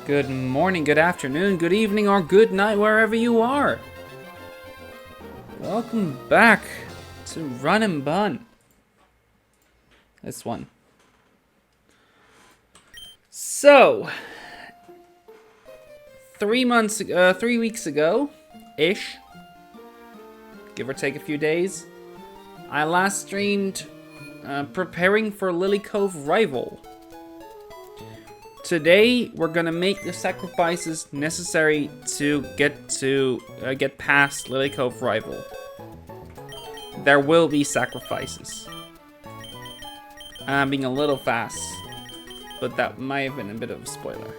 Good morning, good afternoon, good evening, or good night, wherever you are. Welcome back to Run and Bun. This one. So, 3 weeks ago, ish, give or take a few days, I last streamed preparing for Lilycove Rival. Today, we're gonna make the sacrifices necessary to get past Lilycove Rival. There will be sacrifices. I'm being a little fast, but that might have been a bit of a spoiler.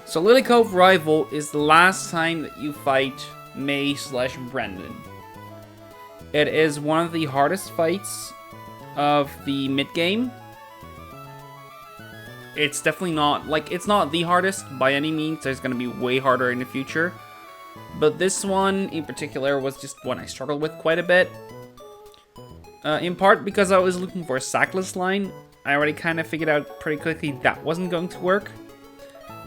So Lilycove Rival is the last time that you fight May/Brendan. It is one of the hardest fights of the mid-game. It's definitely not, it's not the hardest by any means. There's going to be way harder in the future. But this one in particular was just one I struggled with quite a bit. In part because I was looking for a sackless line. I already kind of figured out pretty quickly that wasn't going to work.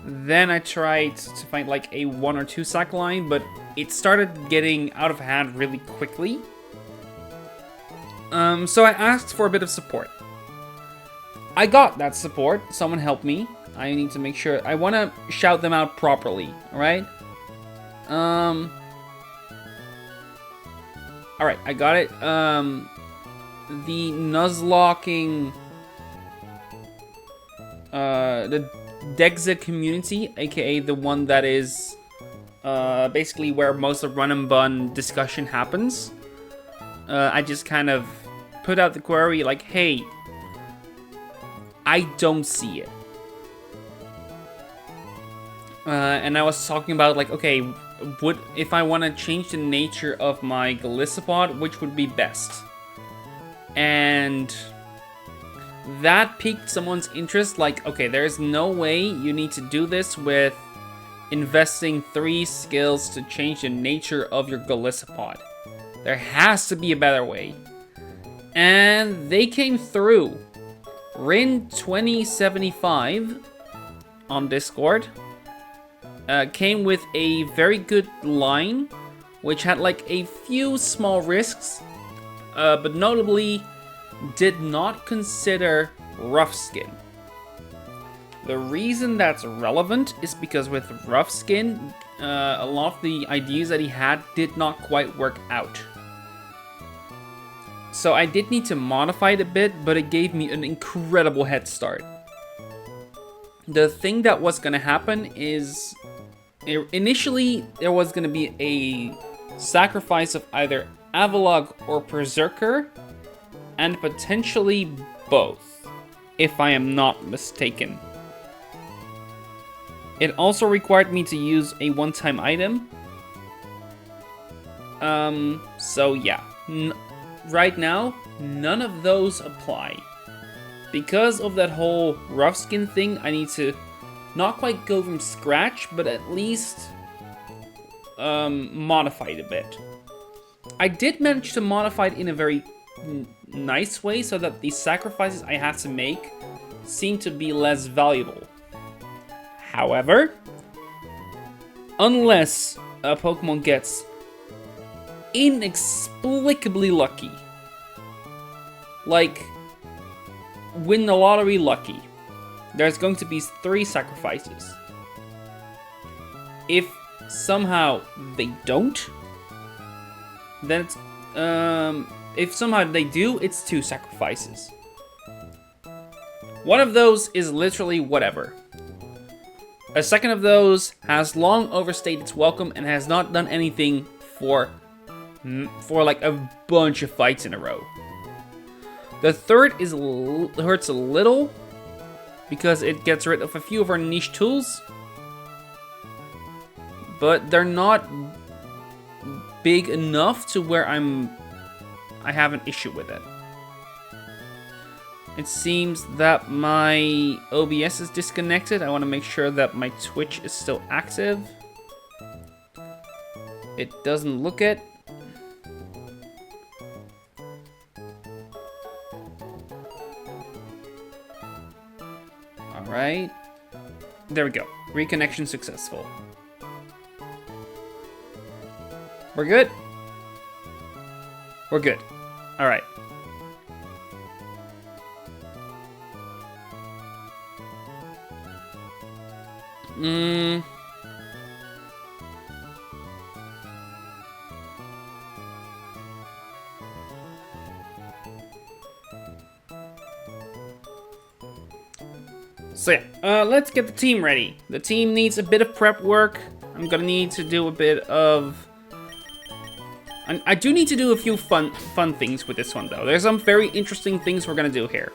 Then I tried to find like a 1 or 2 sack line, but it started getting out of hand really quickly. So I asked for a bit of support. I got that support. Someone helped me. I need to make sure. I want to shout them out properly. Alright? Alright, I got it. The Nuzlocking. The Dexa community, aka the one that is basically where most of Run and Bun discussion happens. I just kind of put out the query like, hey, I don't see it. And I was talking about like, okay, if I want to change the nature of my Galissapod, which would be best? And that piqued someone's interest, like, okay, there's no way you need to do this with investing 3 skills to change the nature of your Galissapod. There has to be a better way. And they came through. Rin2075 on Discord came with a very good line, which had like a few small risks, but notably did not consider rough skin. The reason that's relevant is because with rough skin, a lot of the ideas that he had did not quite work out. So I did need to modify it a bit, but it gave me an incredible head start. The thing that was going to happen is, initially there was going to be a sacrifice of either Avalog or Berserker, and potentially both, if I am not mistaken. It also required me to use a one-time item. So yeah. Right now, none of those apply. Because of that whole rough skin thing, I need to not quite go from scratch, but at least modify it a bit. I did manage to modify it in a very nice way so that the sacrifices I have to make seem to be less valuable. However, unless a Pokemon gets inexplicably lucky, like win the lottery lucky, there's going to be 3 sacrifices. If somehow they don't, then it's if somehow they do, it's 2 sacrifices. One of those is literally whatever. A second of those has long overstayed its welcome and has not done anything for like a bunch of fights in a row. The third is hurts a little because it gets rid of a few of our niche tools, but they're not big enough to where I have an issue with it. It seems that my OBS is disconnected. I want to make sure that my Twitch is still active. It doesn't look it. Alright. There we go. Reconnection successful. We're good? We're good. Alright. So yeah, let's get the team ready. The team needs a bit of prep work. I'm gonna need to do a bit of... I do need to do a few fun things with this one, though. There's some very interesting things we're gonna do here.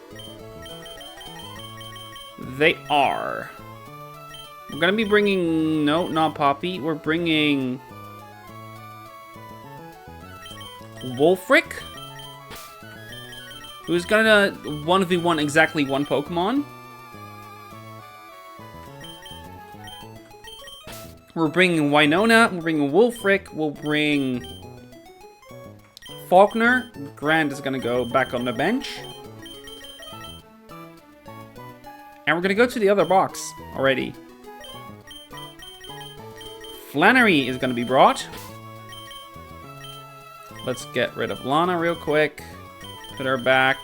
They are... We're gonna be bringing... No, not Poppy. We're bringing... Wolfric, who's gonna 1v1 exactly one Pokemon. We're bringing Winona, we're bringing Wolfric, we'll bring Faulkner. Grant is gonna go back on the bench. And we're gonna go to the other box already. Flannery is gonna be brought. Let's get rid of Lana real quick. Put her back.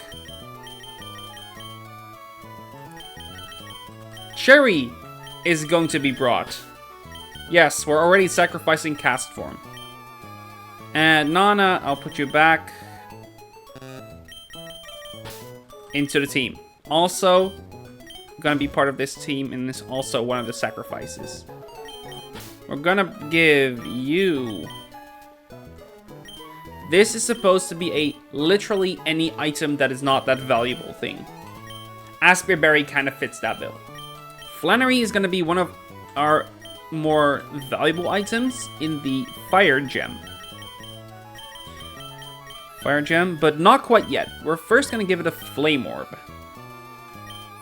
Cherry is going to be brought. Yes, we're already sacrificing cast form. And Nana, I'll put you back into the team. Also, gonna be part of this team, and this also one of the sacrifices. We're gonna give you... This is supposed to be a literally any item that is not that valuable thing. Aspear Berry kind of fits that bill. Flannery is gonna be one of our more valuable items in the Fire Gem. Fire Gem, but not quite yet. We're first gonna give it a Flame Orb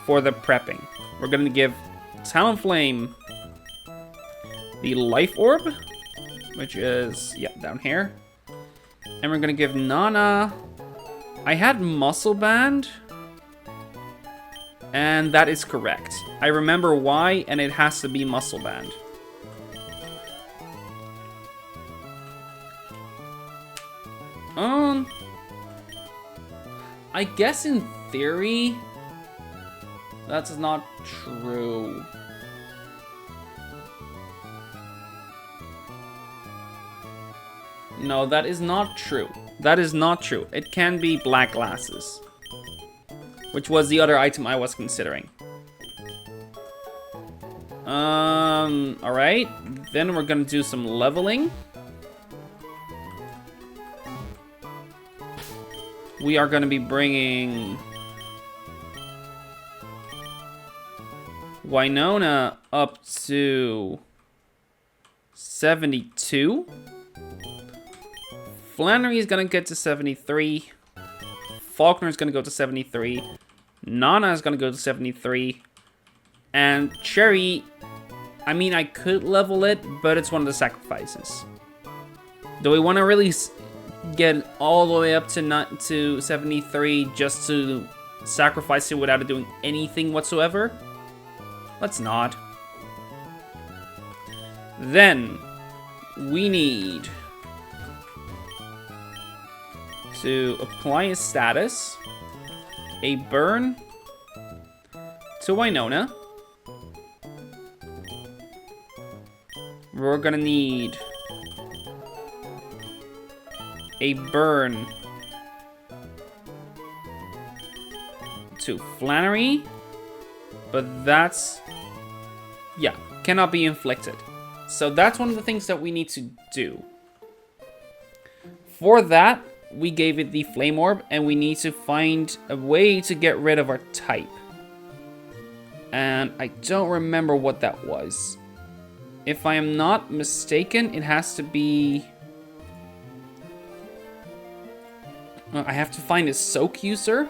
for the prepping. We're gonna give Talonflame the Life Orb, which is, yeah, down here. And we're gonna give Nana... I had Muscle Band, and that is correct. I remember why, and it has to be Muscle Band. I guess in theory, that's not true. No, that is not true. That is not true. It can be black glasses, which was the other item I was considering. Alright. Then we're gonna do some leveling. We are gonna be bringing Winona up to 72. Flannery is gonna get to 73. Faulkner is gonna go to 73. Nana is gonna go to 73. And Cherry, I mean, I could level it, but it's one of the sacrifices. Do we want to really get all the way up to 73 just to sacrifice it without doing anything whatsoever? Let's not. Then we need to apply a status, a burn to Winona. We're gonna need a burn to Flannery, but that's, yeah, cannot be inflicted. So that's one of the things that we need to do. For that, we gave it the Flame Orb, and we need to find a way to get rid of our type. And I don't remember what that was. If I am not mistaken, it has to be... I have to find a Soak user.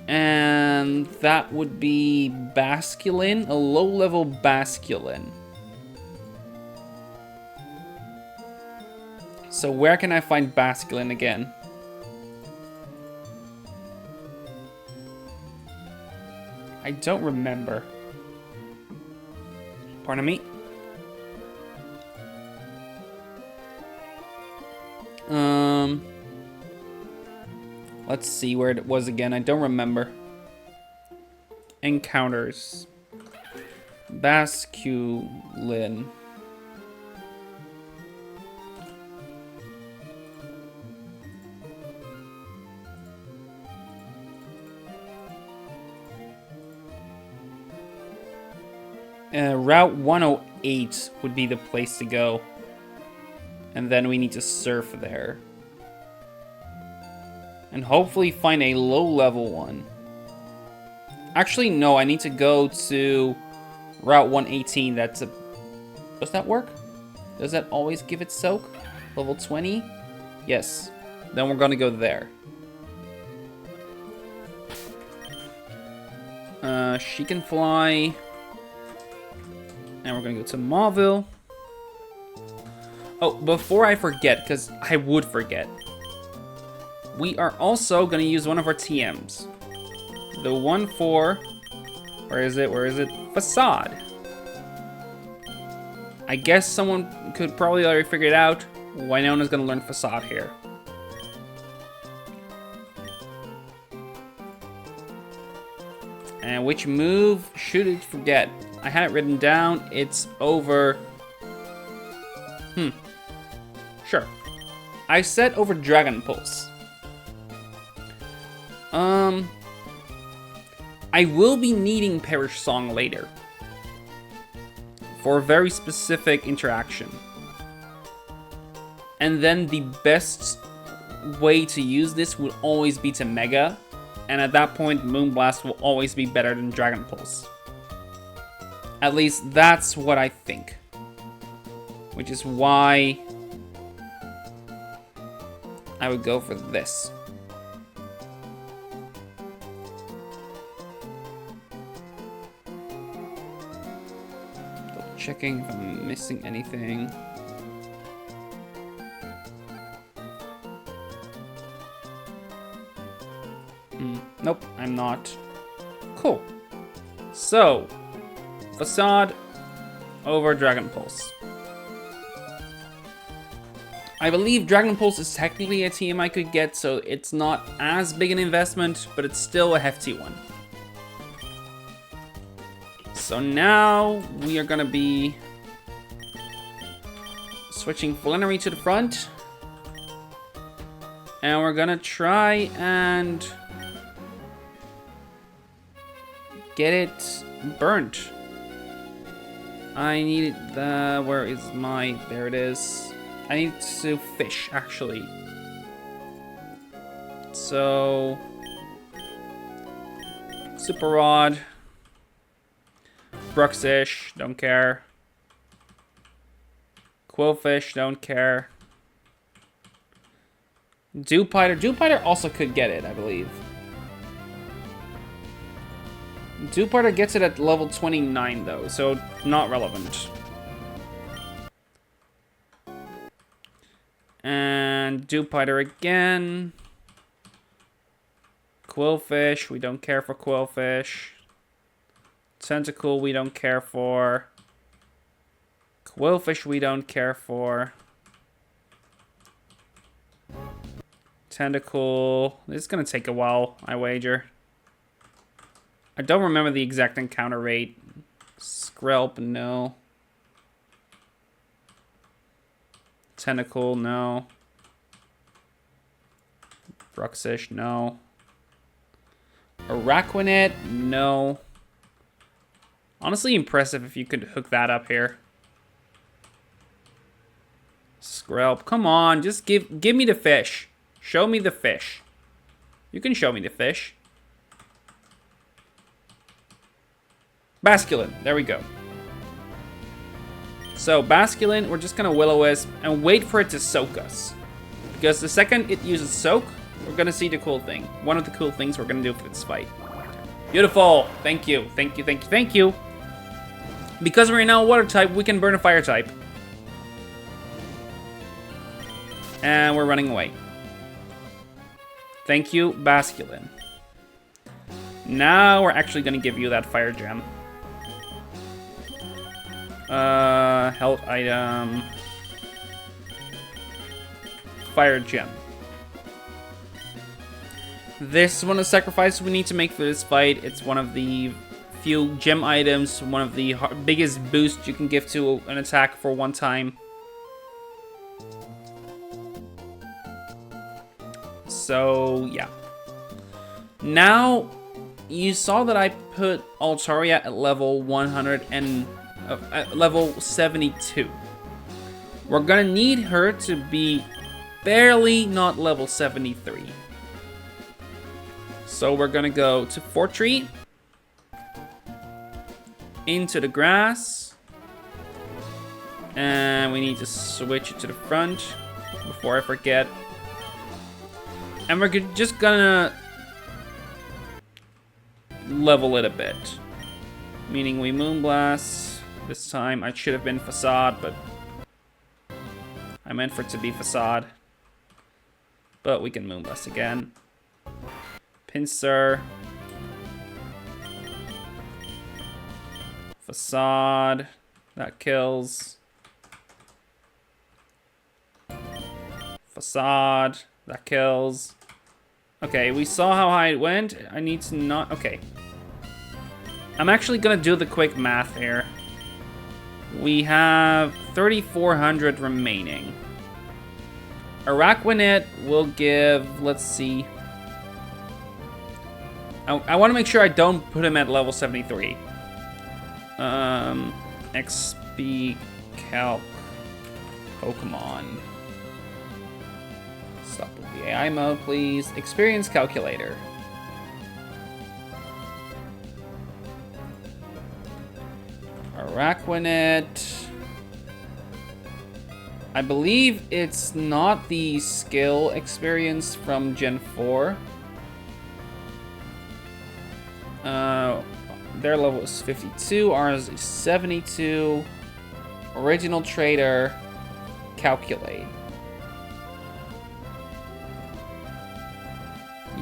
And that would be Basculin, a low-level Basculin. So where can I find Basculin again? I don't remember. Pardon me. Let's see where it was again. I don't remember. Encounters. Basculin. Route 108 would be the place to go. And then we need to surf there. And hopefully find a low-level one. Actually, no, I need to go to Route 118. That's a... Does that work? Does that always give it soak? Level 20? Yes. Then we're gonna go there. She can fly. And we're gonna go to Mauville. Oh, before I forget, because I would forget. We are also gonna use one of our TMs. The one for... Where is it? Where is it? Facade. I guess someone could probably already figure it out. Winona's gonna learn Facade here. And which move should it forget? I had it written down. It's over... Sure. I said over Dragon Pulse. I will be needing Perish Song later. For a very specific interaction. And then the best way to use this would always be to Mega. And at that point, Moonblast will always be better than Dragon Pulse. At least that's what I think. Which is why I would go for this. Double checking if I'm missing anything. Nope, I'm not. Cool. So, Facade over Dragon Pulse. I believe Dragon Pulse is technically a TM I could get, so it's not as big an investment, but it's still a hefty one. So now we are gonna be switching Flannery to the front. And we're gonna try and get it burnt. I need the... Where is my... There it is. I need to fish, actually. So... Super Rod. Bruxish, don't care. Quillfish, don't care. Dewpider. Dewpider also could get it, I believe. Dewpider gets it at level 29, though, so not relevant. And Dewpider again. Quillfish, we don't care for Quillfish. Tentacle, we don't care for. Quillfish, we don't care for. Tentacle. This is gonna take a while, I wager. I don't remember the exact encounter rate. Skrelp, no. Tentacle, no. Bruxish, no. Araquanid, no. Honestly impressive if you could hook that up here. Skrelp, come on, just give me the fish. Show me the fish. You can show me the fish. Basculin, there we go. So, Basculin, we're just gonna Will-O-Wisp and wait for it to soak us. Because the second it uses soak, we're gonna see the cool thing. One of the cool things we're gonna do for this fight. Beautiful! Thank you, thank you, thank you, thank you! Because we're now a water type, we can burn a fire type. And we're running away. Thank you, Basculin. Now we're actually gonna give you that fire gem. Health item. Fire gem. This is one of the sacrifices we need to make for this fight. It's one of the few gem items, one of the biggest boosts you can give to an attack for one time. So, yeah. Now, you saw that I put Altaria at level 100 and at level 72. We're gonna need her to be barely not level 73. So we're gonna go to Fortree, into the grass, and we need to switch it to the front before I forget. And we're just gonna level it a bit. Meaning we Moonblast. This time I should have been Facade, but I meant for it to be Facade. But we can Moonblast again. Pincer. Facade. That kills. Facade. That kills. Okay, we saw how high it went. I need to not... Okay. I'm actually gonna do the quick math here. We have 3,400 remaining. Araquanid will give... Let's see. I want to make sure I don't put him at level 73. XP Calc Pokemon. Stop with the AI mode, please. Experience calculator. Araquanid. I believe it's not the skill experience from Gen 4. Their level is 52, ours is 72. Original Trader, calculate.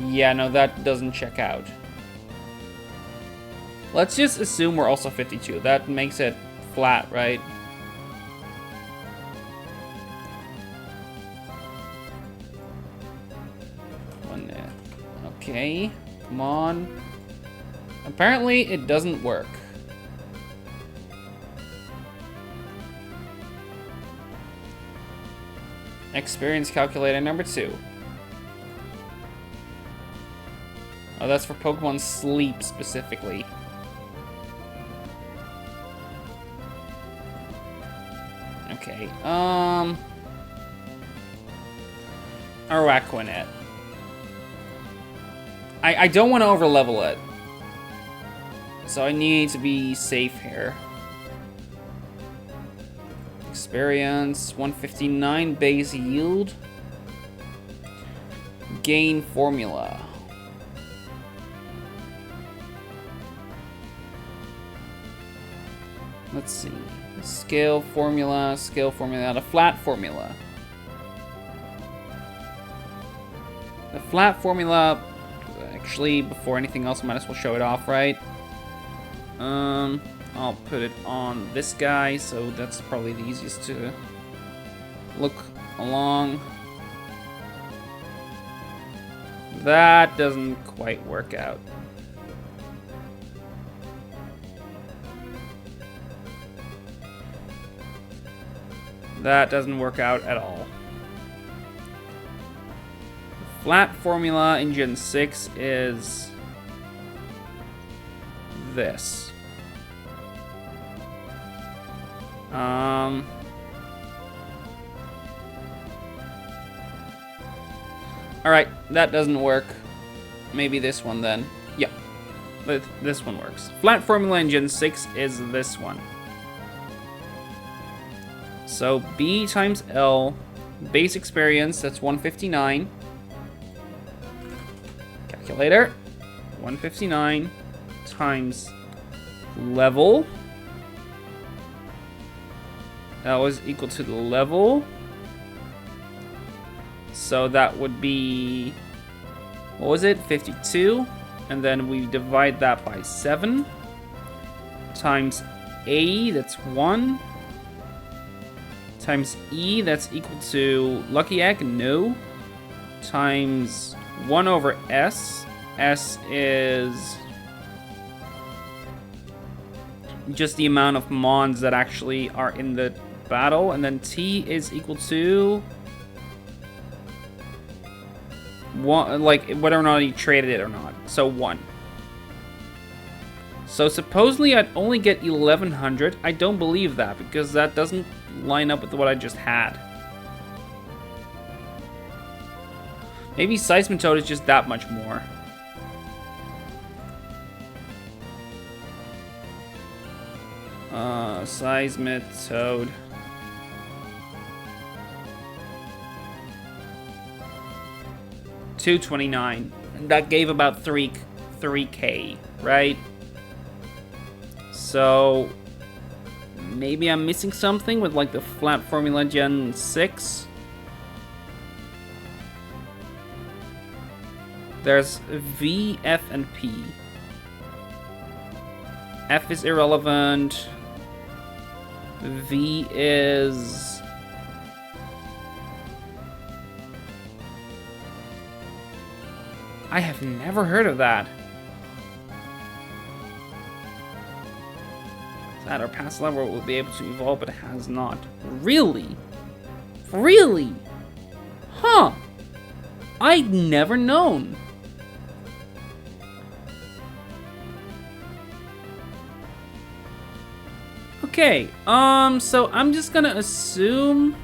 Yeah, no, that doesn't check out. Let's just assume we're also 52. That makes it flat, right? Okay, come on. Apparently, it doesn't work. Experience calculator number 2. Oh, that's for Pokemon Sleep specifically. Okay, Araquanid. I don't want to overlevel it. So I need to be safe here. Experience, 159 base yield. Gain formula. Let's see. Scale formula, the flat formula. The flat formula, actually, before anything else, I might as well show it off, right? I'll put it on this guy, so that's probably the easiest to look along. That doesn't quite work out. That doesn't work out at all. The flat formula in Gen 6 is this. Alright, that doesn't work. Maybe this one then. Yeah, this one works. Flat formula in Gen 6 is this one. So B times L, base experience, that's 159. Calculator, 159 times level. That was equal to the level. So that would be, what was it, 52? And then we divide that by 7 times A, that's 1. Times E, that's equal to Lucky Egg, no. Times 1 over S. S is just the amount of mons that actually are in the battle. And then T is equal to 1, like whether or not he traded it or not. So 1. So supposedly I'd only get 1100. I don't believe that because that doesn't line up with what I just had. Maybe Seismitoad is just that much more. Seismitoad. $229. And that gave about 3K, right? So maybe I'm missing something with like the flat formula Gen 6. There's V, F, and P. F is irrelevant. V is... I have never heard of that. At our past level, it will be able to evolve, but it has not. Really? Really? Huh. I'd never known. Okay, so I'm just gonna assume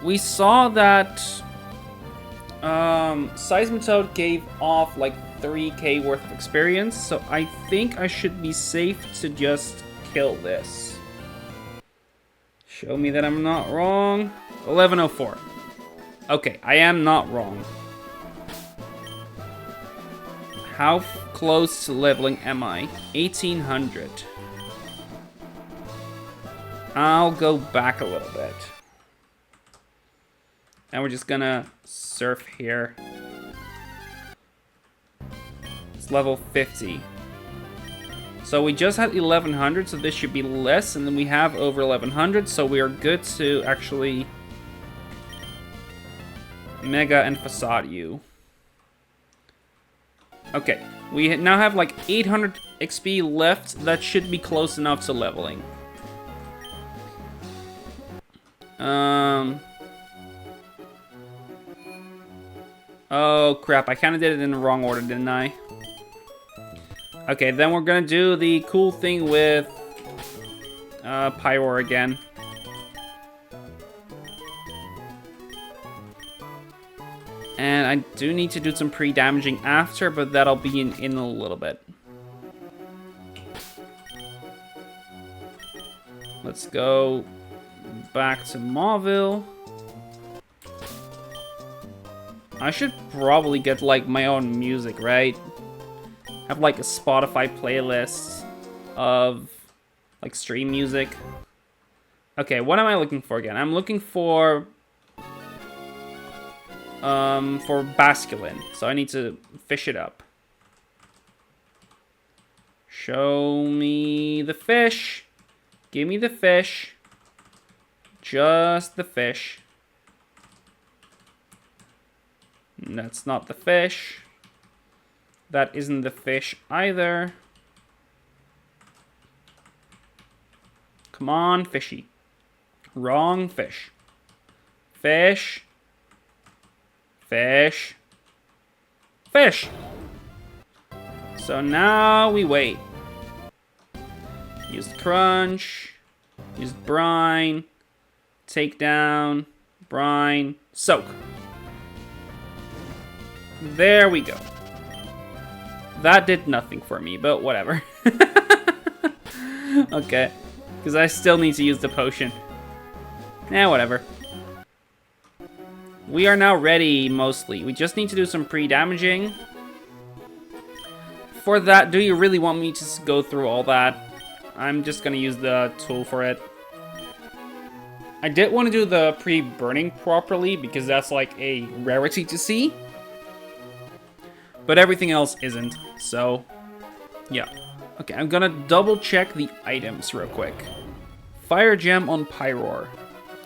we saw that Seismitoad gave off like 3K worth of experience, so I think I should be safe to just kill this. Show me that I'm not wrong. 1104. Okay, I am not wrong. How close to leveling am I? 1800. I'll go back a little bit. And we're just gonna surf here. It's level 50. So we just had 1100, so this should be less, and then we have over 1100, so we are good to actually Mega and Facade you. Okay, we now have like 800 XP left. That should be close enough to leveling. Oh crap, I kind of did it in the wrong order, didn't I? Okay, then we're gonna do the cool thing with Pyre again. And I do need to do some pre-damaging after, but that'll be in a little bit. Let's go back to Mauville. I should probably get like my own music, right? Have like a Spotify playlist of like stream music. Okay, what am I looking for again? I'm looking for Basculin, so I need to fish it up. Show me the fish. Give me the fish. Just the fish. That's not the fish. That isn't the fish either. Come on, fishy. Wrong fish. Fish. Fish. Fish. So now we wait. Used crunch. Used brine. Take down. Brine. Soak. There we go. That did nothing for me, but whatever. Okay. Because I still need to use the potion. Whatever. We are now ready, mostly. We just need to do some pre-damaging. For that, do you really want me to go through all that? I'm just gonna use the tool for it. I did want to do the pre-burning properly, because that's like a rarity to see. But everything else isn't, so yeah. Okay, I'm gonna double check the items real quick. Fire Gem on Pyre.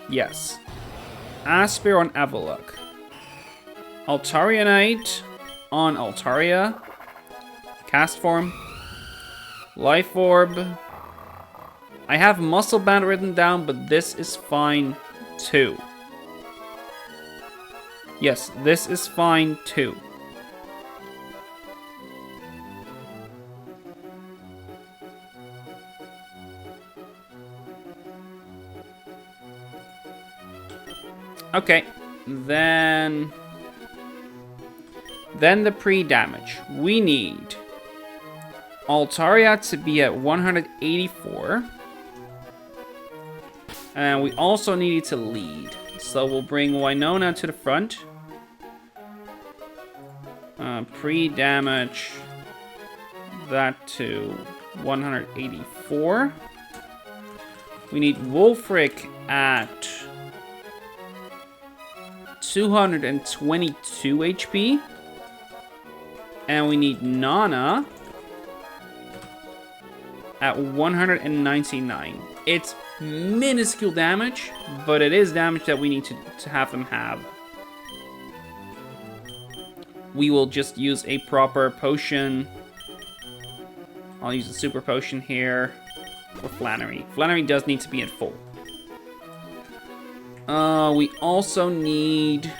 Yes. Aspir on Avalok. Altarianite on Altaria. Cast Form. Life Orb. I have Muscle Band written down, but this is fine too. Yes, this is fine too. Okay, then the pre-damage. We need Altaria to be at 184. And we also need it to lead. So we'll bring Winona to the front. Pre-damage that to 184. We need Wolfric at 222 HP. And we need Nana at 199. It's minuscule damage, but it is damage that we need to have them have. We will just use a proper potion. I'll use a super potion here for Flannery. Flannery does need to be at full. We also need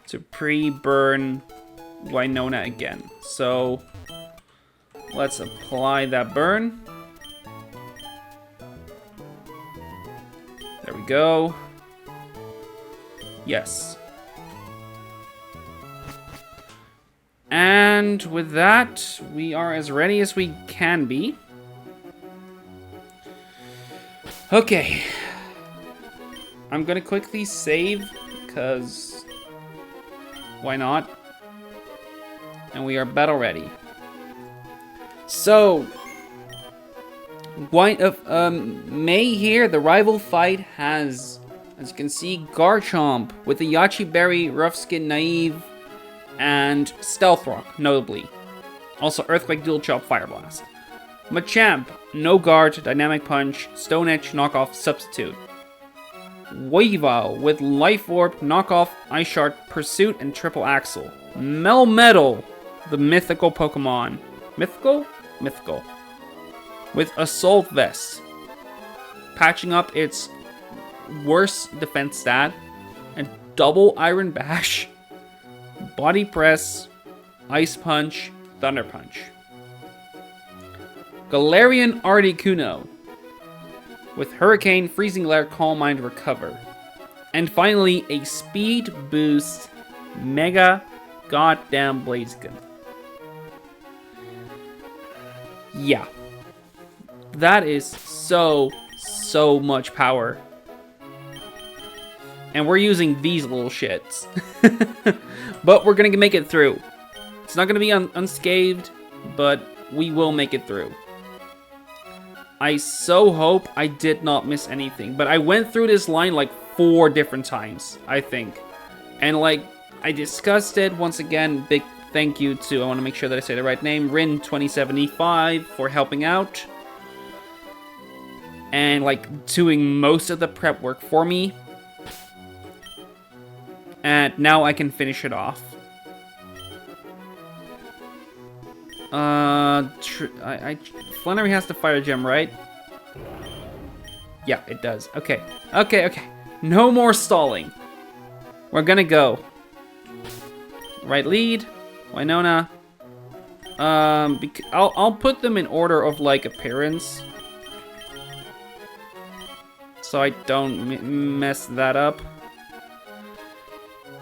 to pre-burn Winona again. So let's apply that burn. There we go. Yes. And with that, we are as ready as we can be. Okay. I'm gonna quickly save, because why not? And we are battle ready. So, May here, the rival fight has, as you can see, Garchomp with the Yachi Berry, Rough Skin Naive, and Stealth Rock, notably. Also Earthquake, Dual Chop, Fire Blast. Machamp, No Guard, Dynamic Punch, Stone Edge, Knockoff, Substitute. Weavile with Life Orb, Knockoff, Ice Shard, Pursuit, and Triple Axle. Melmetal, the mythical Pokemon. Mythical? Mythical. With Assault Vest, patching up its worst defense stat, and double Iron Bash, Body Press, Ice Punch, Thunder Punch. Galarian Articuno with Hurricane, Freezing Glare, Calm Mind, Recover. And finally, a Speed Boost Mega Goddamn Blaziken. Yeah. That is so much power. And we're using these little shits. But we're gonna make it through. It's not gonna be unscathed, but we will make it through. I so hope I did not miss anything. But I went through this line like 4 different times, I think. And like, I discussed it. Once again, big thank you to, I want to make sure that I say the right name, Rin2075 for helping out. And like doing most of the prep work for me. And now I can finish it off. Flannery has the Fire Gem, right? Yeah, it does. Okay. No more stalling. We're gonna go. Right lead, Winona. I'll put them in order of like appearance, so I don't mess that up.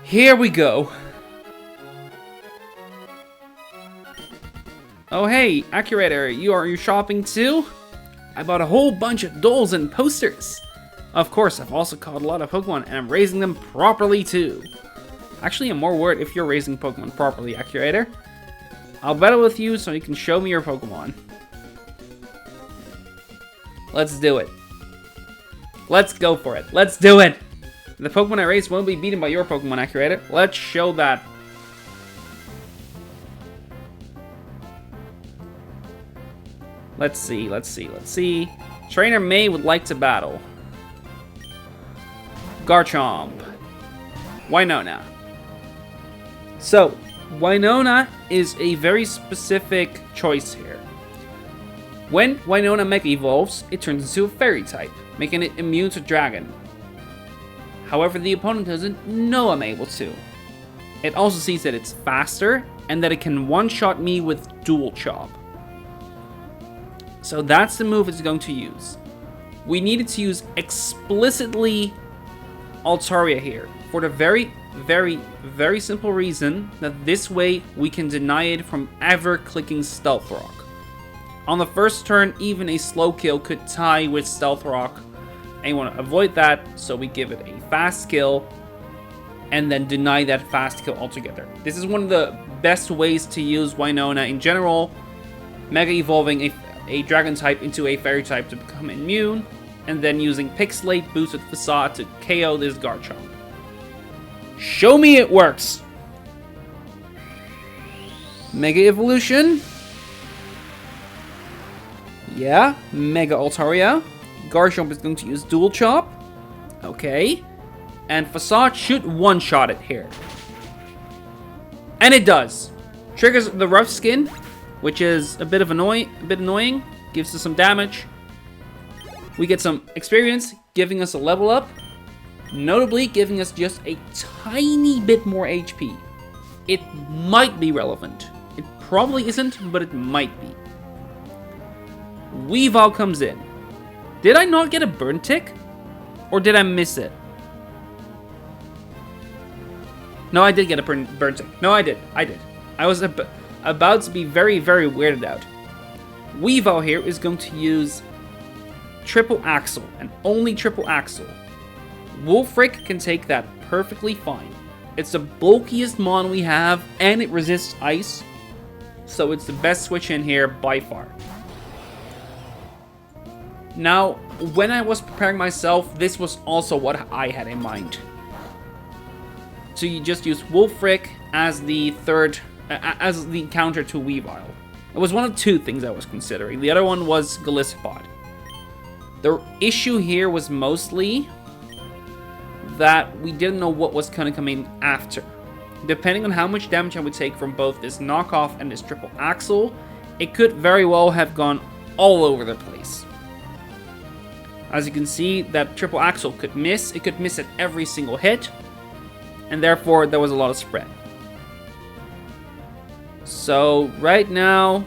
Here we go. Oh hey, Accurator, are you shopping too? I bought a whole bunch of dolls and posters. Of course, I've also caught a lot of Pokemon and I'm raising them properly too. Actually, I'm more worried if you're raising Pokemon properly, Accurator. I'll battle with you so you can show me your Pokemon. Let's do it. Let's go for it. Let's do it. The Pokemon I raised won't be beaten by your Pokemon, Accurator. Let's show that. Let's see. Trainer May would like to battle. Garchomp. Winona. So, Winona is a very specific choice here. When Winona Mega Evolves, it turns into a Fairy type, making it immune to Dragon. However, the opponent doesn't know I'm able to. It also sees that it's faster, and that it can one-shot me with Dual Chop. So that's the move it's going to use. We needed to use explicitly Altaria here, for the very simple reason that this way we can deny it from ever clicking Stealth Rock. On the first turn, even a slow kill could tie with Stealth Rock, and you want to avoid that, so we give it a fast kill, and then deny that fast kill altogether. This is one of the best ways to use Winona in general, Mega Evolving a Dragon type into a Fairy type to become immune, and then using Pixelate boosted Facade to KO this Garchomp. Show me it works! Mega Evolution. Yeah, Mega Altaria. Garchomp is going to use Dual Chop. Okay. And Facade should one-shot it here. And it does. Triggers the Rough Skin, which is a bit annoying. Gives us some damage. We get some experience, giving us a level up. Notably, giving us just a tiny bit more HP. It might be relevant. It probably isn't, but it might be. Weavile comes in. Did I not get a burn tick? Or did I miss it? No, I did get a burn tick. No, I did. I was about to be very weirded out. Weavile here is going to use Triple Axle, and only Triple Axle. Wolfric can take that perfectly fine. It's the bulkiest mon we have, and it resists ice, so it's the best switch in here by far. Now, when I was preparing myself, this was also what I had in mind. So you just use Wolfric as the as the counter to Weavile. It was one of two things I was considering. The other one was Golisopod. The issue here was mostly that we didn't know what was kind of coming after. Depending on how much damage I would take from both this knockoff and this Triple Axle, it could very well have gone all over the place. As you can see, that Triple Axle could miss. It could miss at every single hit, and therefore there was a lot of spread. So right now,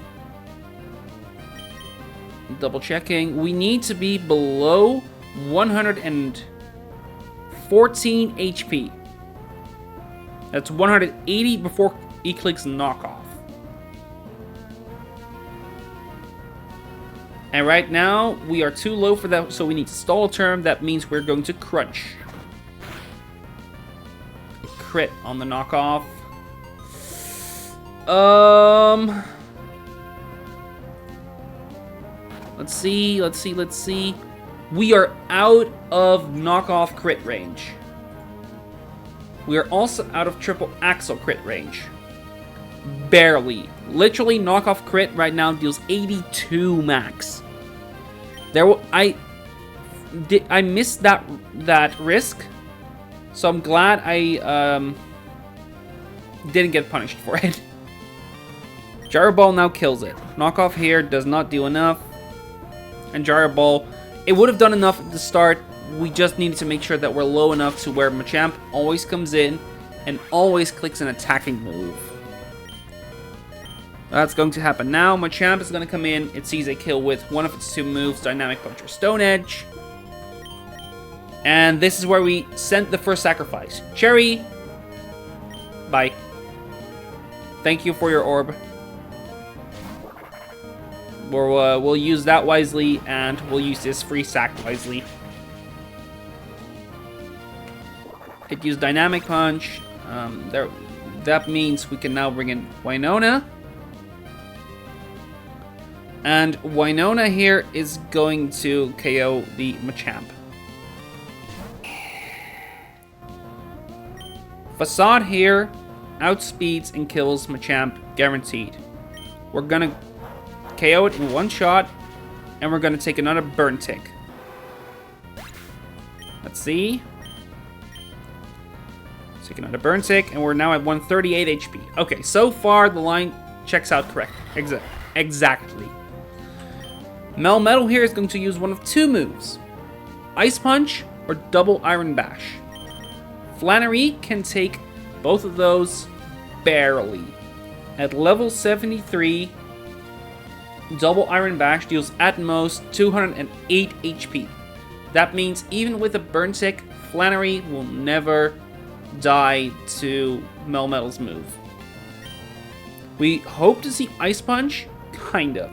double checking, we need to be below 114 HP. That's 180 before he clicks knockoff. And right now, we are too low for that, so we need to stall a turn. That means we're going to crunch. Crit on the knockoff. Let's see. We are out of knockoff crit range. We are also out of Triple Axle crit range. Barely. Literally, knockoff crit right now deals 82 max. I missed that risk, so I'm glad I didn't get punished for it. Gyro Ball now kills it. Knockoff here does not do enough, and Gyro Ball, it would have done enough at the start. We just needed to make sure that we're low enough to where Machamp always comes in and always clicks an attacking move. That's going to happen now. Machamp is going to come in. It sees a kill with one of its two moves, Dynamic Punch or Stone Edge. And this is where we sent the first sacrifice. Cherry, bye. Thank you for your orb. We'll use that wisely, and we'll use this free sack wisely. It used Dynamic Punch. That means we can now bring in Winona. And Winona here is going to KO the Machamp. Facade here outspeeds and kills Machamp, guaranteed. We're gonna KO it in one shot, And we're going to take another burn tick. Let's see. Take another burn tick, and we're now at 138 HP. Okay, so far the line checks out correct. Exactly. Melmetal here is going to use one of two moves. Ice Punch or Double Iron Bash. Flannery can take both of those barely. At level 73, Double Iron Bash deals at most 208 HP. That means even with a burn tick, Flannery will never die to Melmetal's move. We hope to see Ice Punch? Kind of.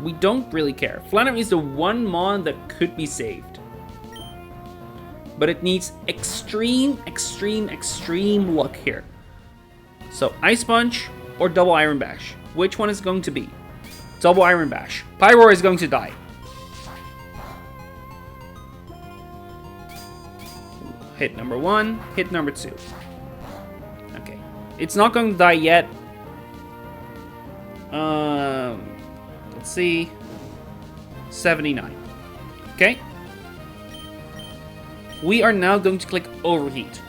We don't really care. Flannery is the one mon that could be saved. But it needs extreme luck here. So Ice Punch or Double Iron Bash? Which one is it going to be? Double Iron Bash. Pyre is going to die. Hit number 1, hit number 2. Okay. It's not going to die yet. Let's see. 79. Okay. We are now going to click Overheat.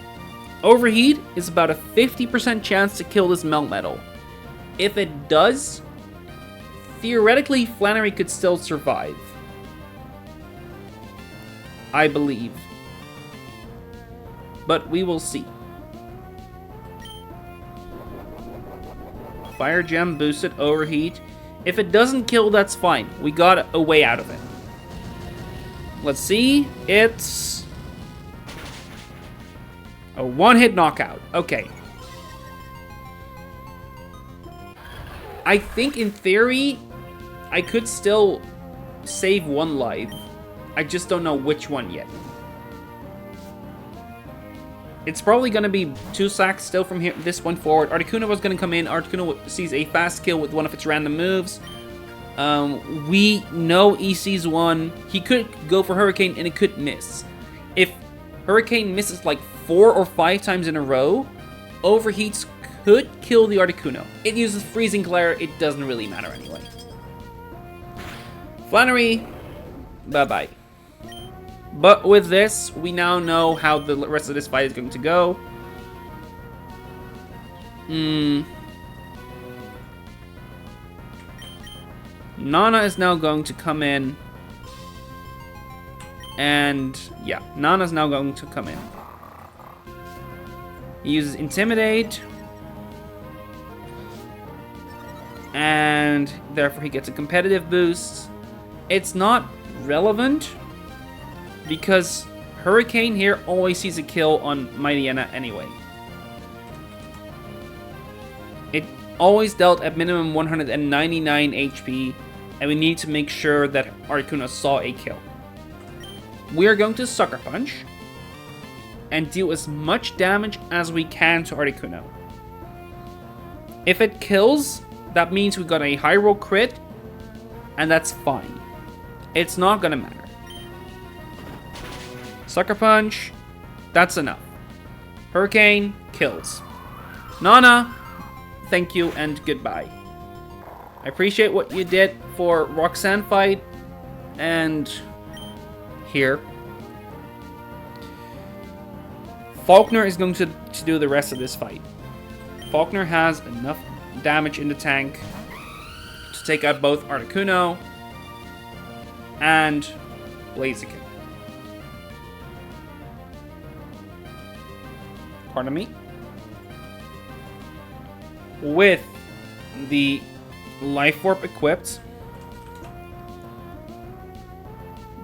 Overheat is about a 50% chance to kill this Melmetal. If it does, theoretically Flannery could still survive. I believe. But we will see. Fire Gem boosted Overheat. If it doesn't kill, that's fine. We got a way out of it. Let's see. It's a one-hit knockout. Okay. I think in theory, I could still save one life. I just don't know which one yet. It's probably going to be 2 sacks still from here, this one forward. Articuno was going to come in. Articuno sees a fast kill with one of its random moves. We know he sees one. He could go for Hurricane and it could miss. If Hurricane misses like 4 or 5 times in a row, Overheats could kill the Articuno. It uses Freezing Glare. It doesn't really matter anyway. Flannery, bye-bye. But with this, we now know how the rest of this fight is going to go. Nana is now going to come in. And yeah, Nana's now going to come in. He uses Intimidate. And therefore he gets a competitive boost. It's not relevant, because Hurricane here always sees a kill on Mightyena anyway. It always dealt at minimum 199 HP, and we need to make sure that Articuno saw a kill. We are going to Sucker Punch and deal as much damage as we can to Articuno. If it kills, that means we got a high roll crit, and that's fine. It's not gonna matter. Sucker Punch, that's enough. Hurricane, kills. Nana, thank you and goodbye. I appreciate what you did for Roxanne fight, and here. Faulkner is going to do the rest of this fight. Faulkner has enough damage in the tank to take out both Articuno and Blaziken. Pardon me. With the Life Orb equipped,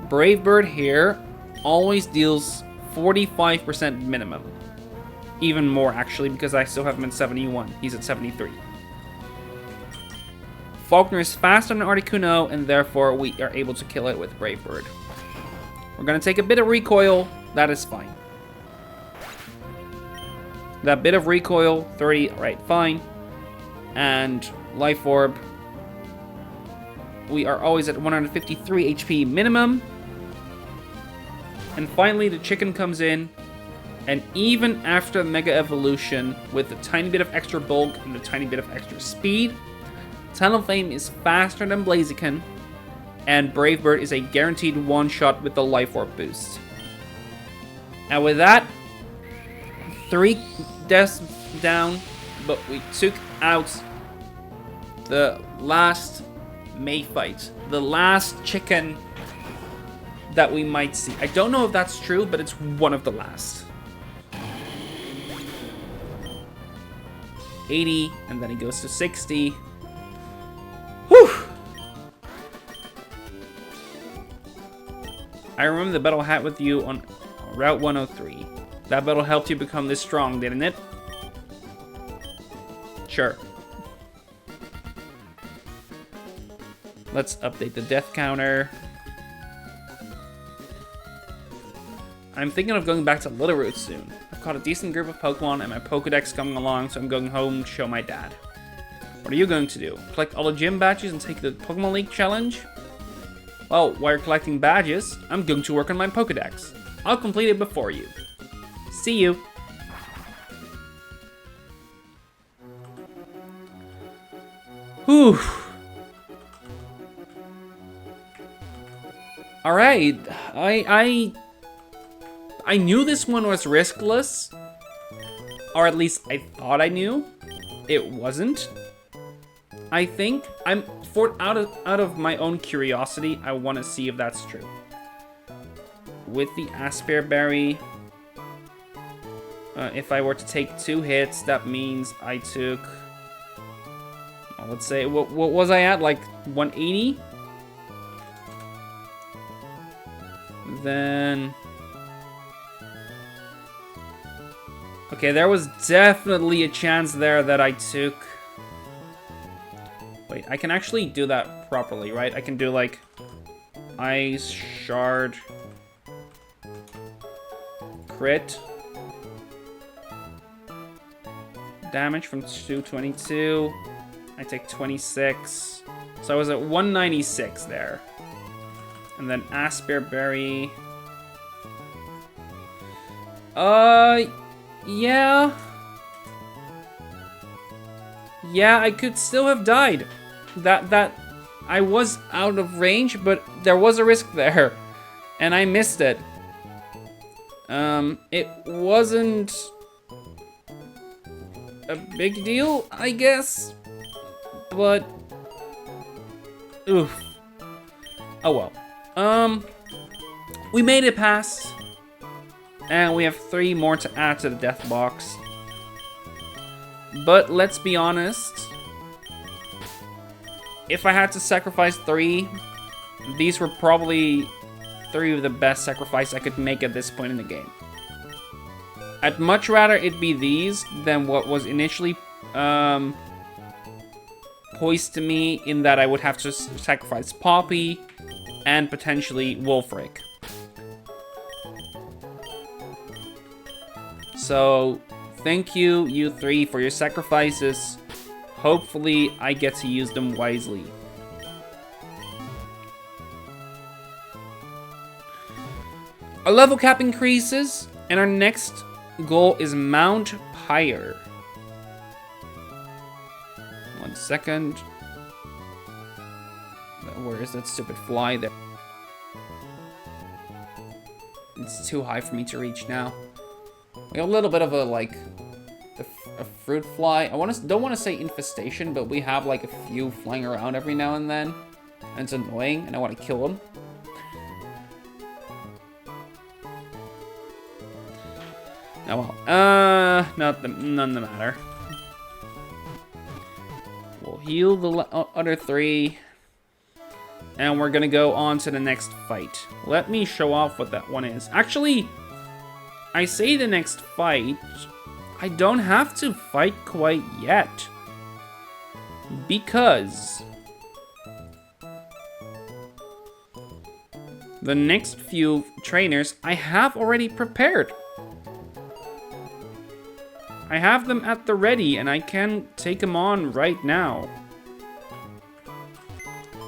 Brave Bird here always deals 45% minimum. Even more actually, because I still have him at 71. He's at 73. Faulkner is faster than Articuno, and therefore we are able to kill it with Brave Bird. We're going to take a bit of recoil. That is fine. That bit of recoil, 30, alright, fine. And Life Orb, we are always at 153 HP minimum. And finally, the chicken comes in, and even after Mega Evolution, with a tiny bit of extra bulk and a tiny bit of extra speed, Talonflame is faster than Blaziken, and Brave Bird is a guaranteed one-shot with the Life Orb boost. And with that, 3 deaths down, but we took out the last May fight, the last chicken that we might see. I don't know if that's true, but it's one of the last. 80, and then it goes to 60. Whew! I remember the battle I had with you on Route 103. That battle helped you become this strong, didn't it? Sure. Let's update the death counter. I'm thinking of going back to Lilyroot soon. I've caught a decent group of Pokemon and my Pokedex coming along, so I'm going home to show my dad. What are you going to do? Collect all the gym badges and take the Pokemon League challenge? Well, while you're collecting badges, I'm going to work on my Pokedex. I'll complete it before you. See you. Whew. Alright, I knew this one was riskless, or at least I thought I knew. It wasn't. I think out of my own curiosity, I want to see if that's true. With the Aspear Berry, if I were to take 2 hits, that means I took, let's say, what was I at? Like 180? Then, okay, there was definitely a chance there that I took. Wait, I can actually do that properly, right? I can do like Ice Shard crit damage from 222. I take 26, so I was at 196 there. And then Aspear Berry. Yeah. Yeah, I could still have died. That I was out of range, but there was a risk there. And I missed it. It wasn't a big deal, I guess. But oof. Oh well. We made it past, and we have 3 more to add to the death box. But let's be honest, if I had to sacrifice 3, these were probably 3 of the best sacrifices I could make at this point in the game. I'd much rather it be these than what was initially poised to me, in that I would have to sacrifice Poppy and potentially Wolfric. So, thank you, you 3, for your sacrifices. Hopefully, I get to use them wisely. Our level cap increases, and our next goal is Mount Pyre. 1 second. Where is that stupid fly there? It's too high for me to reach now. We have a little bit of a fruit fly. I don't want to say infestation, but we have like a few flying around every now and then, and it's annoying, and I want to kill them. Oh well. None the matter. We'll heal the other 3. And we're gonna go on to the next fight. Let me show off what that one is. Actually, I say the next fight, I don't have to fight quite yet. Because the next few trainers I have already prepared. I have them at the ready, and I can take them on right now.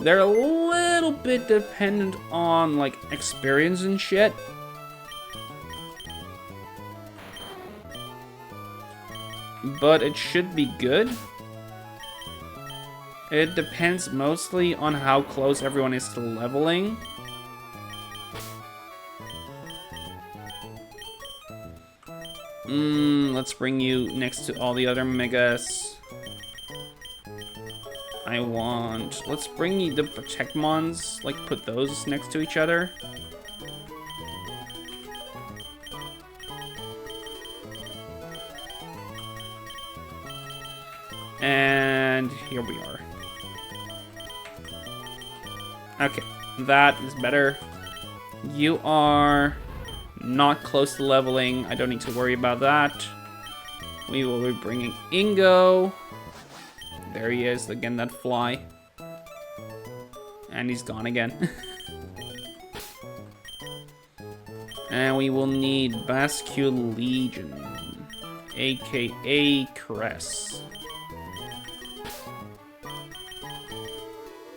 They're a little bit dependent on, like, experience and shit. But it should be good. It depends mostly on how close everyone is to leveling. Let's bring you next to all the other megas. Let's bring you the Protectmons, like put those next to each other. And here we are. Okay, that is better. You are not close to leveling. I don't need to worry about that. We will be bringing Ingo. There he is, again, that fly. And he's gone again. And we will need Bascule Legion, aka Caress.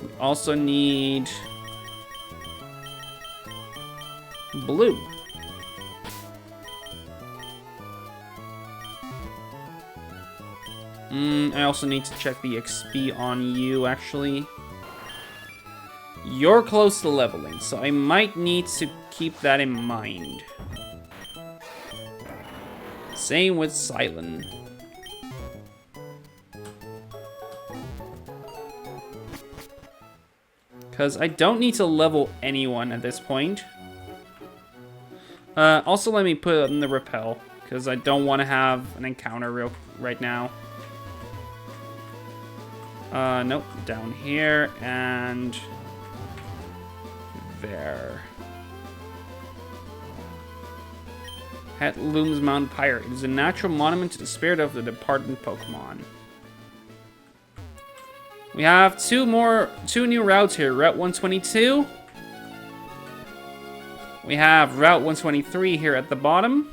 We also need Blue. I also need to check the XP on you, actually. You're close to leveling, so I might need to keep that in mind. Same with Silent. Because I don't need to level anyone at this point. Also, let me put in the repel, because I don't want to have an encounter right now. Nope, down here, and there. Headloom's Mount Pyre. It is a natural monument to the spirit of the departed Pokemon. We have two new routes here. Route 122. We have Route 123 here at the bottom,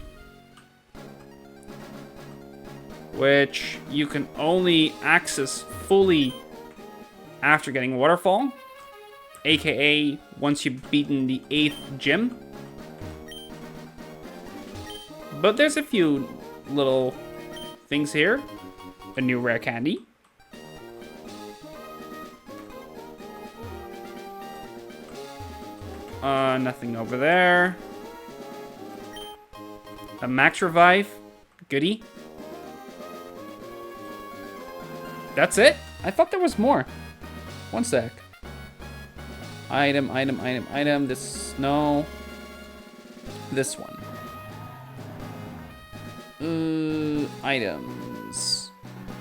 which you can only access fully after getting Waterfall, aka once you've beaten the 8th gym. But there's a few little things here. A new rare candy. Nothing over there. A max revive. Goodie. That's it? I thought there was more. One sec. Item. This, no. This one. Items.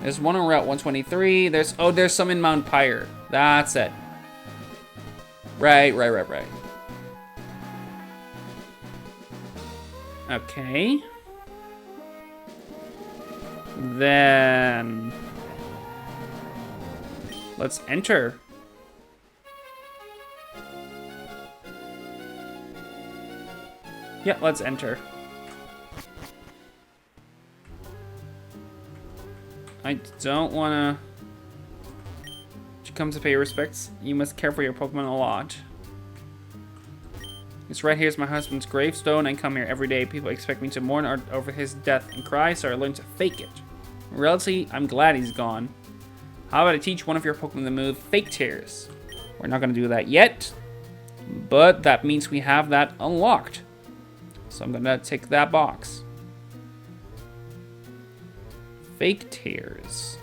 There's one on Route 123. There's some in Mount Pyre. That's it. Right. Okay. Then let's enter. Yeah, let's enter. I don't wanna... To come to pay your respects, you must care for your Pokemon a lot. It's right here's my husband's gravestone. I come here every day. People expect me to mourn over his death and cry, so I learned to fake it. In reality, I'm glad he's gone. How about I teach one of your Pokemon the move Fake Tears? We're not going to do that yet, but that means we have that unlocked. So I'm going to tick that box. Fake Tears.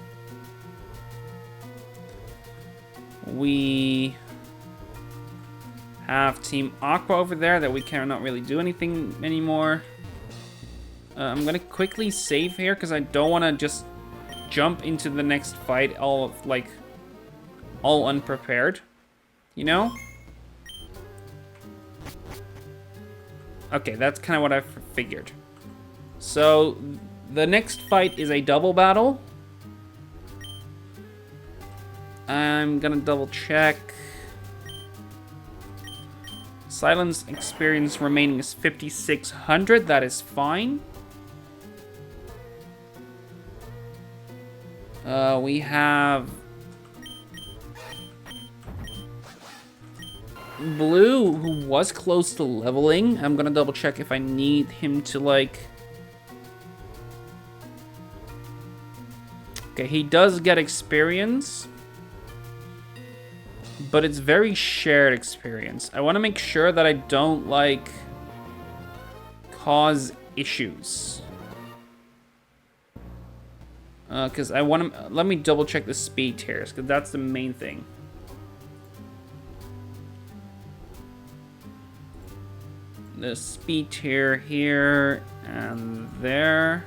We have Team Aqua over there that we cannot really do anything anymore. I'm gonna quickly save here because I don't want to just jump into the next fight all unprepared, you know? Okay, that's kind of what I figured. So the next fight is a double battle. I'm gonna double check. Silence experience remaining is 5,600. That is fine. We have Blue, who was close to leveling. I'm gonna double check if I need him to like... Okay, he does get experience. but it's very shared experience. I want to make sure that I don't, like, cause issues. Because I want to... Let me double check the speed tiers, because that's the main thing. The speed tier here and there.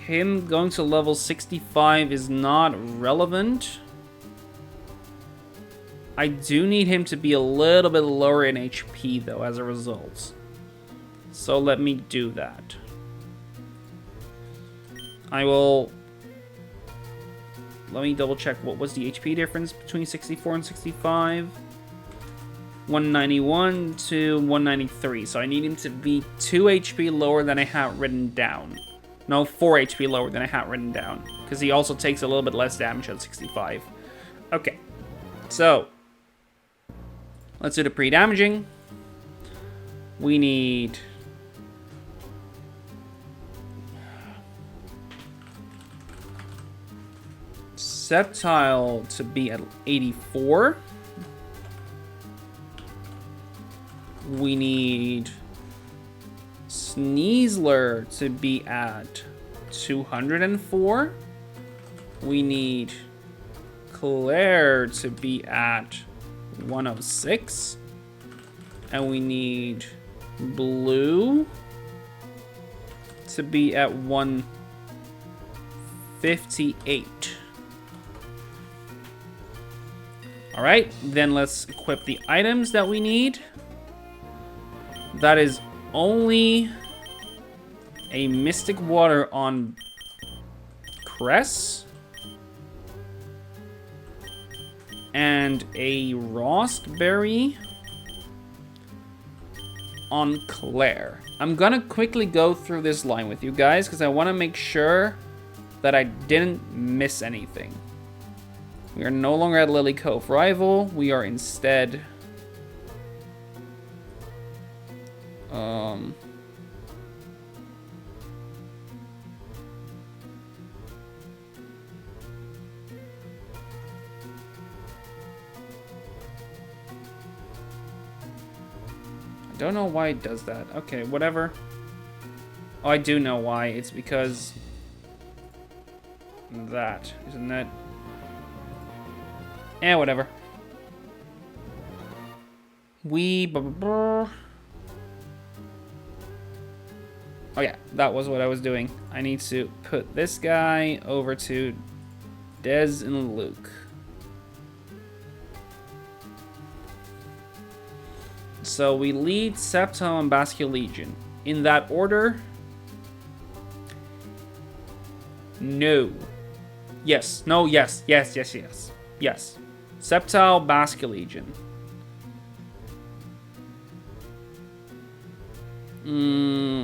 Him going to level 65 is not relevant. I do need him to be a little bit lower in HP, though, as a result. So let me do that. I will... Let me double check what was the HP difference between 64 and 65. 191 to 193. So I need him to be 2 HP lower than I have written down. No, 4 HP lower than I have written down. Because he also takes a little bit less damage at 65. Okay. So, let's do the pre-damaging. We need... Sceptile to be at 84. We need Sneasler to be at 204. We need Claire to be at 106. And we need Blue to be at 158. Alright, then let's equip the items that we need. That is only a Mystic Water on Cress and a Raspberry on Claire. I'm gonna quickly go through this line with you guys because I want to make sure that I didn't miss anything. We are no longer at Lilycove Rival. We are instead... I don't know why it does that. Okay, whatever. Oh, I do know why. It's because... that, isn't it? Eh, whatever. Oh yeah, that was what I was doing. I need to put this guy over to Dez and Luke. So we lead Sceptile and Basculegion. In that order? No. Yes. No, yes. Yes, yes, yes. Yes. Sceptile, Basculegion.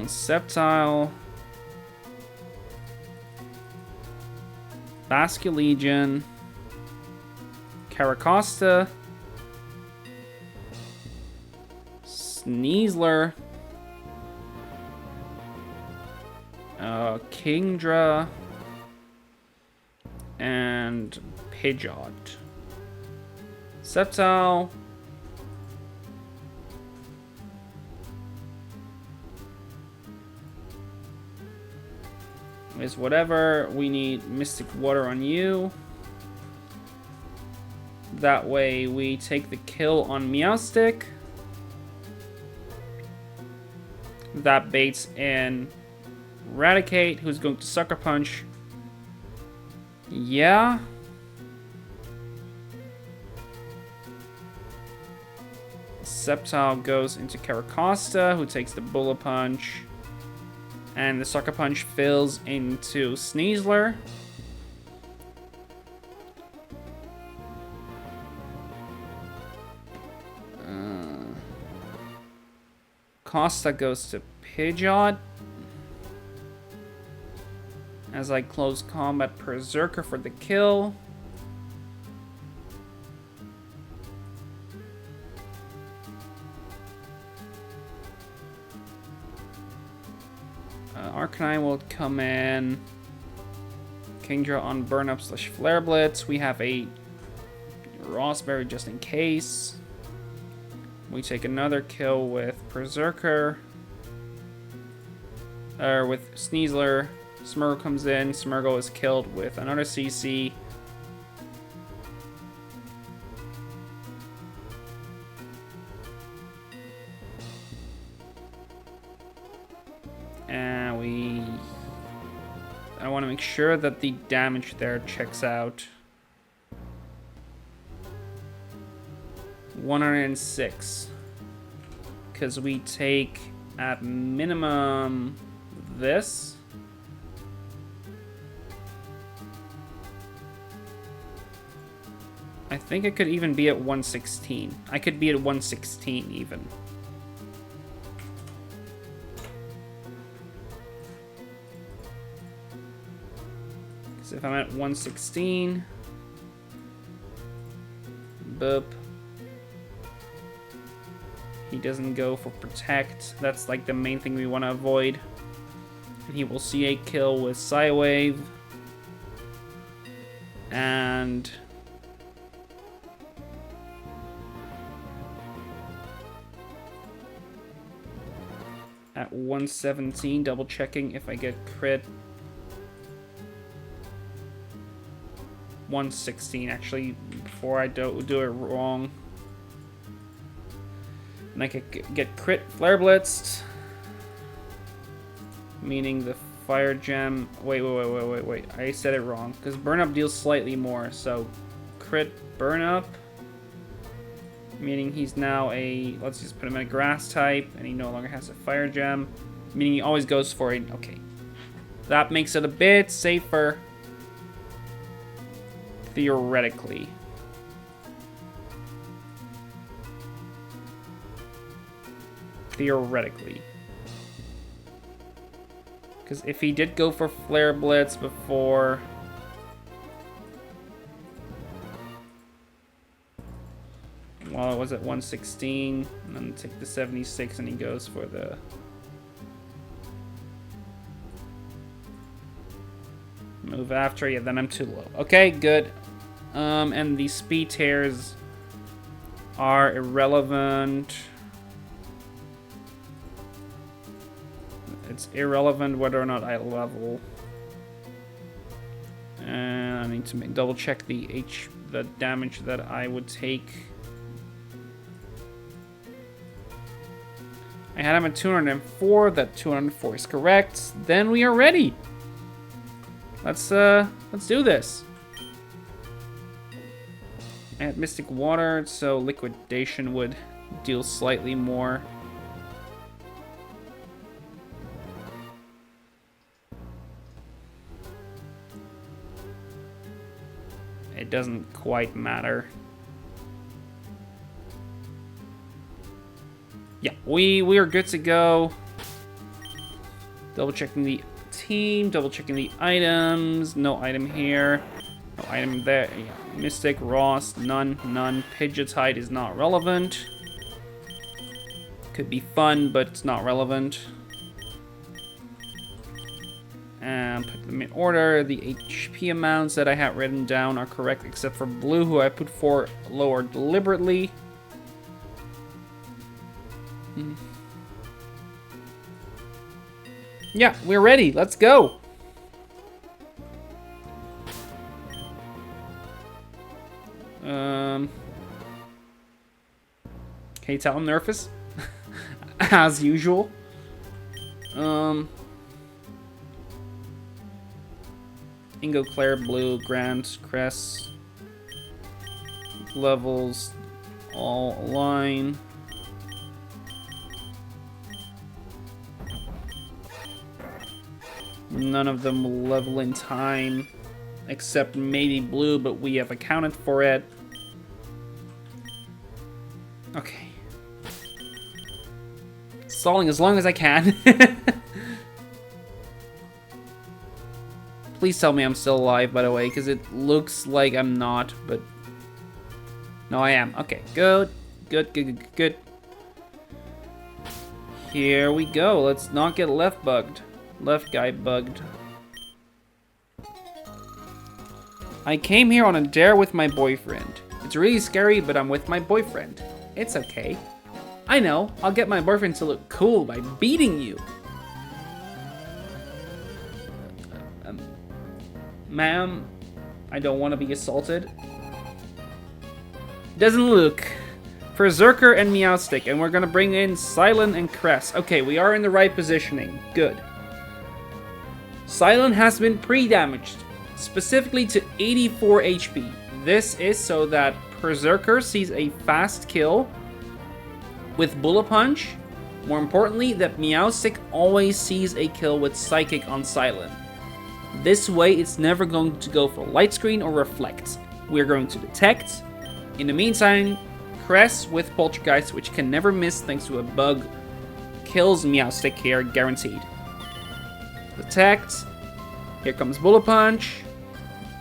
Sceptile. Basculegion. Caracosta. Sneasler. Kingdra. And Pidgeot. Sceptile. Is whatever. We need Mystic Water on you. That way we take the kill on Meowstic. That baits in Raticate, who's going to Sucker Punch. Yeah. Sceptile goes into Caracosta, who takes the Bullet Punch. And the Sucker Punch fills into Sneasler. Costa goes to Pidgeot. As I close combat Berserker for the kill. Arcanine will come in. Kingdra on Burn Up / Flare Blitz. We have a Raspberry just in case. We take another kill with Berserker. With Sneasler. Smurgle comes in. Smurgle is killed with another CC. And I want to make sure that the damage there checks out. 106. Because we take, at minimum, this. I think it could even be at 116. I could be at 116 even. Because if I'm at 116, boop. He doesn't go for protect. That's like the main thing we want to avoid. And he will see a kill with Psywave. And at 117, double checking if I get crit. 116 actually, before I do it wrong. And I could get crit flare blitzed, meaning the fire gem. Wait. I said it wrong because burn up deals slightly more. So crit burn up, meaning he's now a. Let's just put him in a grass type, and he no longer has a fire gem, meaning he always goes for a. Okay, that makes it a bit safer, theoretically. Because if he did go for Flare Blitz before... Well, it was at 116, and then take the 76, and he goes for the... Move after, yeah, then I'm too low. Okay, good. And the speed tears are irrelevant. It's irrelevant whether or not I level. And I need to double check the damage that I would take. I had him at 204. That 204 is correct. Then we are ready. Let's do this. I had Mystic Water, so Liquidation would deal slightly more. It doesn't quite matter. Yeah, we are good to go. Double checking the team, double checking the items. No item here. No item there. Yeah. Mystic, Ross, none. Pidgeotite is not relevant. Could be fun, but it's not relevant. And put them in order. The HP amounts that I have written down are correct, except for Blue, who I put 4 lower deliberately. Yeah, we're ready. Let's go. Okay, tell him Nerfus. As usual. Ingo, Claire, Blue, Grant, Cress. Levels all align. None of them will level in time, except maybe Blue, but we have accounted for it. Okay. Stalling as long as I can. Please tell me I'm still alive, by the way, because it looks like I'm not, but... No, I am. Okay, good. Good. Here we go. Let's not get left bugged. Left guy bugged. I came here on a dare with my boyfriend. It's really scary, but I'm with my boyfriend. It's okay. I know, I'll get my boyfriend to look cool by beating you. Ma'am, I don't want to be assaulted. Doesn't look. Berserker and Meowstic, and we're gonna bring in Silent and Cress. Okay, we are in the right positioning. Good. Silent has been pre-damaged, specifically to 84 HP. This is so that Berserker sees a fast kill with Bullet Punch. More importantly, that Meowstic always sees a kill with Psychic on Silent. This way, it's never going to go for Light Screen or Reflect. We're going to detect. In the meantime, Cress with Poltergeist, which can never miss thanks to a bug, kills Meowstic here, guaranteed. Detect. Here comes Bullet Punch.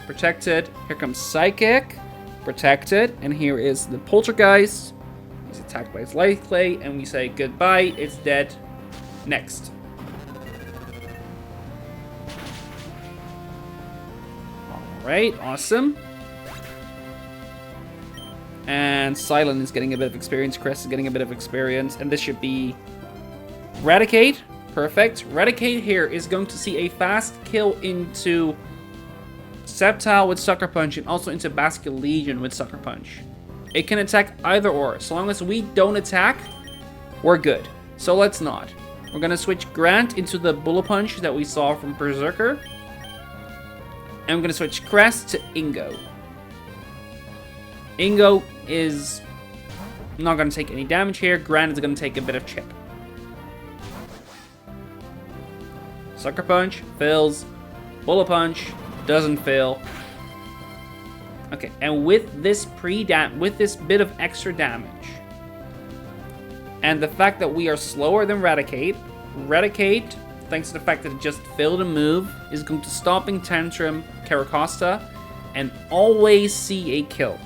Protected. Here comes Psychic. Protected. And here is the Poltergeist. He's attacked by his Light Clay, and we say goodbye. It's dead. Next. Alright, awesome. And Silent is getting a bit of experience. Crest is getting a bit of experience. And this should be Raticate. Perfect. Raticate here is going to see a fast kill into Sceptile with Sucker Punch and also into Basculegion with Sucker Punch. It can attack either or. So long as we don't attack, we're good. So let's not. We're going to switch Grant into the Bullet Punch that we saw from Berserker. And we're going to switch Crest to Ingo. Ingo is not going to take any damage here. Grant is going to take a bit of chip. Sucker Punch fails. Bullet Punch doesn't fail. Okay, and with this bit of extra damage, and the fact that we are slower than Raticate, thanks to the fact that it just failed a move, is going to Stomping Tantrum Caracosta and always see a kill.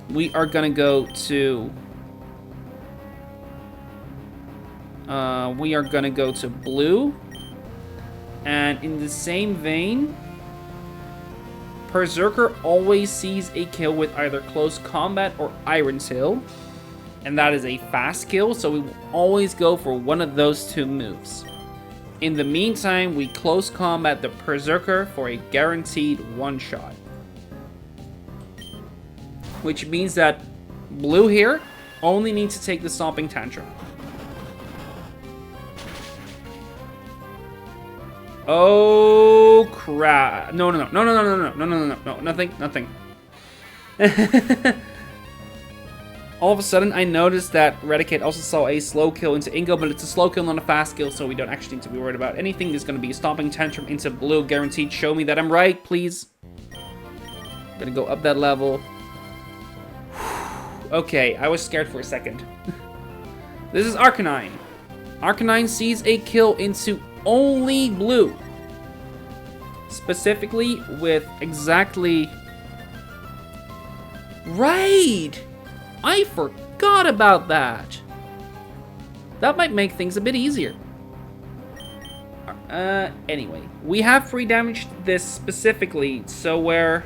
We are gonna go to blue, and in the same vein, Berserker always sees a kill with either Close Combat or Iron Tail, and that is a fast kill, so we will always go for one of those two moves. In the meantime, we Close Combat the Berserker for a guaranteed one-shot. Which means that blue here only needs to take the Stomping Tantrum. Oh crap. No, nothing. All of a sudden, I noticed that Raticate also saw a slow kill into Ingo, but it's a slow kill, not a fast kill, so we don't actually need to be worried about anything. There's going to be a Stomping Tantrum into blue, guaranteed. Show me that I'm right, please. Gonna go up that level. Okay, I was scared for a second. This is Arcanine. Arcanine sees a kill into only blue. Specifically with exactly... Right! I forgot about that. That might make things a bit easier. Anyway, we have free damaged this specifically, so we're...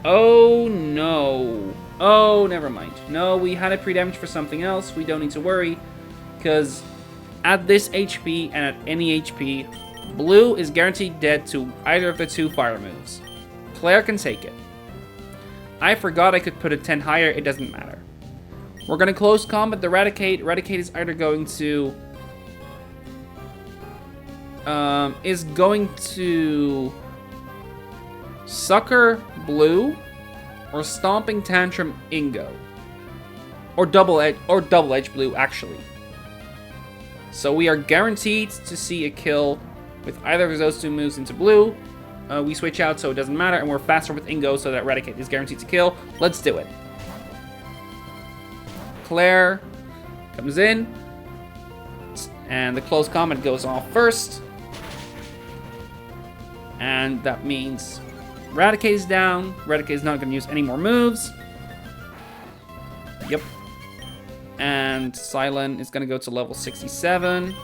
Oh no. Oh, never mind. No, we had it pre-damaged for something else. We don't need to worry, because at this HP and at any HP, blue is guaranteed dead to either of the two fire moves. Claire can take it. I forgot I could put a 10 higher. It doesn't matter. We're going to Close Combat the Raticate. Raticate is either going to... Sucker blue or Stomping Tantrum Ingo. Or double edge blue, actually. So we are guaranteed to see a kill with either of those two moves into blue. We switch out so it doesn't matter, and we're faster with Ingo so that Raticate is guaranteed to kill. Let's do it. Claire comes in, and the Close Combat goes off first. And that means Raticate is down. Raticate is not going to use any more moves. Yep. And Silent is going to go to level 67.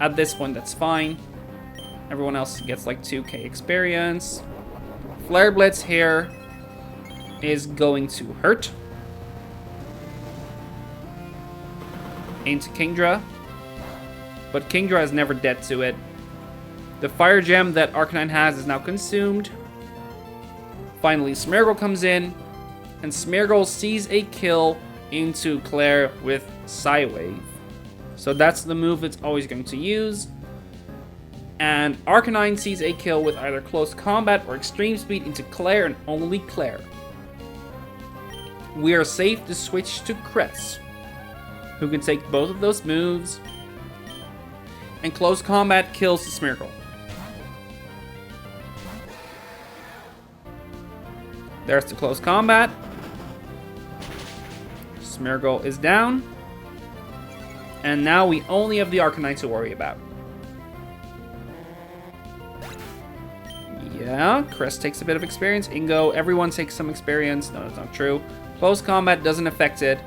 At this point, that's fine. Everyone else gets like 2k experience. Flare Blitz here is going to hurt. Into Kingdra. But Kingdra is never dead to it. The Fire Gem that Arcanine has is now consumed. Finally, Smeargle comes in. And Smeargle sees a kill into Claire with Psywave. So that's the move it's always going to use. And Arcanine sees a kill with either Close Combat or Extreme Speed into Claire and only Claire. We are safe to switch to Kretz, who can take both of those moves. And Close Combat kills the Smeargle. There's the Close Combat. Smeargle is down. And now we only have the Arcanine to worry about. Yeah, Crest takes a bit of experience. Ingo, everyone takes some experience. No, that's not true. Close Combat doesn't affect it.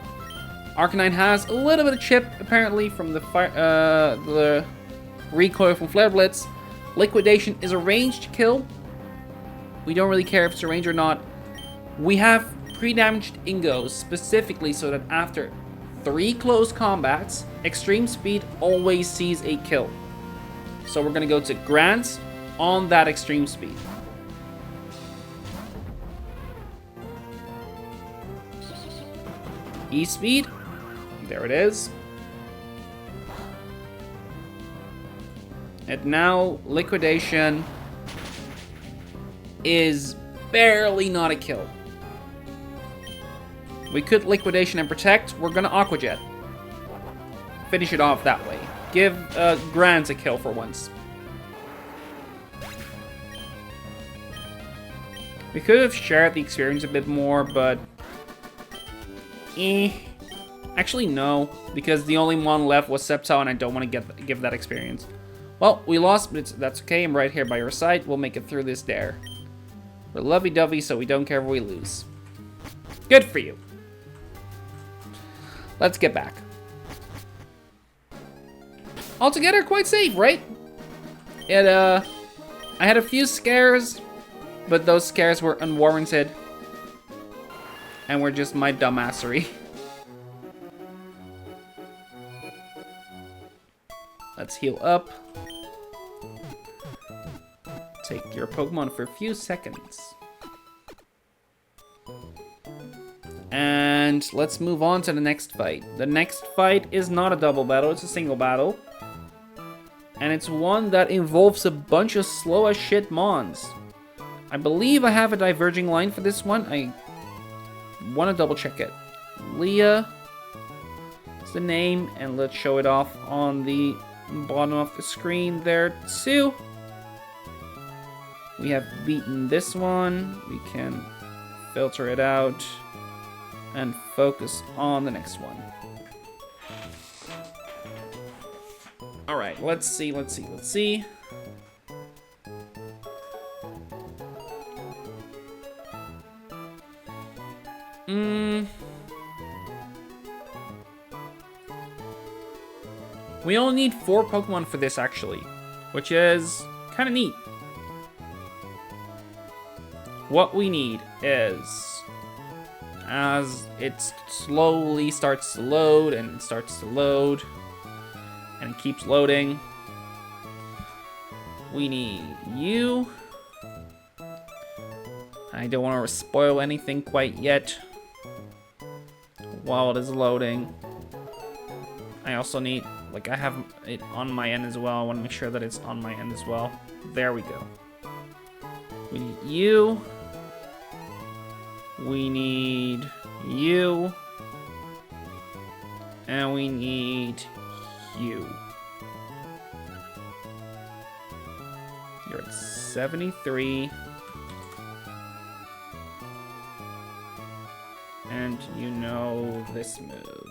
Arcanine has a little bit of chip, apparently, from the recoil from Flare Blitz. Liquidation is a ranged kill. We don't really care if it's a range or not. We have pre-damaged Ingos specifically so that after 3 close combats, Extreme Speed always sees a kill. So we're going to go to Grant on that Extreme Speed. E-Speed. There it is. And now Liquidation is barely not a kill. We could Liquidation and Protect. We're gonna Aqua Jet. Finish it off that way. Give Grant a kill for once. We could have shared the experience a bit more, but actually no, because the only one left was Sceptile, and I don't want to give that experience. Well, we lost, but that's okay. I'm right here by your side. We'll make it through this dare. We're lovey-dovey, so we don't care if we lose. Good for you. Let's get back. Altogether, quite safe, right? I had a few scares, but those scares were unwarranted. And were just my dumbassery. Let's heal up. Take your Pokemon for a few seconds. And let's move on to the next fight. The next fight is not a double battle, it's a single battle. And it's one that involves a bunch of slow as shit Mons. I believe I have a diverging line for this one. I want to double check it. Leah is the name, and let's show it off on the bottom of the screen there too. We have beaten this one. We can filter it out and focus on the next one. Alright, let's see. We only need 4 Pokemon for this, actually, which is kind of neat. What we need is, as it slowly starts to load, and it starts to load, and it keeps loading, we need you. I don't want to spoil anything quite yet while it is loading. I also need, like, I have it on my end as well. I want to make sure that it's on my end as well. There we go. We need you. We need you. And we need you. You're at 73. And you know this move.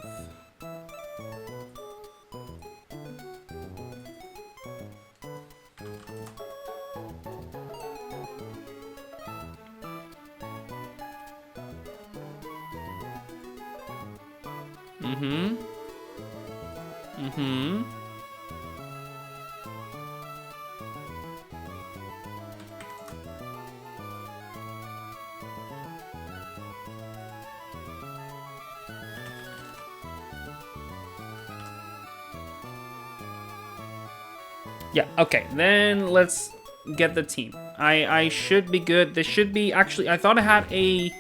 Yeah, okay. Then let's get the team. I should be good. This should be... Actually, I thought I had a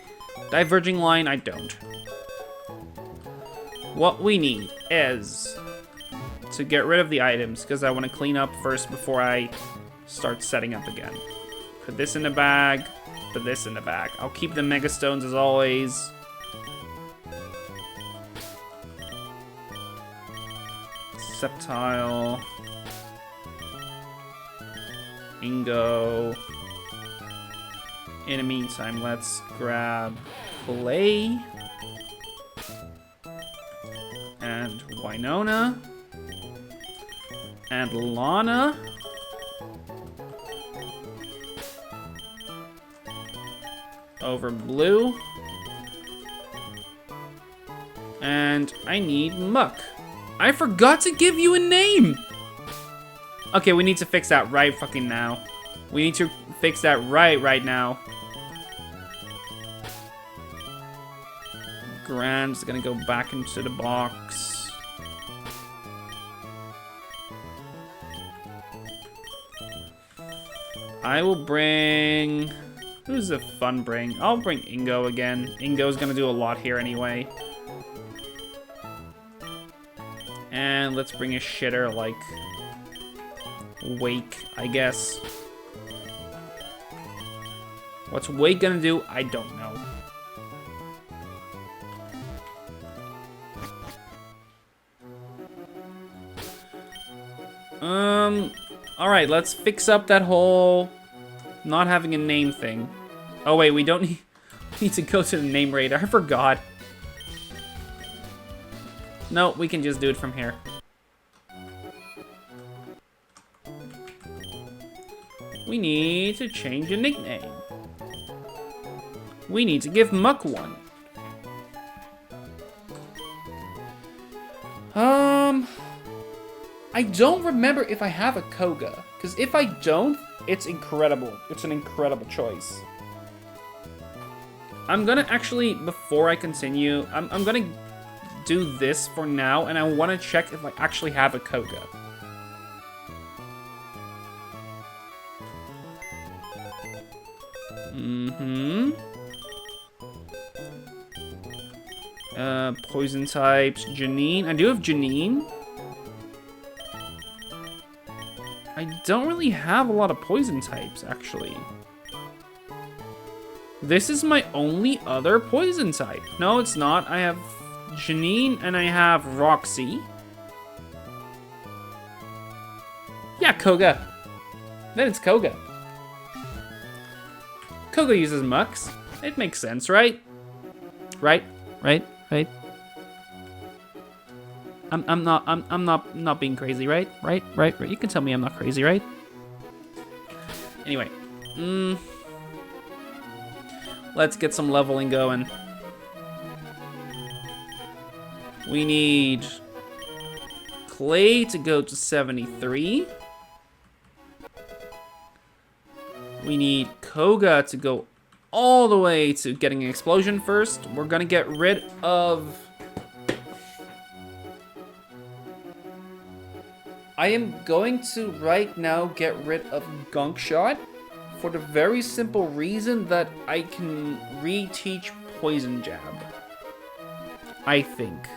diverging line. I don't. What we need is to get rid of the items, because I want to clean up first before I start setting up again. Put this in the bag. Put this in the bag. I'll keep the Mega Stones as always. Sceptile. Ingo. In the meantime, let's grab Clay. And Winona. And Lana. Over Blue. And I need Muck. I forgot to give you a name! Okay, we need to fix that right fucking now. We need to fix that right now. Grand's gonna go back into the box. I will bring... Who's a fun bring? I'll bring Ingo again. Ingo's gonna do a lot here anyway. And let's bring a shitter like Wake, I guess. What's Wake gonna do? I don't know. Alright, let's fix up that whole not having a name thing. Oh wait, we don't need to go to the name radar. I forgot. No, we can just do it from here. We need to change a nickname. We need to give Muck one. I don't remember if I have a Koga, because if I don't, it's incredible. It's an incredible choice. I'm gonna actually, before I continue, I'm gonna do this for now, and I want to check if I actually have a Koga. Poison types, Janine. I do have Janine. I don't really have a lot of poison types, actually. This is my only other poison type. No, it's not. I have Janine and I have Roxy. Yeah, Koga. Then it's Koga. Koga uses Mucks. It makes sense, right? Right? I'm not being crazy, right? Right. You can tell me I'm not crazy, right? Anyway. Let's get some leveling going. We need Clay to go to 73. We need Koga to go all the way to getting an explosion first. We're gonna get rid of... I am going to right now get rid of Gunk Shot for the very simple reason that I can reteach Poison Jab. I think.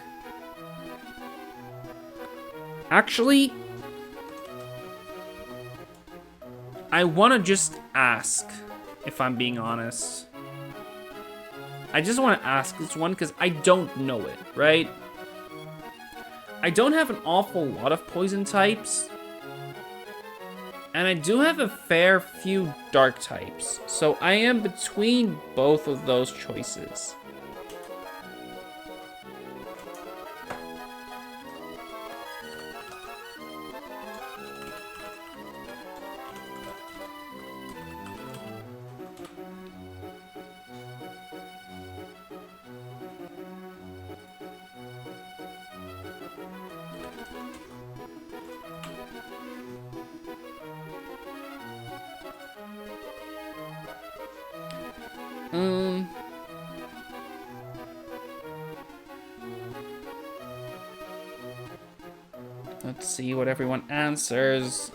Actually, I want to just ask, if I'm being honest. I just want to ask this one because I don't know it, right? I don't have an awful lot of poison types. And I do have a fair few dark types. So I am between both of those choices. Let's see what everyone answers.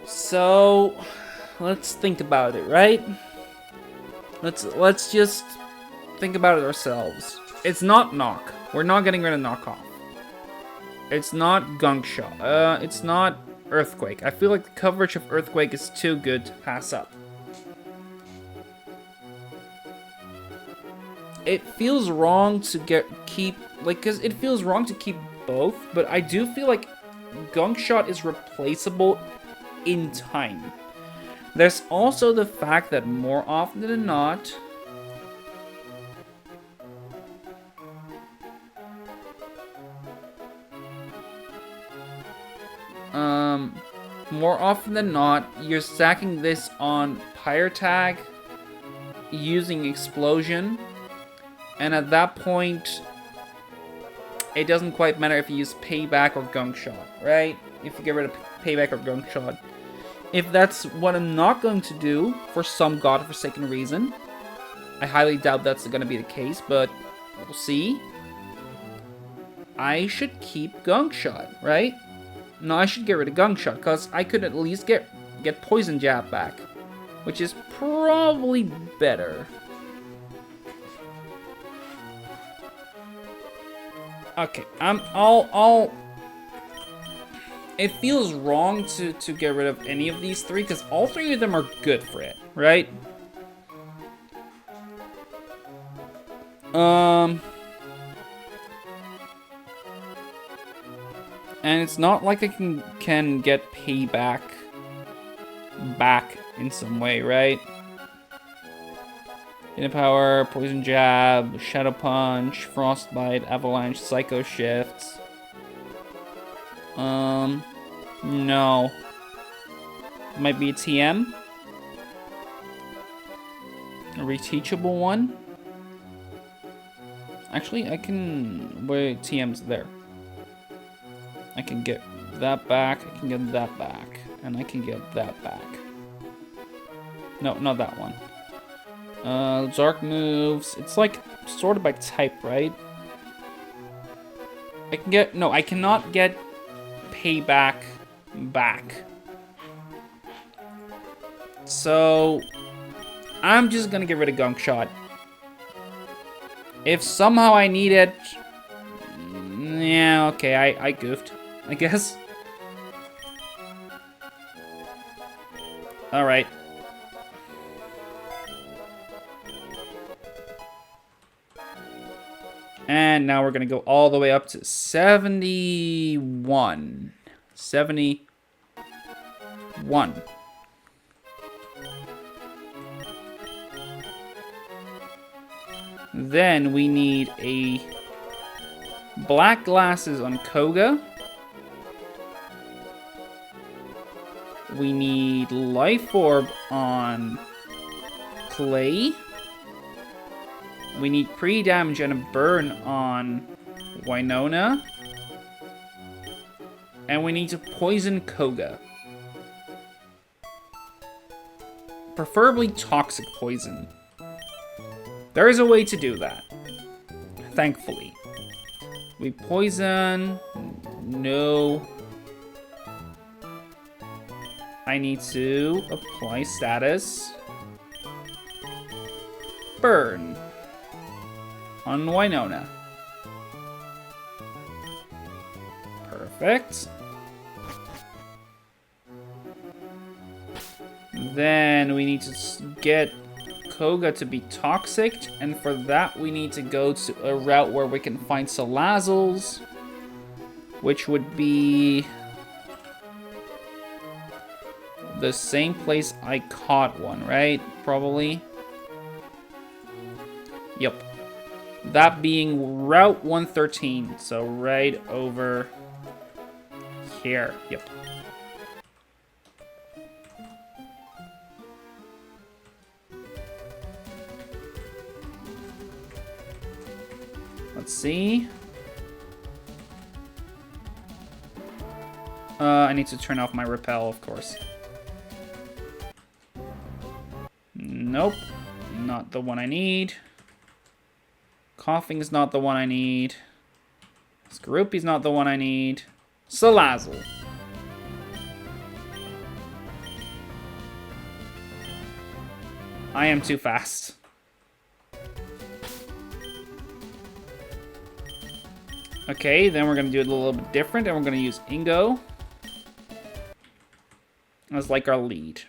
So, let's think about it, right? Let's just think about it ourselves. It's not knock. We're not getting rid of knockoff. It's not gunk shot. It's not earthquake. I feel like the coverage of earthquake is too good to pass up. It feels wrong to cause it feels wrong to keep both, but I do feel like gunk shot is replaceable in time. There's also the fact that more often than not, you're stacking this on Pyre tag using explosion, and at that point, it doesn't quite matter if you use payback or gunk shot, right? If you get rid of payback or gunk shot. If that's what I'm not going to do for some godforsaken reason, I highly doubt that's going to be the case, but we'll see. I should keep gunk shot, right? No, I should get rid of gunk shot, because I could at least get poison jab back, which is probably better. Okay, it feels wrong to get rid of any of these three, because all three of them are good for it, right? And it's not like I can get payback back in some way, right? Inner power, poison jab, shadow punch, frostbite, avalanche, psycho shifts. No. Might be a TM. A reteachable one. Actually, I can... Wait, TM's there. I can get that back, I can get that back, and I can get that back. No, not that one. Zark moves. It's like sorted by type, right? I can get... No, I cannot get payback back. So, I'm just gonna get rid of gunk shot. If somehow I need it... Yeah, okay, I goofed, I guess. Alright. And now we're going to go all the way up to 71. 71. Then we need a black glasses on Koga. We need life orb on Clay. We need pre-damage and a burn on Winona. And we need to poison Koga. Preferably toxic poison. There is a way to do that. Thankfully. We poison. No. I need to apply status. Burn. On Winona. Perfect. Then we need to get Koga to be toxic, and for that we need to go to a route where we can find Salazels, which would be the same place I caught one, right? Probably. Yep. That being Route 113, so right over here. Yep. Let's see. I need to turn off my repel, of course. Nope. Not the one I need. Coughing is not the one I need. Skorupi's not the one I need. Salazzle. I am too fast. Okay, then we're going to do it a little bit different, and we're going to use Ingo as like our lead.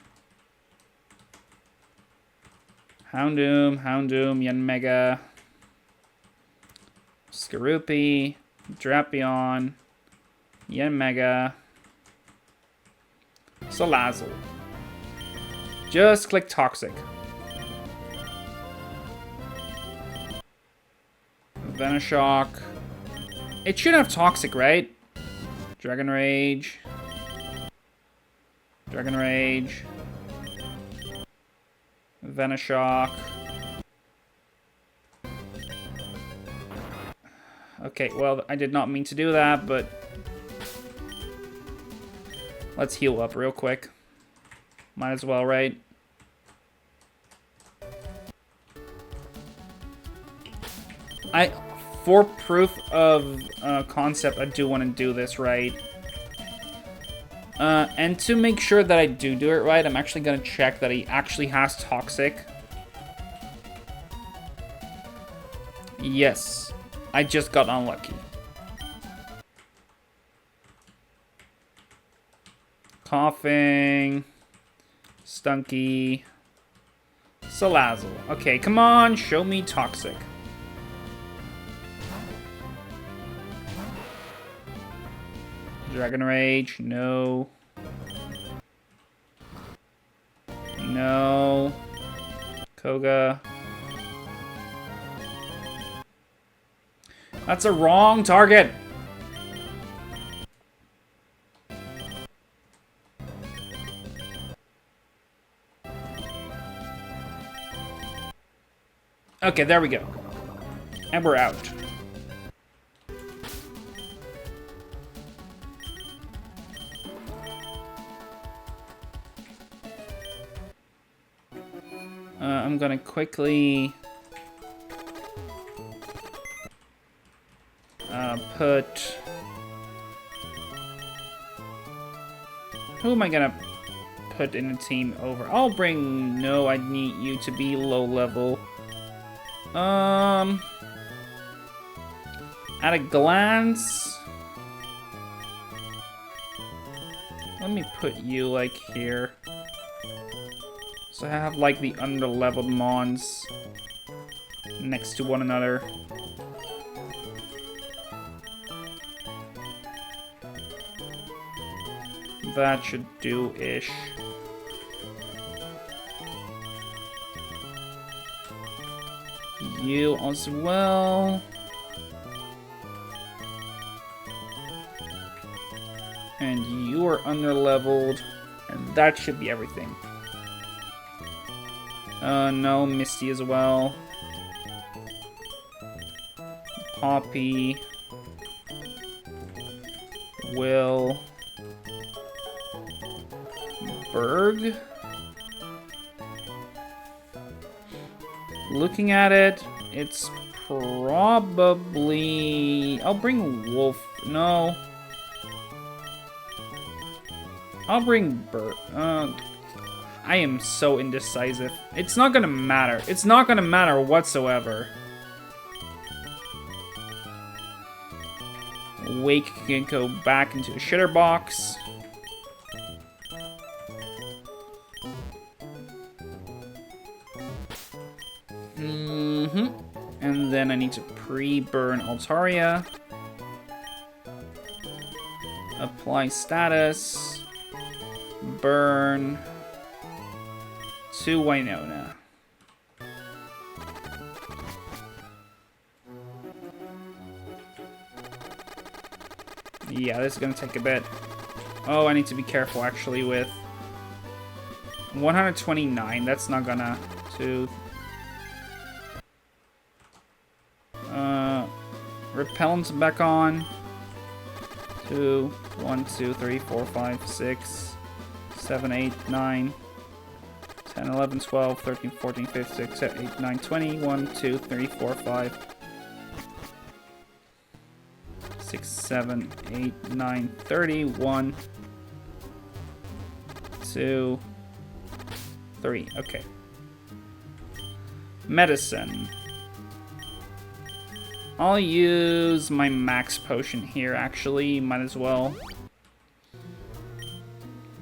Houndoom, Yanmega, Skorupi, Drapion, Yanmega, Salazzle. Just click Toxic. Venoshock. It should have Toxic, right? Dragon Rage. Dragon Rage. Venoshock. Okay, well, I did not mean to do that, but let's heal up real quick. Might as well, right? For proof of concept, I do want to do this right. And to make sure that I do it right, I'm actually going to check that he actually has Toxic. Yes. I just got unlucky. Coughing. Stunky. Salazzle. Okay, come on, show me Toxic. Dragon Rage, no. No. Koga. That's a wrong target. Okay, there we go. And we're out. I'm gonna quickly put... Who am I gonna put in the team over? I'll bring... No, I need you to be low level. At a glance... Let me put you, like, here. So I have, like, the under-leveled mons next to one another. That should do-ish. You as well. And you are under-leveled. And that should be everything. No, Misty as well. Poppy. Will. Berg. Looking at it, it's probably... I'll bring Wolf. No. I'll bring Bert. I am so indecisive. It's not gonna matter. It's not gonna matter whatsoever. Wake can go back into the shitter box. And then I need to pre-burn Altaria. Apply status. Burn. To Winona. Yeah, this is gonna take a bit. Oh, I need to be careful actually with 129. That's not gonna repellent's back on. 2, 1, 2, 3, 4, 5, 6, 7, 8, 9, 10, 11, 12, 13, 14, 15, 16, 17, 18, 19, 20, 1, 2, 3, 4, 5, 6, 7, 8, 9, 30, 1, 2, 3. Okay. Medicine. I'll use my max potion here, actually. Might as well.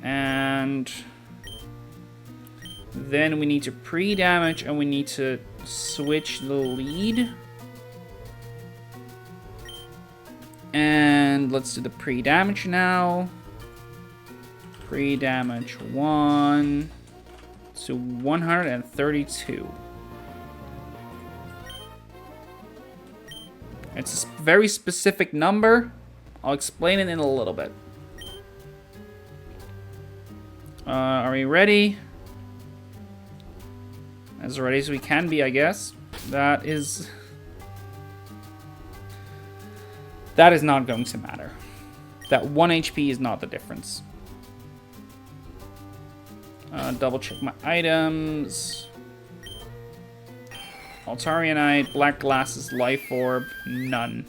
And then we need to pre-damage, and we need to switch the lead. And let's do the pre-damage now. Pre-damage 1 to 132. It's a very specific number. I'll explain it in a little bit. Are we ready? As ready as we can be, I guess. That is not going to matter. That 1 HP is not the difference. Double check my items. Altarianite, Black Glasses, Life Orb, none.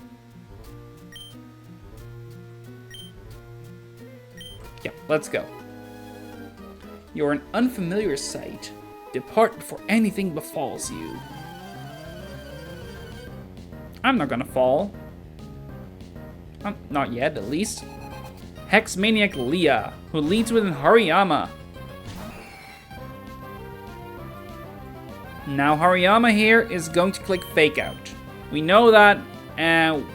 Yeah, let's go. You're an unfamiliar sight. Depart before anything befalls you. I'm not gonna fall. Not yet, at least. Hex Maniac Leah, who leads within Hariyama. Now Hariyama here is going to click Fake Out. We know that, and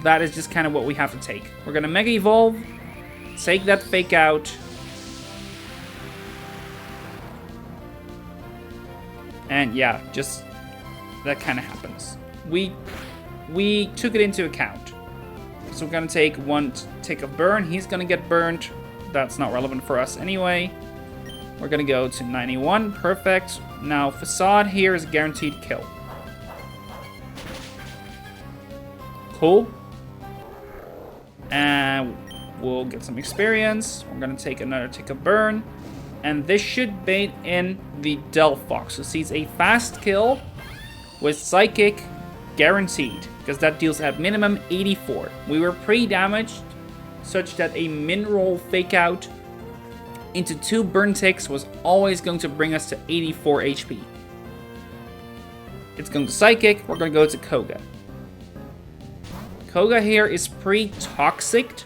that is just kind of what we have to take. We're gonna Mega Evolve, take that Fake Out, and yeah, just that kind of happens. We took it into account. So we're gonna take one tick of burn. He's gonna get burned. That's not relevant for us anyway. We're gonna go to 91, perfect. Now Facade here is a guaranteed kill. Cool. And we'll get some experience. We're gonna take another tick of burn. And this should bait in the Delphox, who sees a fast kill with Psychic guaranteed, because that deals at minimum 84. We were pre-damaged, such that a min-roll Fake Out into 2 burn ticks was always going to bring us to 84 HP. It's going to Psychic, we're going to go to Koga. Koga here is pre-Toxic.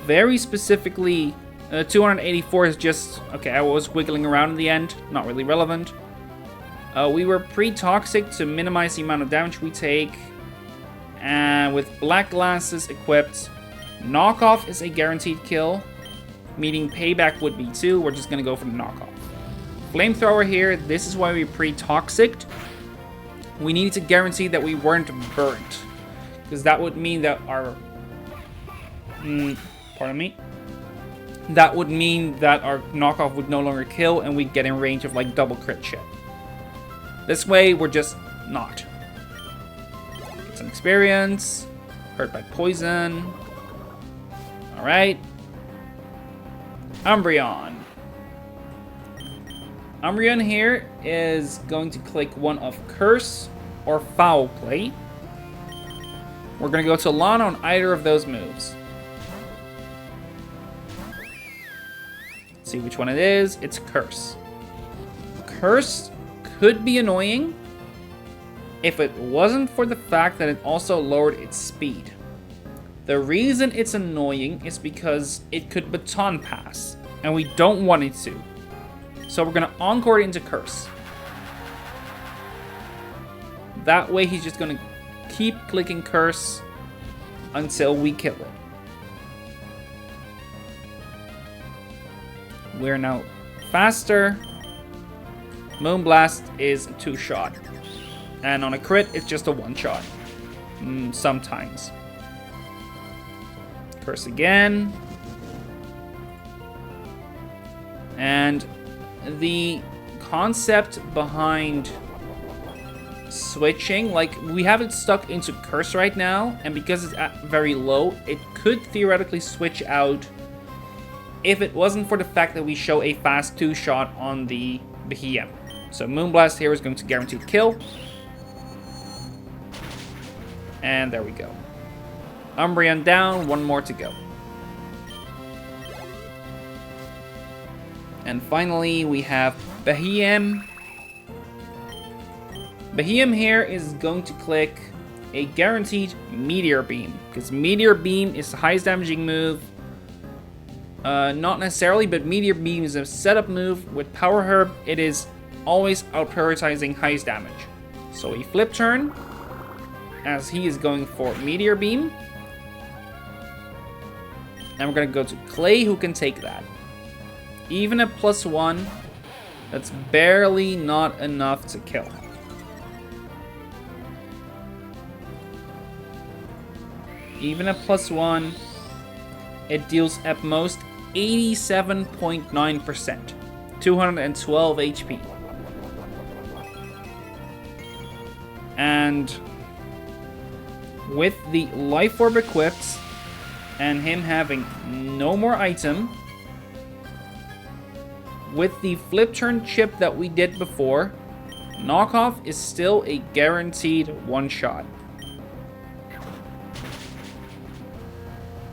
Very specifically, 284 is just... Okay, I was wiggling around in the end, not really relevant. We were pre-Toxic to minimize the amount of damage we take. And with Black Glasses equipped, Knockoff is a guaranteed kill. Meaning payback would be 2. We're just going to go for the knockoff. Flamethrower here. This is why we pre-Toxic. We needed to guarantee that we weren't burnt. Because that would mean that our... pardon me. That would mean that our knockoff would no longer kill and we'd get in range of like double crit shit. This way, we're just not. Get some experience. Hurt by poison. Alright. Umbreon. Umbreon here is going to click one of Curse or Foul Play. We're going to go to Lana on either of those moves. See which one it is. It's Curse. Curse could be annoying if it wasn't for the fact that it also lowered its speed. The reason it's annoying is because it could baton pass, and we don't want it to. So we're gonna encore it into Curse. That way he's just gonna keep clicking Curse until we kill it. We're now faster. Moonblast is a 2-shot. And on a crit, it's just a 1-shot. Sometimes. Curse again. And the concept behind switching, like, we have it stuck into Curse right now, and because it's at very low, it could theoretically switch out if it wasn't for the fact that we show a fast 2-shot on the Behem. So Moonblast here is going to guaranteed kill. And there we go. Umbreon down, 1 more to go. And finally, we have Behem. Behem here is going to click a guaranteed Meteor Beam, because Meteor Beam is the highest damaging move. Not necessarily, but Meteor Beam is a setup move. With Power Herb, it is always out-prioritizing highest damage. So a flip turn, as he is going for Meteor Beam. And we're going to go to Clay, who can take that. Even at +1, that's barely not enough to kill. Even at +1, it deals at most 87.9%. 212 HP. And with the Life Orb equipped, and him having no more item, with the flip turn chip that we did before, knockoff is still a guaranteed 1-shot.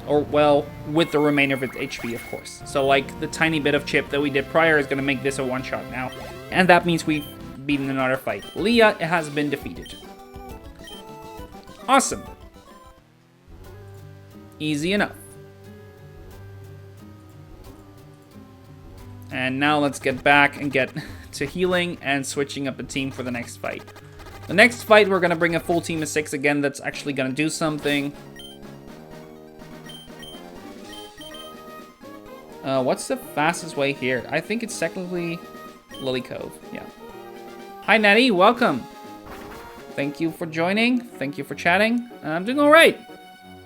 Or, well, with the remainder of its HP, of course. So, like, the tiny bit of chip that we did prior is going to make this a 1-shot now. And that means we've beaten another fight. Leah has been defeated. Awesome. Easy enough. And now let's get back and get to healing and switching up the team for the next fight. The next fight, we're going to bring a full team of 6 again that's actually going to do something. What's the fastest way here? I think it's technically Lilycove. Yeah. Hi, Natty. Welcome. Thank you for joining. Thank you for chatting. I'm doing all right.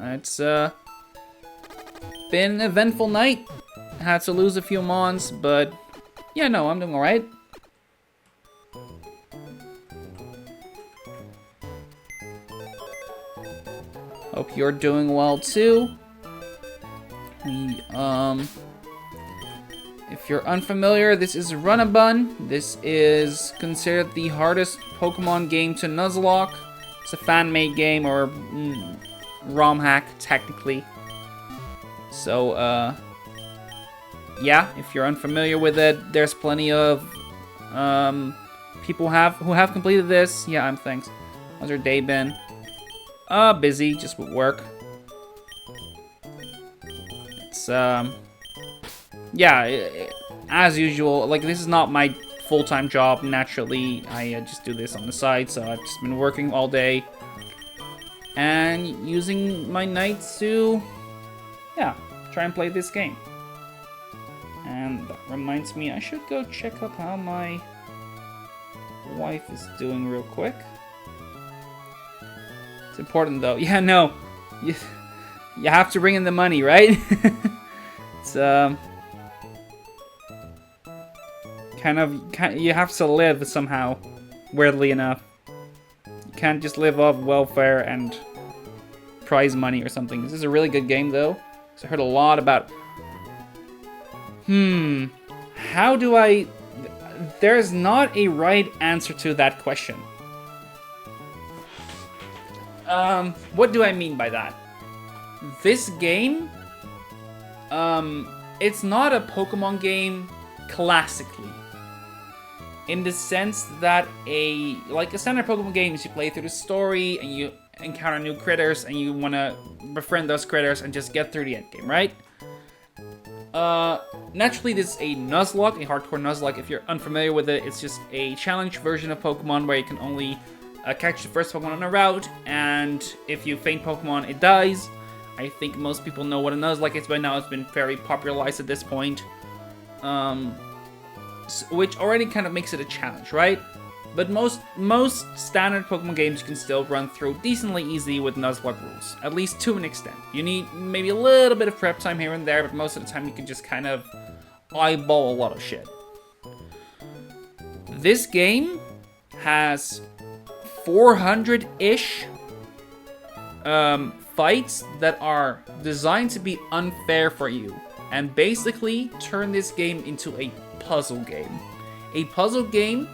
It's been an eventful night. Had to lose a few mons, but yeah, no, I'm doing all right. Hope you're doing well too. If you're unfamiliar, this is Run-a-Bun. This is considered the hardest Pokemon game to Nuzlocke. It's a fan-made game, or ROM hack, technically. So, yeah, if you're unfamiliar with it, there's plenty of people who have completed this. Yeah, thanks. How's your day been? Busy, just with work. It's, yeah, as usual, like, this is not my full-time job, naturally. I just do this on the side, so I've just been working all day. And using my nights to, yeah, try and play this game. And that reminds me, I should go check up how my wife is doing real quick. It's important, though. Yeah, no. You have to bring in the money, right? It's, you have to live somehow, weirdly enough. You can't just live off welfare and prize money or something. This is a really good game, though. So I heard a lot about... How do I... There's not a right answer to that question. What do I mean by that? This game, it's not a Pokemon game classically. In the sense that a standard Pokemon game is you play through the story and you encounter new critters and you want to befriend those critters and just get through the end game, right? Naturally, this is a Nuzlocke, a hardcore Nuzlocke. If you're unfamiliar with it, it's just a challenge version of Pokemon where you can only catch the first Pokemon on a route, and if you faint Pokemon, it dies. I think most people know what a Nuzlocke is by now. It's been very popularized at this point. Which already kind of makes it a challenge, right? But most standard Pokemon games you can still run through decently easy with Nuzlocke rules, at least to an extent. You need maybe a little bit of prep time here and there, but most of the time you can just kind of eyeball a lot of shit. This game has 400-ish fights that are designed to be unfair for you, and basically turn this game into a puzzle game. A puzzle game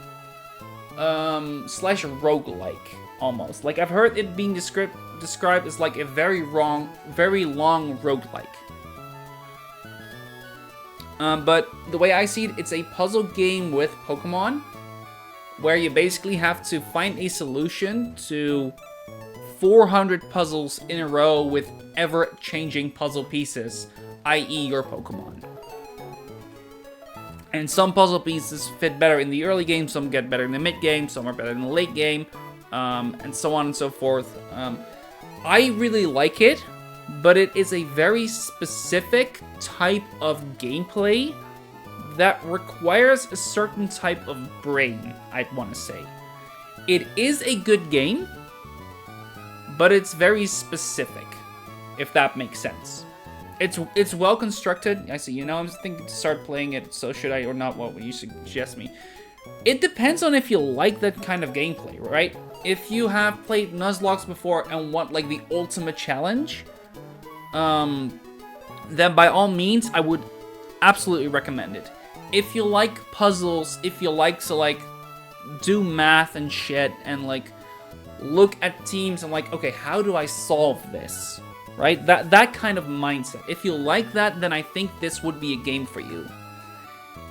slash roguelike, almost. Like, I've heard it being described as like a very long roguelike. But the way I see it, it's a puzzle game with Pokemon, where you basically have to find a solution to 400 puzzles in a row with ever-changing puzzle pieces, i.e. your Pokemon. And some puzzle pieces fit better in the early game, some get better in the mid game, some are better in the late game, and so on and so forth. I really like it, but it is a very specific type of gameplay that requires a certain type of brain, I'd want to say. It is a good game, but it's very specific, if that makes sense. It's well constructed. I see, I'm thinking to start playing it, so should I or not? What would you suggest me? It depends on if you like that kind of gameplay, right? If you have played Nuzlocke before and want like the ultimate challenge, then by all means, I would absolutely recommend it. If you like puzzles, if you like to like do math and shit and like look at teams and like, okay, how do I solve this? Right? That kind of mindset. If you like that, then I think this would be a game for you.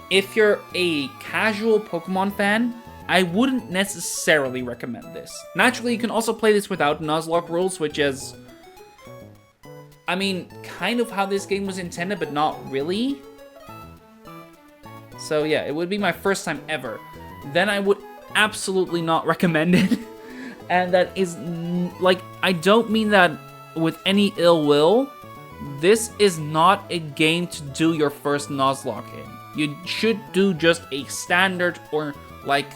If you're a casual Pokemon fan, I wouldn't necessarily recommend this. Naturally, you can also play this without Nuzlocke rules, which is, I mean, kind of how this game was intended, but not really. So yeah, it would be my first time ever. Then I would absolutely not recommend it. And that is, like, I don't mean that with any ill will. This is not a game to do your first Nuzlocke in. You should do just a standard or like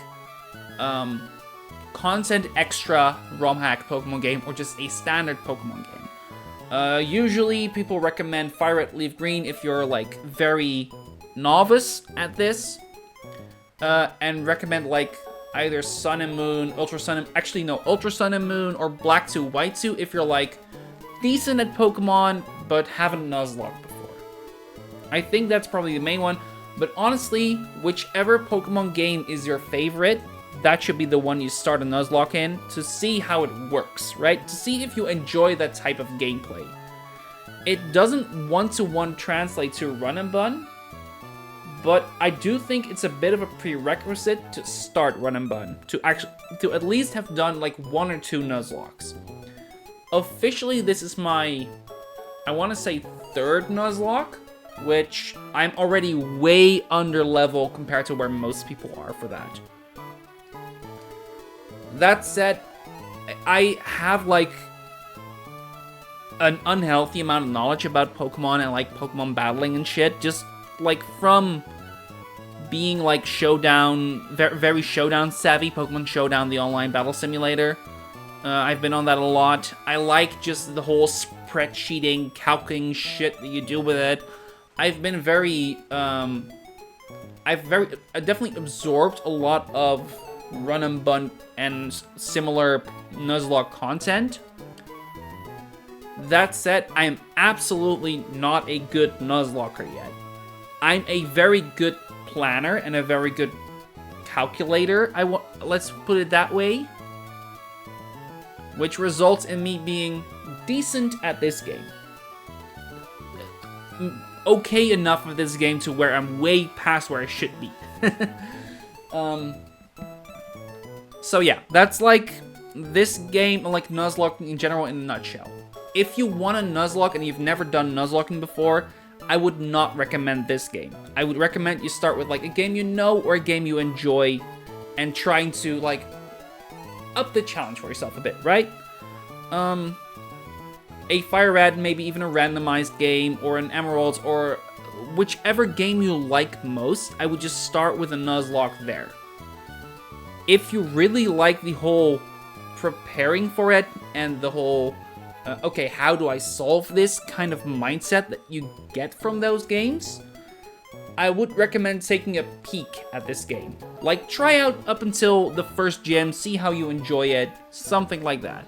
content extra ROM hack Pokemon game, or just a standard Pokemon game. Usually people recommend Fire Red Leaf Green if you're like very novice at this, and recommend like either Sun and Moon, Ultra Sun and Moon, or Black 2, White 2 if you're like decent at Pokemon, but haven't Nuzlocke before. I think that's probably the main one, but honestly, whichever Pokemon game is your favorite, that should be the one you start a Nuzlocke in, to see how it works, right? To see if you enjoy that type of gameplay. It doesn't one-to-one translate to Run and Bun, but I do think it's a bit of a prerequisite to start Run and Bun, to at least have done like 1 or 2 Nuzlockes. Officially, this is my, I want to say, 3rd Nuzlocke, which I'm already way under level compared to where most people are for that. That said, I have like an unhealthy amount of knowledge about Pokemon and like Pokemon battling and shit, just like from being like Showdown, very Showdown savvy, Pokemon Showdown, the online battle simulator. I've been on that a lot. I like just the whole spreadsheeting, calculating shit that you do with it. I've been very, I definitely absorbed a lot of Run and Bun and similar Nuzlocke content. That said, I am absolutely not a good Nuzlocker yet. I'm a very good planner and a very good calculator. Let's put it that way. Which results in me being decent at this game. okay enough of this game to where I'm way past where I should be. So yeah, that's like this game, like Nuzlocke in general in a nutshell. If you want a Nuzlocke and you've never done Nuzlocking before, I would not recommend this game. I would recommend you start with like a game you know or a game you enjoy and trying to like up the challenge for yourself a bit, right? A Fire Red, maybe even a randomized game or an Emeralds or whichever game you like most, I would just start with a Nuzlocke there. If you really like the whole preparing for it and the whole, okay, how do I solve this kind of mindset that you get from those games, I would recommend taking a peek at this game. Like, try out up until the first gym, see how you enjoy it, something like that.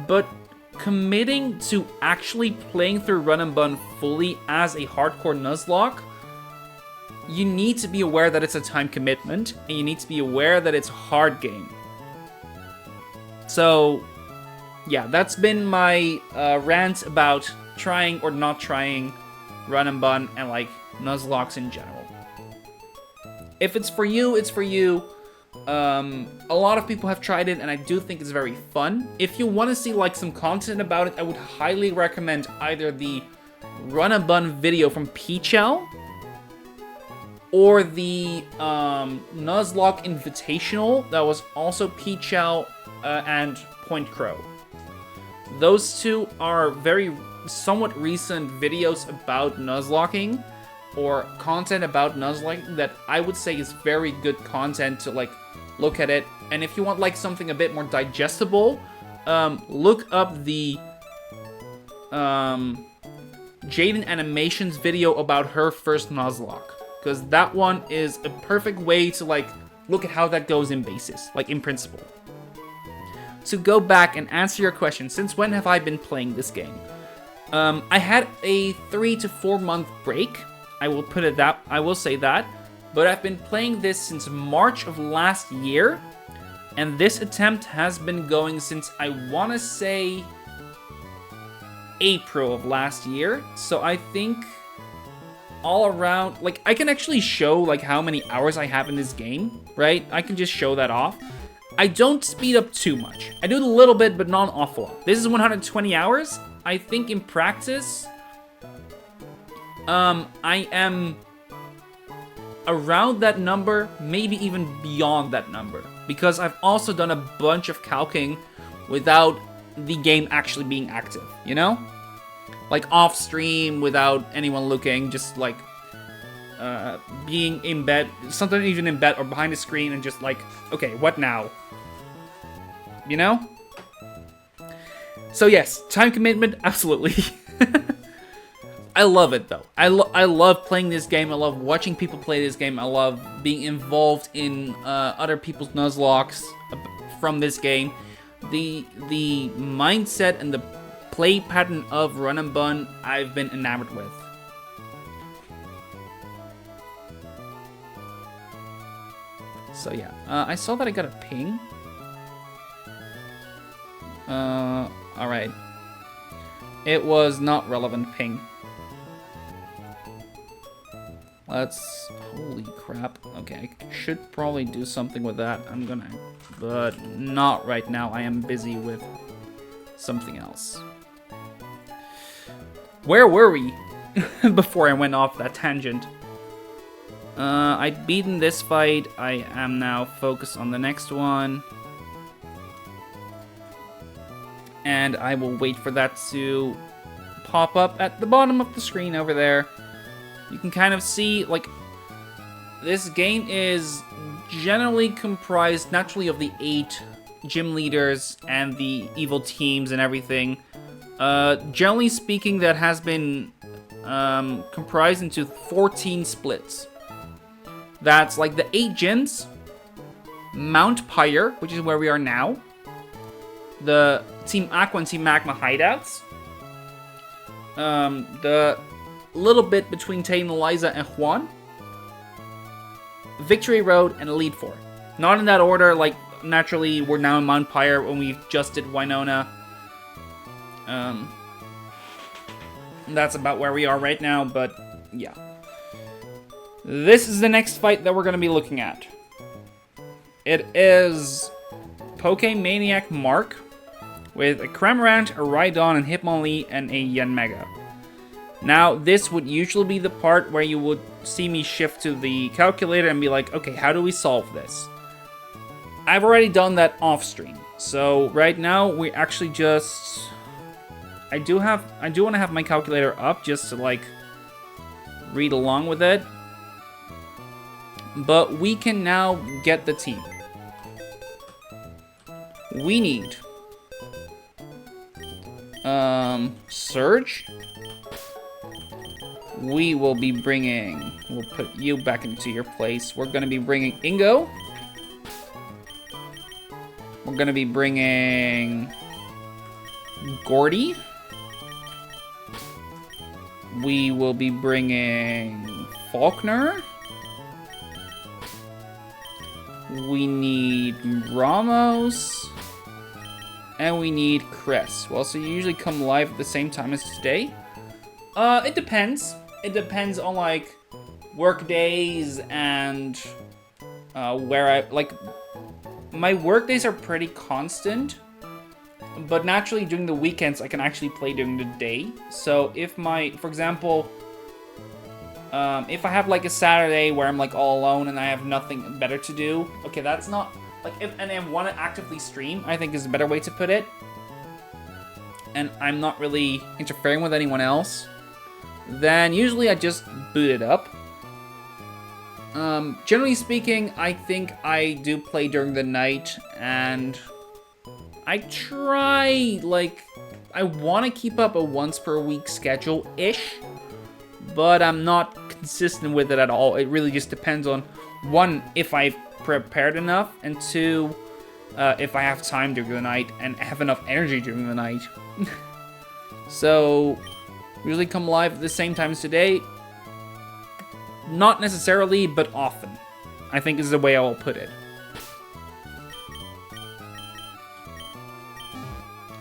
But committing to actually playing through Run and Bun fully as a hardcore Nuzlocke, you need to be aware that it's a time commitment, and you need to be aware that it's a hard game. So, yeah, that's been my rant about trying or not trying Run and Bun and, like, Nuzlocks in general. If it's for you, it's for you. A lot of people have tried it, and I do think it's very fun. If you want to see, like, some content about it, I would highly recommend either the Run and Bun video from Peachel or the Nuzlocke Invitational that was also Peachel and Point Crow. Those two are very somewhat recent videos about Nuzlocking or content about Nuzlocking that I would say is very good content to like look at it. And if you want like something a bit more digestible, look up the Jaden Animations video about her first Nuzlocke, because that one is a perfect way to like look at how that goes in basis, like in principle. To go back and answer your question, since when have I been playing this game? I had a 3 to 4 month break. I will say that, but I've been playing this since March of last year, and this attempt has been going since I want to say April of last year. So I think all around, like, I can actually show like how many hours I have in this game, right? I can just show that off. I don't speed up too much. I do a little bit, but not an awful lot. This is 120 hours. I think in practice, I am around that number, maybe even beyond that number, because I've also done a bunch of calcing without the game actually being active, you know? Like off stream, without anyone looking, just like being in bed, sometimes even in bed or behind the screen and just like, okay, what now? You know? So yes, time commitment, absolutely. I love it though. I love playing this game. I love watching people play this game. I love being involved in other people's Nuzlocks from this game. The mindset and the play pattern of Run and Bun, I've been enamored with. So yeah, I saw that I got a ping. Alright. It was not relevant ping. Holy crap. Okay, I should probably do something with that. But not right now. I am busy with something else. Where were we before I went off that tangent? I'd beaten this fight. I am now focused on the next one. And I will wait for that to pop up at the bottom of the screen over there. You can kind of see, like, this game is generally comprised naturally of the 8 gym leaders and the evil teams and everything. Generally speaking, that has been comprised into 14 splits. That's like the 8 gyms, Mount Pyre, which is where we are now, the Team Aqua and Team Magma hideouts, the little bit between Tay and Eliza and Juan, Victory Road, and Elite Four. Not in that order, like, naturally, we're now in Mount Pyre when we just did Winona. That's about where we are right now, but yeah. This is the next fight that we're going to be looking at. It is Pokemaniac Mark with a Cramorant, a Rhydon, and Hitmonlee, and a Yanmega. Now, this would usually be the part where you would see me shift to the calculator and be like, okay, how do we solve this? I've already done that off stream. So right now, we actually just... I do want to have my calculator up just to, like, read along with it. But we can now get the team. We need... Surge. We will be bringing... We'll put you back into your place. We're going to be bringing Ingo. We're going to be bringing... Gordy. We will be bringing... Faulkner. We need Ramos. And we need Chris. Well, so you usually come live at the same time as today? It depends. It depends on, like, work days and where I... Like, my work days are pretty constant. But naturally, during the weekends, I can actually play during the day. So if my... For example... if I have, like, a Saturday where I'm, like, all alone and I have nothing better to do... Okay, that's not... Like, and I want to actively stream, I think is a better way to put it. And I'm not really interfering with anyone else. Then usually I just boot it up. Generally speaking, I think I do play during the night. And I try, like... I want to keep up a once per week schedule-ish. But I'm not consistent with it at all. It really just depends on, one, if I've prepared enough, and two, if I have time during the night and have enough energy during the night. So, usually come live at the same time as today. Not necessarily, but often, I think is the way I will put it.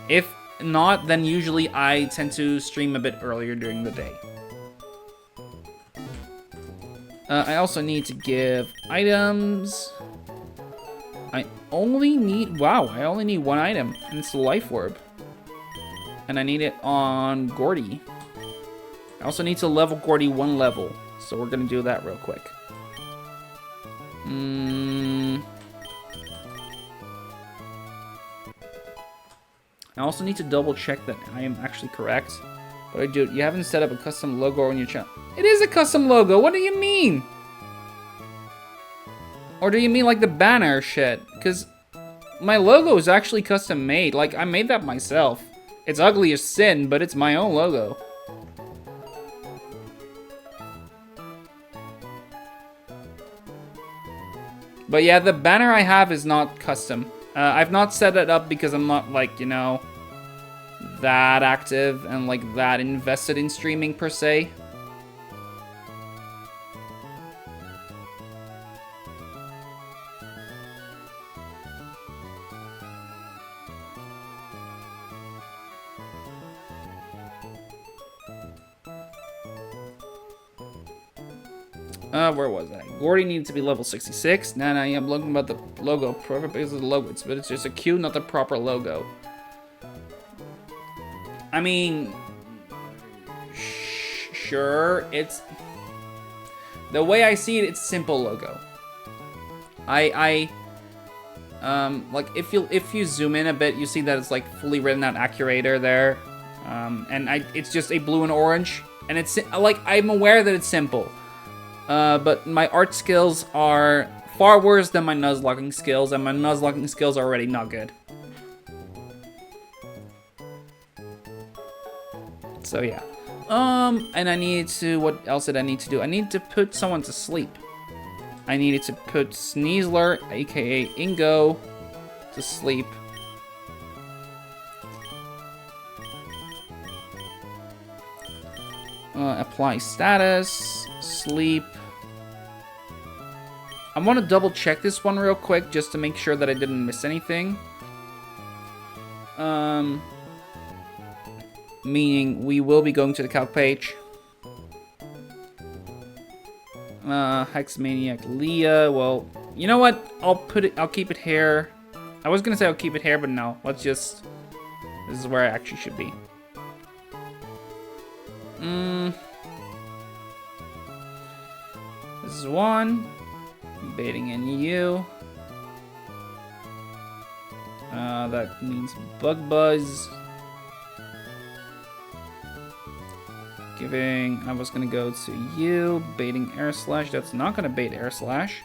If not, then usually I tend to stream a bit earlier during the day. I also need to give items. I only need... Wow, I only need one item. And it's the Life Orb. And I need it on Gordy. I also need to level Gordy 1 level. So we're going to do that real quick. I also need to double check that I am actually correct. But I do. You haven't set up a custom logo on your channel. It is a custom logo. What do you mean? Or do you mean like the banner shit? Because my logo is actually custom made. Like, I made that myself. It's ugly as sin, but it's my own logo. But yeah, the banner I have is not custom. I've not set it up because I'm not, like, you know, that active and like that invested in streaming per se. Where was I? Gordy needs to be level 66. Nah, I'm looking about the logo. Perfect because of the logo. But it's just a Q, not the proper logo. I mean, sure, it's... The way I see it, it's simple logo. Like, if you zoom in a bit, you see that it's, like, fully written out Accurator there. It's just a blue and orange. And it's, like, I'm aware that it's simple. But my art skills are far worse than my Nuzlocking skills, and my Nuzlocking skills are already not good. So yeah. And I needed to, what else did I need to do? I need to put someone to sleep. I needed to put Sneasler, aka Ingo, to sleep. Apply status, sleep. I want to double check this one real quick just to make sure that I didn't miss anything. meaning we will be going to the calc page. Hexmaniac Leah. Well, you know what? I'll keep it here. I was gonna say I'll keep it here, but no. Let's just. This is where I actually should be. This is one. Baiting in you. That means Bug Buzz. I was gonna go to you. Baiting Air Slash. That's not gonna bait Air Slash.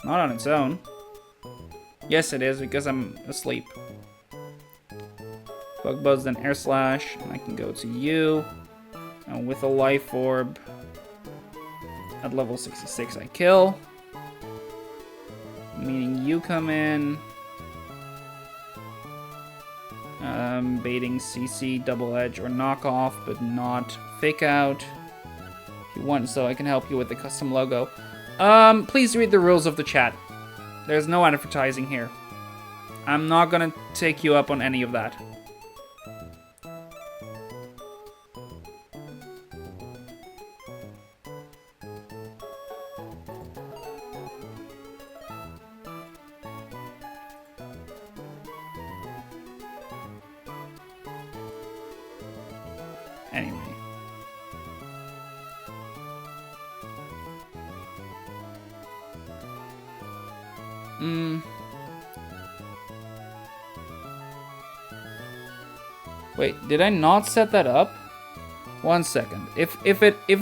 Not on its own. Yes, it is, because I'm asleep. Bug Buzz, then Air Slash. And I can go to you. And with a Life Orb. At level 66, I kill. Meaning you come in. Baiting CC, Double Edge, or Knockoff, but not Fake Out. If you want, so I can help you with the custom logo. Please read the rules of the chat. There's no advertising here. I'm not gonna take you up on any of that. Anyway. Wait, did I not set that up? 1 second. If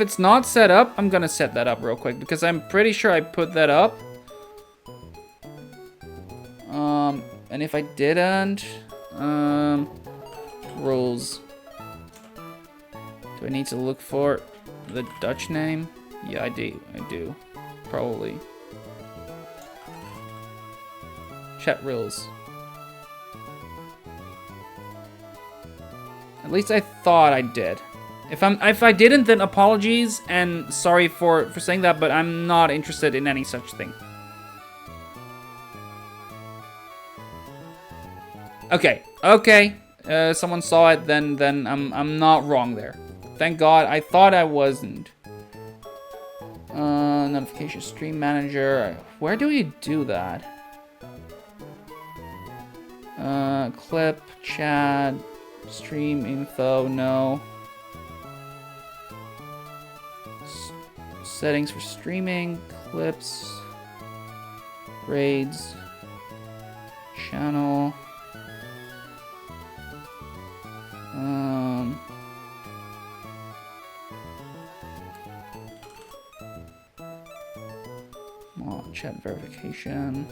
it's not set up, I'm gonna set that up real quick because I'm pretty sure I put that up. And if I didn't, rules. Do I need to look for the Dutch name? Yeah, I do. Probably. Chat rules. At least I thought I did. If I didn't, then apologies and sorry for saying that, but I'm not interested in any such thing. Okay. Someone saw it, then I'm not wrong there. Thank God. I thought I wasn't. Notification stream manager. Where do we do that? Clip, chat, stream info, no. Settings for streaming, clips, grades, channel. Chat verification.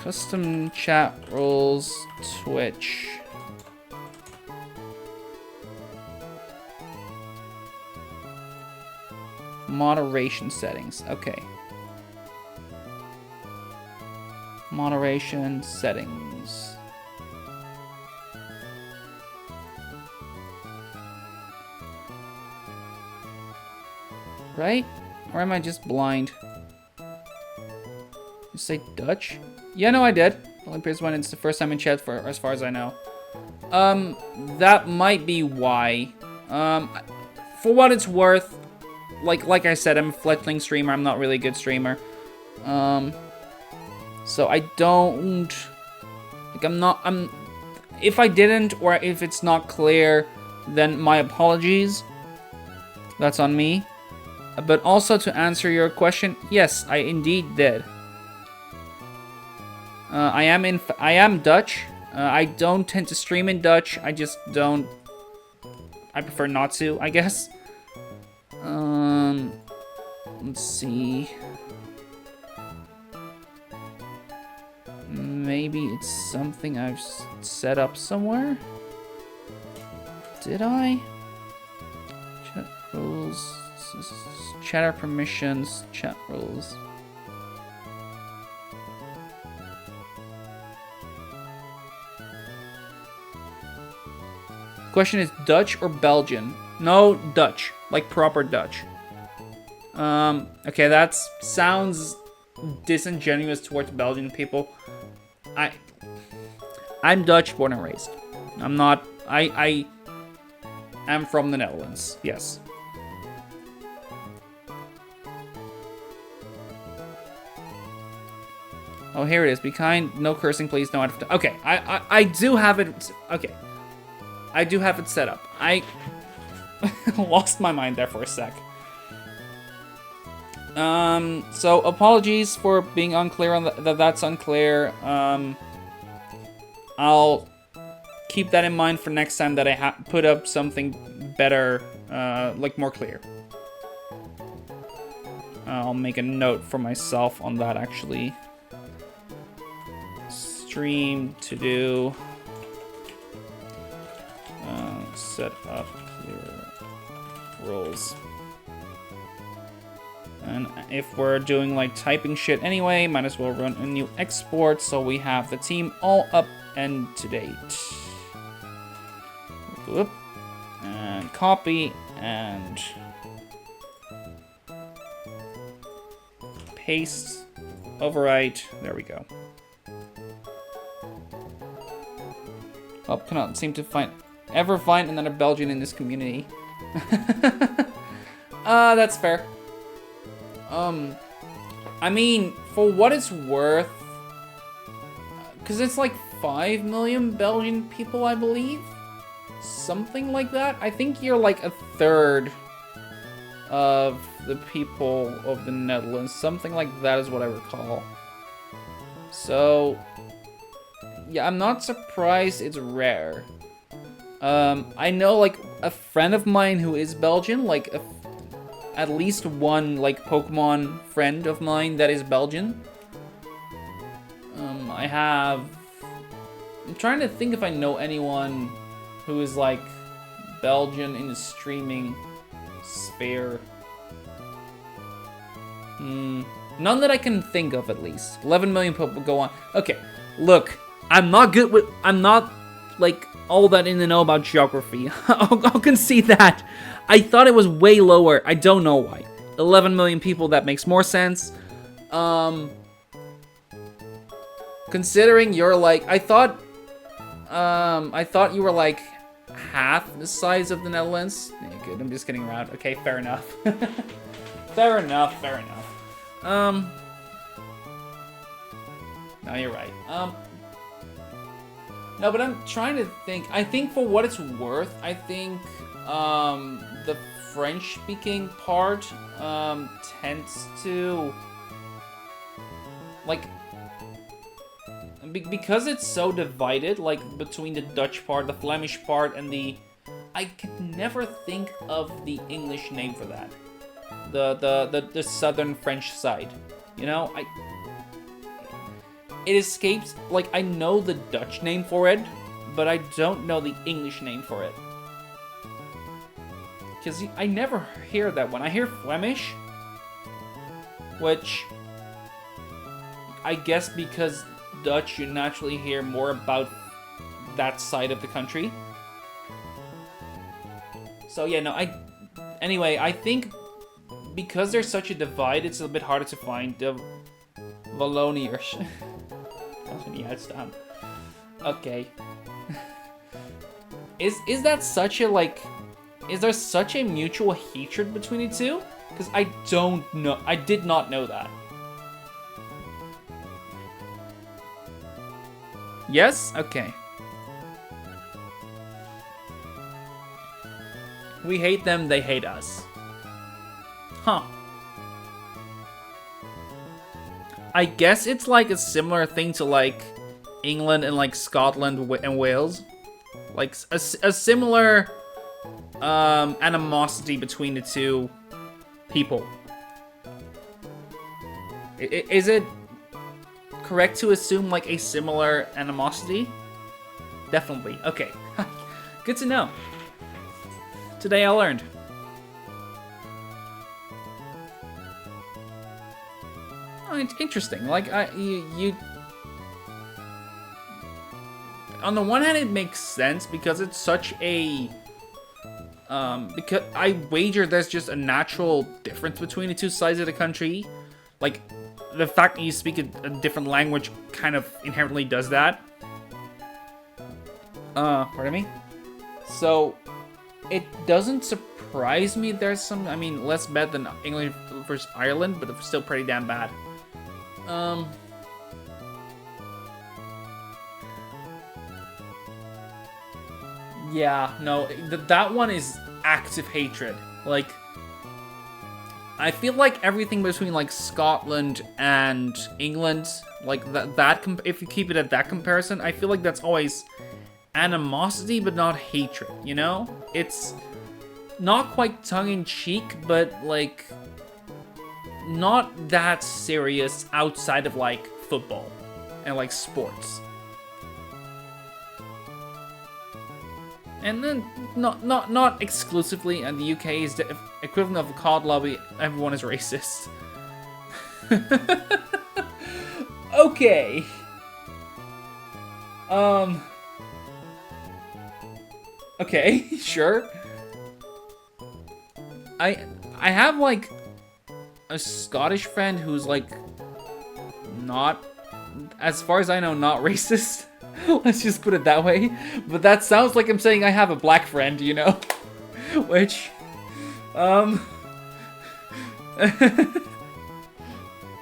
Custom chat rules, Twitch. Moderation settings, okay. Moderation settings. Right? Or am I just blind? You say Dutch? Yeah, no, I did. Only appears when it's the first time in chat, for as far as I know. That might be why. For what it's worth, like I said, I'm a fledgling streamer. I'm not really a good streamer. So I don't. If I didn't, or if it's not clear, then my apologies. That's on me. But also to answer your question, yes, I indeed did. I am Dutch. I don't tend to stream in Dutch. I just don't. I prefer not to, I guess. Let's see. Maybe it's something I've set up somewhere. Did I? Chat rules. Chatter permissions. Chat rules. Question is Dutch or Belgian? No, Dutch. Like proper Dutch. Okay, that sounds disingenuous towards Belgian people. I'm Dutch, born and raised. I'm not. I am from the Netherlands. Yes. Oh, here it is. Be kind. No cursing, please. No. Okay. I do have it. Okay. I do have it set up. I lost my mind there for a sec. So apologies for being unclear on that's unclear. I'll keep that in mind for next time that I put up something better, like more clear. I'll make a note for myself on that actually. Stream to do. Set up clear rules. And if we're doing like typing shit anyway, might as well run a new export so we have the team all up and to date. Whoop. And copy and paste, overwrite. There we go. Oh, cannot seem to ever find another Belgian in this community. That's fair. I mean, for what it's worth, because it's like 5 million Belgian people, I believe. Something like that. I think you're like a third of the people of the Netherlands. Something like that is what I recall. So, yeah, I'm not surprised it's rare. I know, like, a friend of mine who is Belgian, like, at least one, like, Pokemon friend of mine that is Belgian. I'm trying to think if I know anyone who is, like, Belgian in the streaming sphere. None that I can think of, at least. 11 million people go on. Okay, look, I'm not, like, all that in the know about geography. I'll concede that. I thought it was way lower. I don't know why. 11 million people, that makes more sense. Considering you're like, I thought you were like half the size of the Netherlands. Yeah, good, I'm just kidding around. Okay, fair enough. Fair enough. No, you're right. No, but I'm trying to think. I think for what it's worth, I think the French-speaking part tends to, like, because it's so divided, like, between the Dutch part, the Flemish part, and I can never think of the English name for that. The southern French side. You know, it escapes, like, I know the Dutch name for it, but I don't know the English name for it. Because I never hear that one. I hear Flemish, which I guess because Dutch, you naturally hear more about that side of the country. So yeah, no, anyway, I think because there's such a divide, it's a bit harder to find the Walloniërs. Okay. Is that such a, like, is there such a mutual hatred between the two? Because I don't know. I did not know that. Yes? Okay. We hate them, they hate us. Huh. I guess it's like a similar thing to like England and like Scotland and Wales. Like a similar animosity between the two people. Is it correct to assume like a similar animosity? Definitely. Okay. Good to know. Today I learned. Oh, it's interesting. Like you on the one hand, it makes sense because it's such a because I wager there's just a natural difference between the two sides of the country. Like the fact that you speak a different language kind of inherently does that. Pardon me? So, it doesn't surprise me there's some, I mean, less bad than England versus Ireland, but it's still pretty damn bad. Yeah, no, that one is active hatred. Like, I feel like everything between, like, Scotland and England, like, if you keep it at that comparison, I feel like that's always animosity, but not hatred, you know? It's not quite tongue-in-cheek, but, like, not that serious outside of, like, football and, like, sports. And then, not exclusively, and the UK is the equivalent of a COD lobby, everyone is racist. Okay. Okay, sure. I have, like, a Scottish friend who's, like, not, as far as I know, not racist. Let's just put it that way. But that sounds like I'm saying I have a black friend, you know? Which,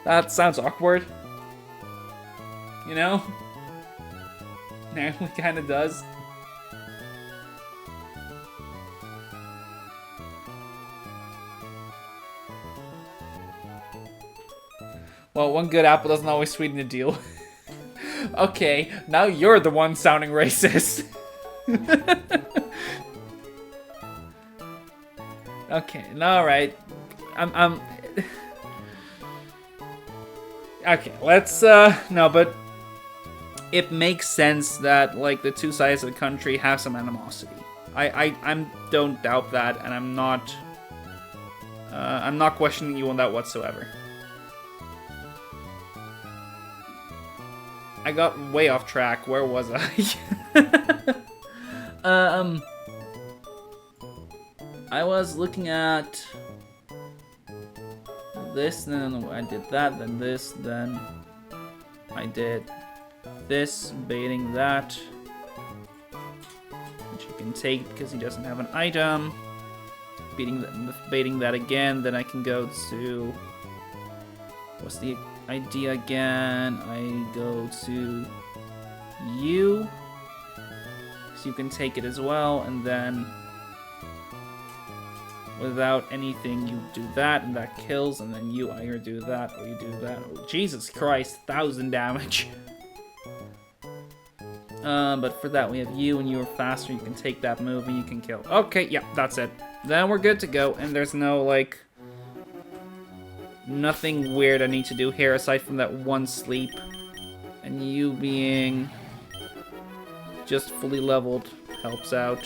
that sounds awkward. You know? It kind of does. Well, one good apple doesn't always sweeten the deal. Okay, now you're the one sounding racist. Okay, alright. I'm... Okay, let's, no, but... It makes sense that, like, the two sides of the country have some animosity. I don't doubt that, and I'm not questioning you on that whatsoever. I got way off track. Where was I? I was looking at this, then I did that, then this, then I did this, baiting that, which you can take because he doesn't have an item. Baiting that again, then I can go to, what's the idea again? I go to you, so you can take it as well, and then without anything you do that, and that kills, and then you either do that or you do that. Oh, Jesus Christ, 1,000 damage. But for that we have you, and you are faster, you can take that move and you can kill. Okay, yeah, that's it. Then we're good to go, and there's no, like, nothing weird I need to do here aside from that one sleep. And you being just fully leveled helps out.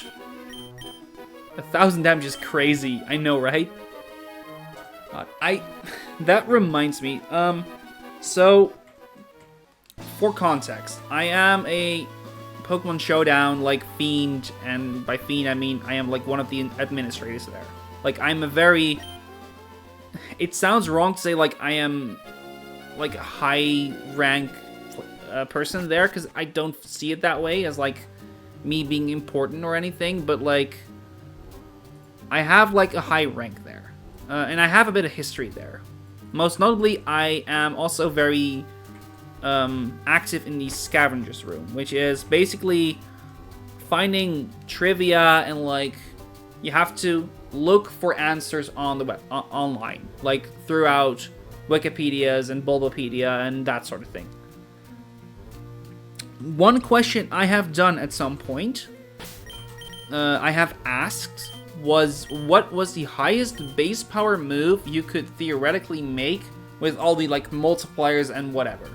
1,000 damage is crazy. I know, right? That reminds me. So, for context, I am a Pokemon Showdown, like, fiend, and by fiend I mean I am, like, one of the administrators there. Like, I'm a very... It sounds wrong to say, like, I am, like, a high-rank person there, because I don't see it that way, as, like, me being important or anything, but, like, I have, like, a high rank there. And I have a bit of history there. Most notably, I am also very active in the Scavengers Room, which is basically finding trivia and, like, you have to look for answers on the web, online, like throughout Wikipedias and Bulbapedia and that sort of thing. One question I have done at some point, I have asked, was what was the highest base power move you could theoretically make with all the, like, multipliers and whatever.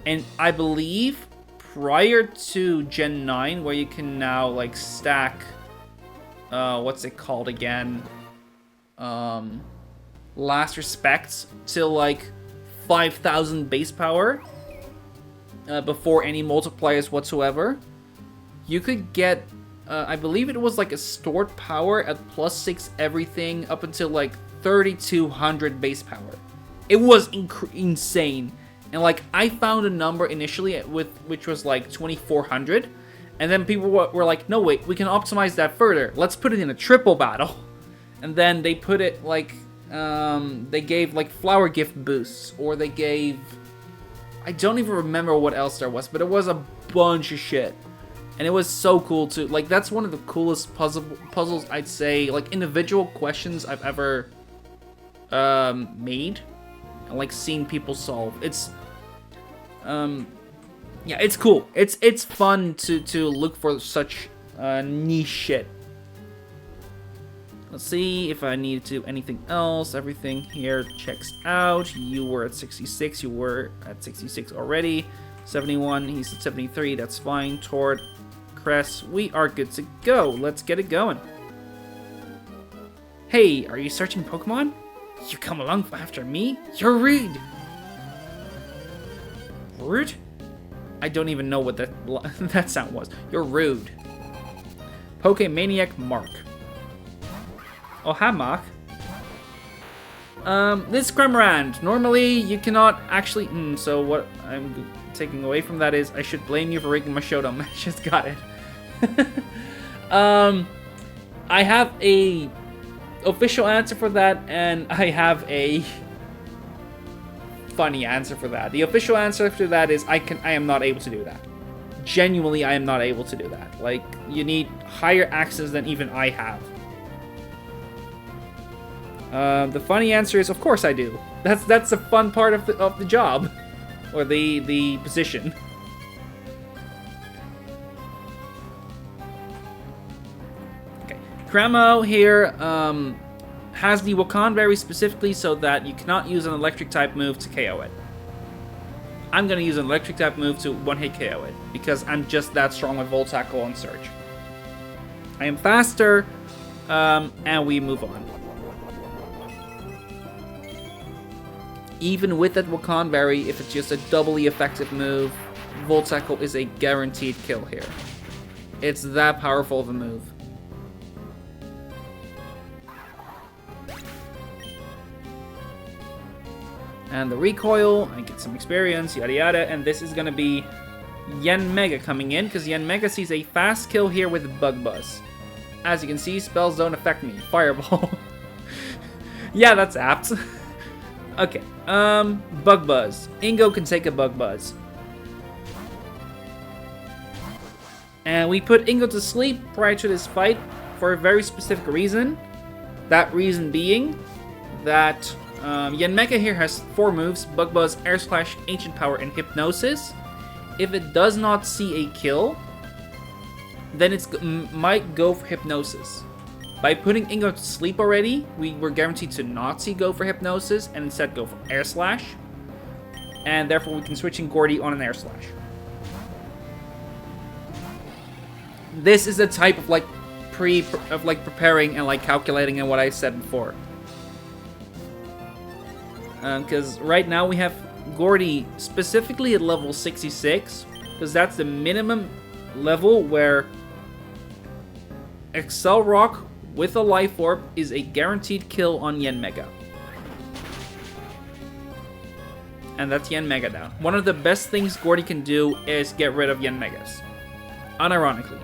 And I believe prior to Gen 9, where you can now, like, stack, what's it called again? Last Respects till, like, 5,000 base power, before any multipliers whatsoever, you could get, I believe it was, like, a stored power at +6 everything up until, like, 3,200 base power. It was insane. And like, I found a number initially which was like 2400, and then people were like, no wait, we can optimize that further. Let's put it in a triple battle. And then they put it like, they gave like flower gift boosts, or they gave, I don't even remember what else there was, but it was a bunch of shit. And it was so cool too. Like, that's one of the coolest puzzles I'd say, like individual questions I've ever made and like seen people solve. It's yeah, it's cool. It's fun to look for such niche shit. Let's see if I need to do anything else. Everything here checks out. You were at 66. You were at 66 already. 71. He's at 73. That's fine. Tord, Cress. We are good to go. Let's get it going. Hey, are you searching Pokemon? You come along after me? You're rude. Rude? I don't even know what that sound was. You're rude. Pokemaniac Mark. Oh, hi, Mark. This Cramorant. Normally, you cannot actually... so what I'm taking away from that is I should blame you for rigging my Showdown matches. Got it. I have a official answer for that, and I have a funny answer for that. The official answer for that is I am not able to do that. Genuinely, I am not able to do that. Like, you need higher access than even I have. The funny answer is, of course I do. That's a fun part of the job, or the position. Okay, Cramo here has the Wakan Berry specifically so that you cannot use an electric type move to KO it. I'm gonna use an electric type move to one-hit KO it because I'm just that strong with Volt Tackle on Surge. I am faster, and we move on. Even with that Wakan Berry, if it's just a doubly effective move, Volt Tackle is a guaranteed kill here. It's that powerful of a move. And the recoil, I get some experience, yada yada, and this is gonna be Yanmega coming in, because Yanmega sees a fast kill here with Bug Buzz. As you can see, spells don't affect me. Fireball. Yeah, that's apt. Okay, Bug Buzz. Ingo can take a Bug Buzz. And we put Ingo to sleep prior to this fight for a very specific reason. That reason being that Yanmega here has 4 moves: Bug Buzz, Air Slash, Ancient Power, and Hypnosis. If it does not see a kill, then it might go for Hypnosis. By putting Ingo to sleep already, we were guaranteed to not see go for Hypnosis and instead go for Air Slash. And therefore we can switch in Gordy on an Air Slash. This is the type of like preparing and like calculating and what I said before. Because right now we have Gordy specifically at level 66, because that's the minimum level where Excel Rock with a Life Orb is a guaranteed kill on Yanmega. And that's Yanmega down. One of the best things Gordy can do is get rid of Yanmegas. Unironically.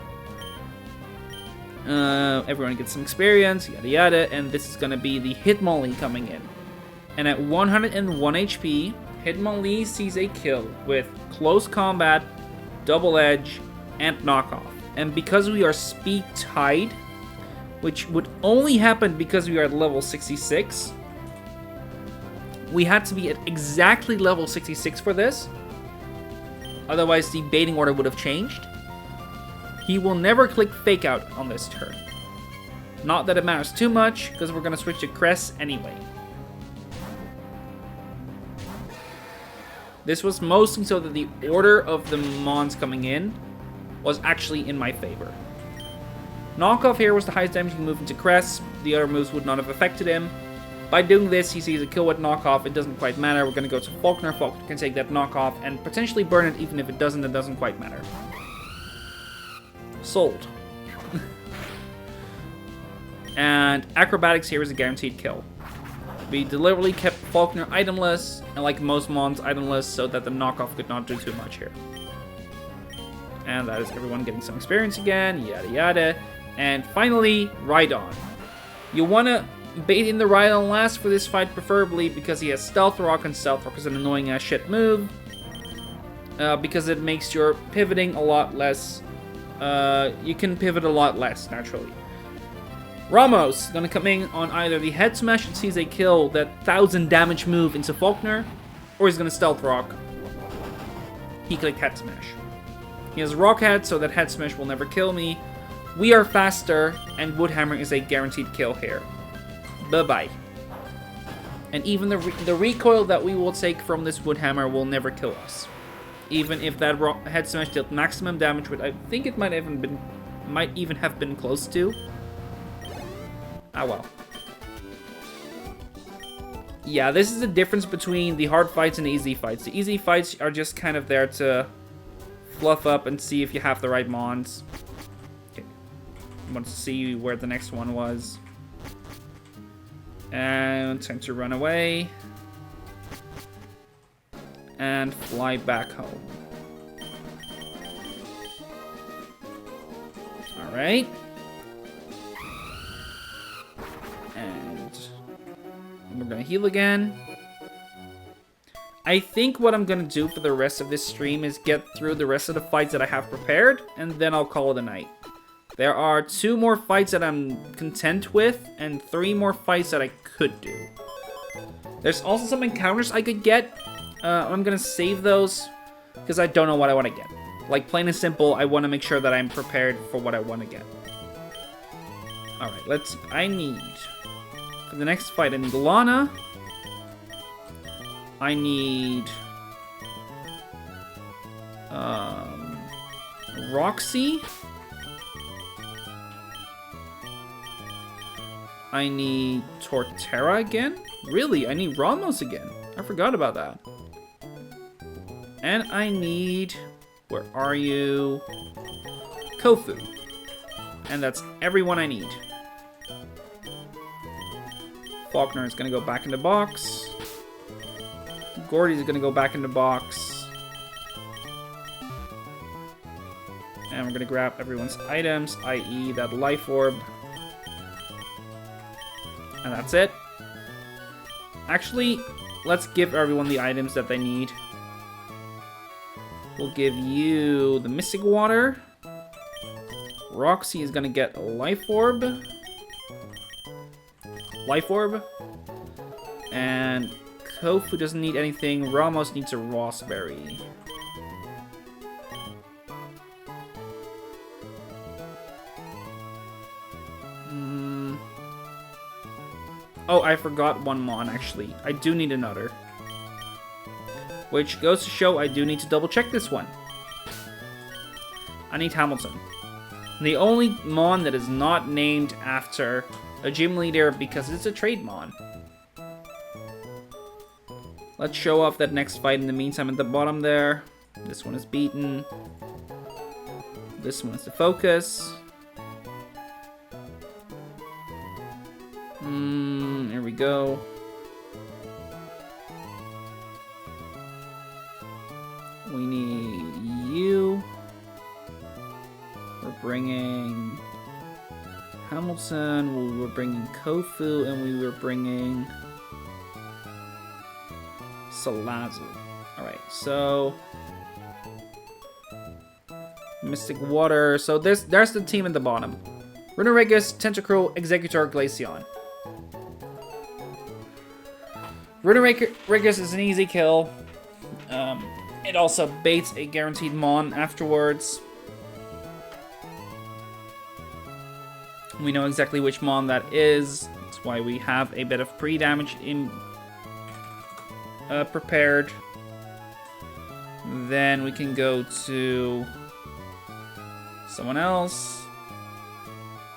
Everyone gets some experience, yada yada, and this is gonna be the Hitmonlee coming in. And at 101 HP, Hitmonlee sees a kill with Close Combat, Double Edge, and Knockoff. And because we are speed tied, which would only happen because we are at level 66, we had to be at exactly level 66 for this. Otherwise, the baiting order would have changed. He will never click Fake Out on this turn. Not that it matters too much, because we're going to switch to Cress anyway. This was mostly so that the order of the Mons coming in was actually in my favor. Knockoff here was the highest damaging move into Cress. The other moves would not have affected him. By doing this, he sees a kill with Knockoff. It doesn't quite matter. We're going to go to Faulkner. Faulkner can take that Knockoff and potentially burn it. Even if it doesn't quite matter. Sold. And Acrobatics here is a guaranteed kill. We deliberately kept Faulkner itemless, and like most mons itemless, so that the knockoff could not do too much here. And that is everyone getting some experience again, yada yada. And finally, Rhydon. You want to bait in the Rhydon last for this fight, preferably, because he has Stealth Rock, and Stealth Rock is an annoying ass shit move. Because it makes your pivoting a lot less... you can pivot a lot less, naturally. Ramos is going to come in on either the Head Smash and sees a kill that 1000 damage move into Faulkner, or he's going to Stealth Rock. He clicked Head Smash. He has Rock Head, so that Head Smash will never kill me. We are faster, and Woodhammer is a guaranteed kill here. Bye-bye. And even the recoil that we will take from this Woodhammer will never kill us. Even if that Head Smash dealt maximum damage, which I think it might even have been close to. Ah well. Yeah, this is the difference between the hard fights and the easy fights. The easy fights are just kind of there to fluff up and see if you have the right mons. Okay. I want to see where the next one was. And time to run away. And fly back home. Alright. And we're gonna heal again. I think what I'm gonna do for the rest of this stream is get through the rest of the fights that I have prepared, and then I'll call it a night. There are 2 more fights that I'm content with, and 3 more fights that I could do. There's also some encounters I could get. I'm gonna save those, because I don't know what I want to get. Like, plain and simple, I want to make sure that I'm prepared for what I want to get. Alright, let's see. I need... For the next fight, I need Lana. I need... Roxy. I need Torterra again? Really? I need Ramos again. I forgot about that. And I need... Where are you? Kofu. And that's everyone I need. Faulkner is going to go back in the box. Gordy is going to go back in the box. And we're going to grab everyone's items, i.e. that life orb. And that's it. Actually, let's give everyone the items that they need. We'll give you the Mystic Water. Roxy is going to get a Life Orb. And Kofu doesn't need anything. Ramos needs a Raspberry. Oh, I forgot one mon, actually. I do need another. Which goes to show I do need to double check this one. I need Hamilton. The only mon that is not named after a gym leader because it's a trade mon. Let's show off that next fight in the meantime at the bottom there. This one is beaten. This one is the focus. Here we go. We need you. We're bringing Hamilton. We were bringing Kofu, and we were bringing Salazu. Alright, so Mystic Water. So there's the team at the bottom. Runaregus, Tentacruel, Executor, Glaceon. Runaregus is an easy kill. It also baits a guaranteed mon afterwards. We know exactly which mon that is. That's why we have a bit of pre-damage in prepared. Then we can go to someone else.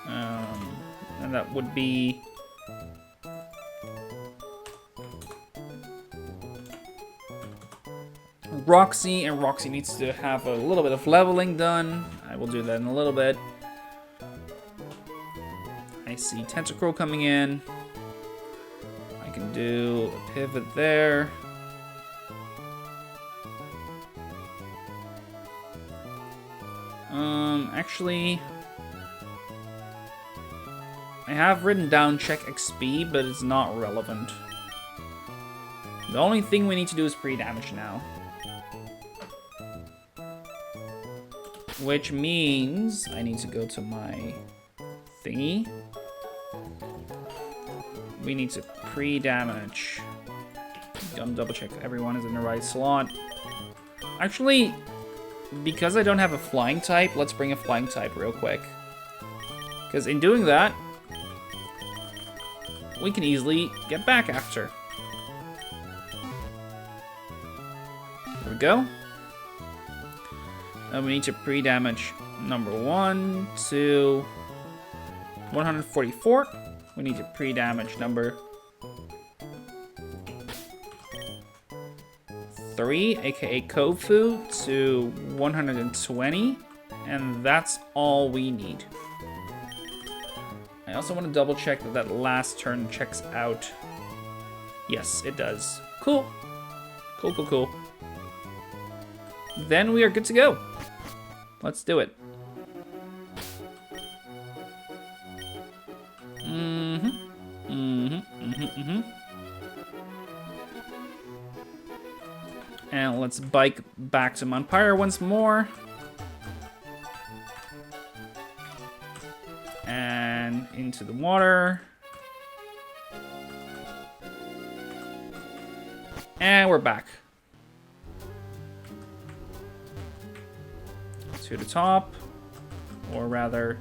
And that would be Roxy, and Roxy needs to have a little bit of leveling done. I will do that in a little bit. I see Tentacruel coming in. I can do a pivot there. Actually, I have written down check XP, but it's not relevant. The only thing we need to do is pre-damage now. Which means I need to go to my thingy. We need to pre-damage. Gonna double check everyone is in the right slot. Actually, because I don't have a flying type, let's bring a flying type real quick. Because in doing that, we can easily get back after. There we go. And we need to pre-damage number 1 to 144. We need to pre-damage number 3, aka Kofu, to 120. And that's all we need. I also want to double check that that last turn checks out. Yes, it does. Cool. Cool, cool, cool. Then we are good to go. Let's do it. And let's bike back to Mount Pyre once more. And into the water. And we're back. To the top. Or rather,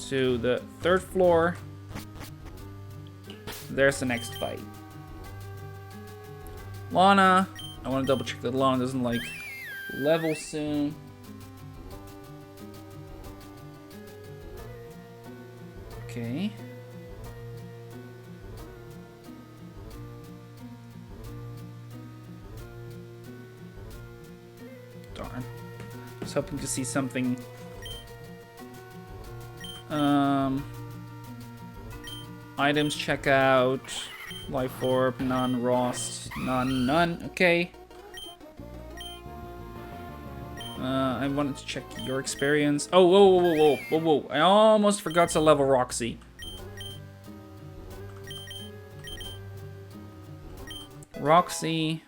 to the 3rd floor. There's the next fight. Lana. I want to double check that Lana doesn't like level soon. Okay. Darn. I was hoping to see something. Items checkout. Life orb, none, Rost, none. Okay. I wanted to check your experience. Oh, whoa. I almost forgot to level Roxy. Roxy.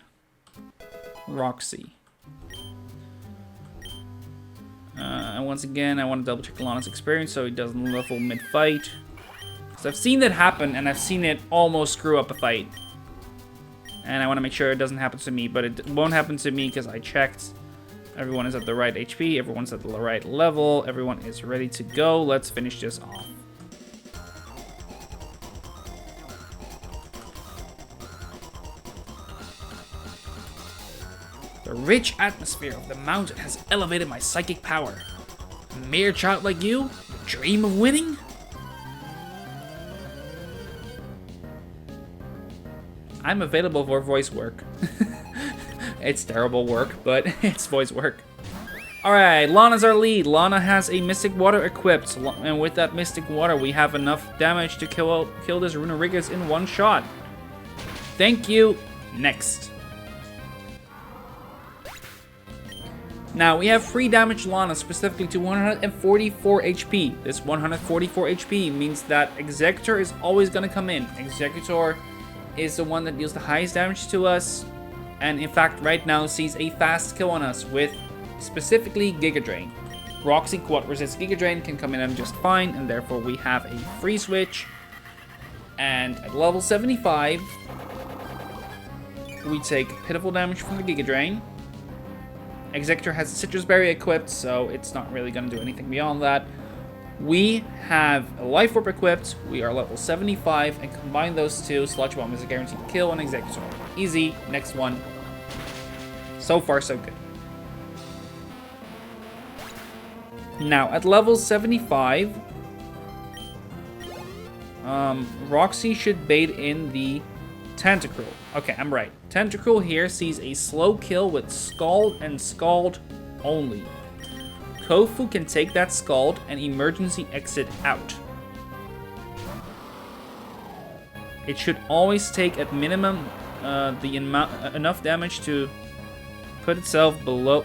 And once again, I want to double check Lana's experience so he doesn't level mid-fight. Because I've seen that happen, and I've seen it almost screw up a fight. And I want to make sure it doesn't happen to me, but it won't happen to me because I checked. Everyone is at the right HP, everyone's at the right level, everyone is ready to go. Let's finish this off. The rich atmosphere of the mountain has elevated my psychic power. A mere child like you, dream of winning? I'm available for voice work. It's terrible work, but it's voice work. Alright, Lana's our lead. Lana has a Mystic Water equipped, and with that Mystic Water, we have enough damage to kill this Runerigus in one shot. Thank you. Next. Now, we have free damage Lana specifically to 144 HP. This 144 HP means that Executor is always going to come in. Executor is the one that deals the highest damage to us, and in fact right now sees a fast kill on us with specifically Giga Drain. Roxy Quad Resist Giga Drain can come in just fine, and therefore we have a free switch. And at level 75, we take pitiful damage from the Giga Drain. Executor has a Citrus Berry equipped, so it's not really going to do anything beyond that. We have a Life Orb equipped, we are level 75, and combine those two, Sludge Bomb is a guaranteed kill on Executor. Easy, next one. So far, so good. Now, at level 75, Roxy should bait in the Tentacruel. Okay, I'm right. Tentacruel here sees a slow kill with Scald and Scald only. Kofu can take that Scald and emergency exit out. It should always take at minimum the amount enough damage to put itself below.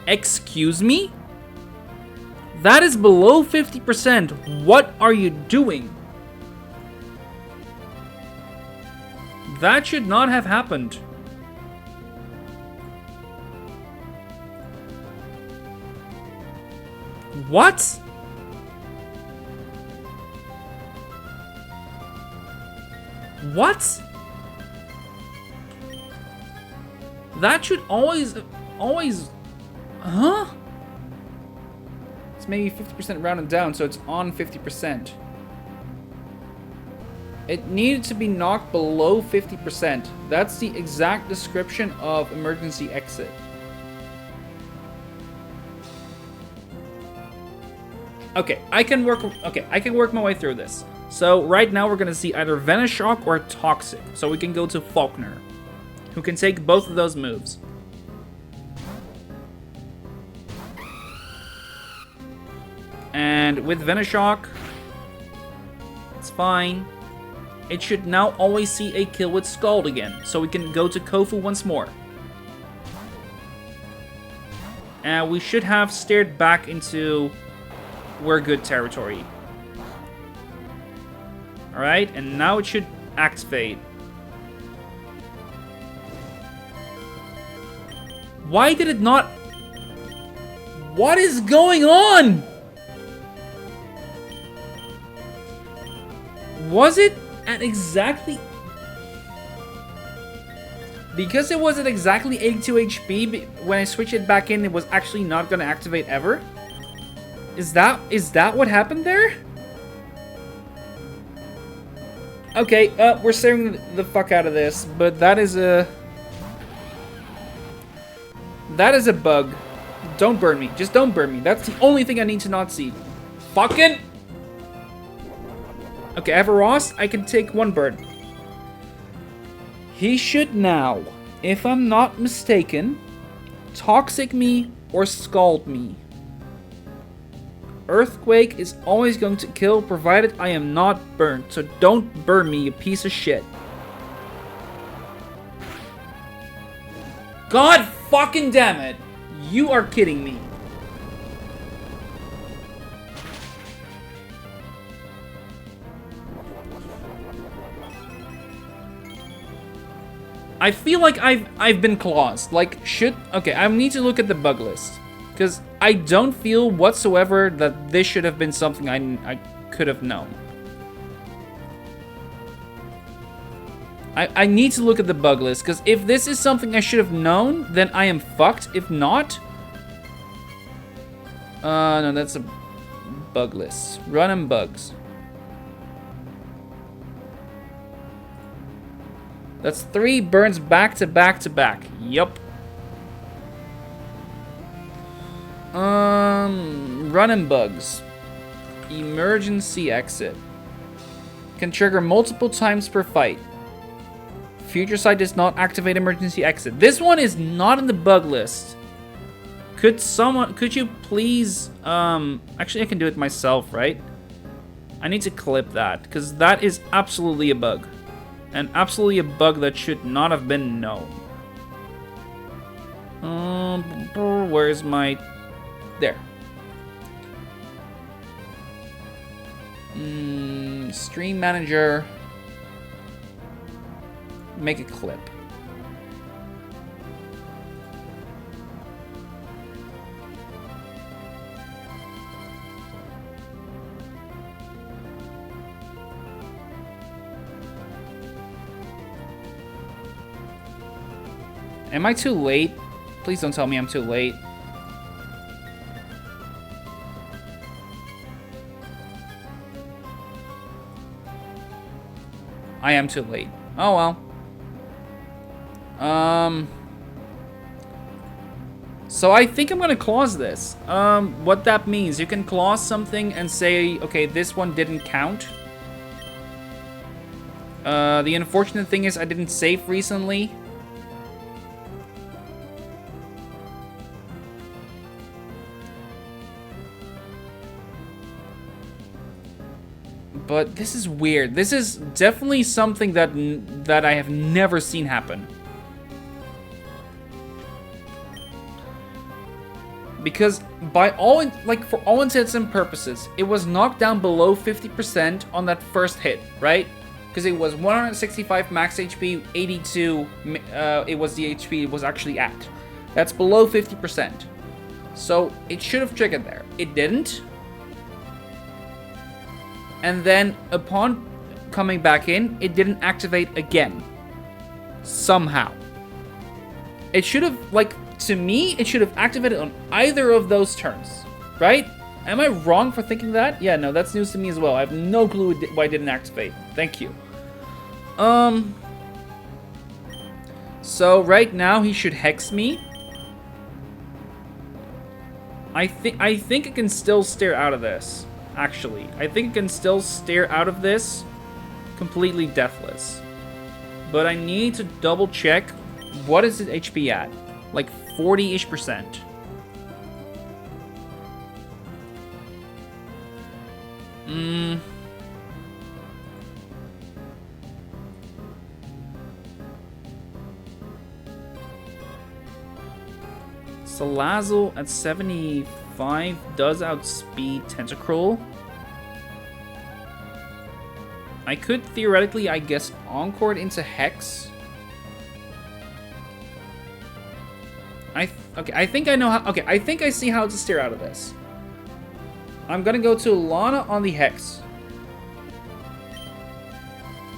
Excuse me? That is below 50%. What are you doing? That should not have happened. What? What? That should always, huh? It's maybe 50% rounded down, so it's on 50%. It needed to be knocked below 50%. That's the exact description of emergency exit. Okay, I can work my way through this. So right now we're gonna see either Venoshock or Toxic. So we can go to Faulkner, who can take both of those moves. And with Venoshock, it's fine. It should now always see a kill with Scald again, so we can go to Kofu once more. And we should have steered back into we're good territory. Alright, and now it should activate. Why did it not? What is going on? Was it at exactly... Because it was at exactly 82 HP, when I switch it back in, it was actually not going to activate ever? Is that what happened there? Okay, we're staring the fuck out of this, but that is a bug. Don't burn me. Just don't burn me. That's the only thing I need to not see. Fucking... Okay, I have a Ross. I can take one burn. He should now, if I'm not mistaken, Toxic me or Scald me. Earthquake is always going to kill, provided I am not burned. So don't burn me, you piece of shit. God fucking damn it! You are kidding me. I feel like I've been claused. Like, okay, I need to look at the bug list. Because I don't feel whatsoever that this should have been something I could have known. I need to look at the bug list, because if this is something I should have known, then I am fucked. If not... no, that's a bug list. Run and bugs. That's 3 burns back to back to back. Yup. Running bugs. Emergency exit. Can trigger multiple times per fight. Future Sight does not activate emergency exit. This one is not in the bug list. Could you please, actually I can do it myself, right? I need to clip that, because that is absolutely a bug. And absolutely a bug that should not have been known. Where's my... There. Stream manager. Make a clip. Am I too late? Please don't tell me I'm too late. I am too late. Oh well. So I think I'm gonna clause this. What that means, you can clause something and say, okay, this one didn't count. The unfortunate thing is I didn't save recently. But this is weird. This is definitely something that I have never seen happen. Because by all, for all intents and purposes, it was knocked down below 50% on that first hit, right? Because it was 165 max HP, 82, it was the HP it was actually at. That's below 50%. So it should have triggered there. It didn't. And then upon coming back in, it didn't activate again. Somehow. It should have, to me, it should have activated on either of those turns, right? Am I wrong for thinking that? Yeah, no, that's news to me as well. I have no clue why it didn't activate. Thank you. So right now he should hex me. I think I can still steer out of this. Actually, I think I can still steer out of this completely deathless. But I need to double check what is his HP at. Like 40-ish%. Salazzle at 75 does outspeed Tentacruel. I could theoretically, I guess, Encore into Hex. Okay, I think I know how. Okay, I think I see how to steer out of this. I'm gonna go to Lana on the Hex.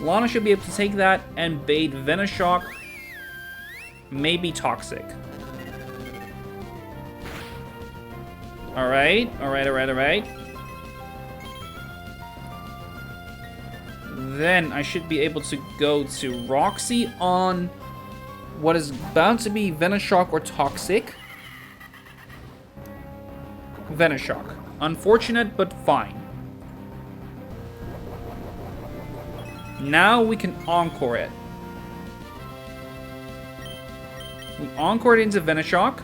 Lana should be able to take that and bait Venoshock. Maybe Toxic. Alright. Then I should be able to go to Roxy on what is bound to be Venoshock or Toxic. Venoshock. Unfortunate, but fine. Now we can Encore it. We Encore it into Venoshock.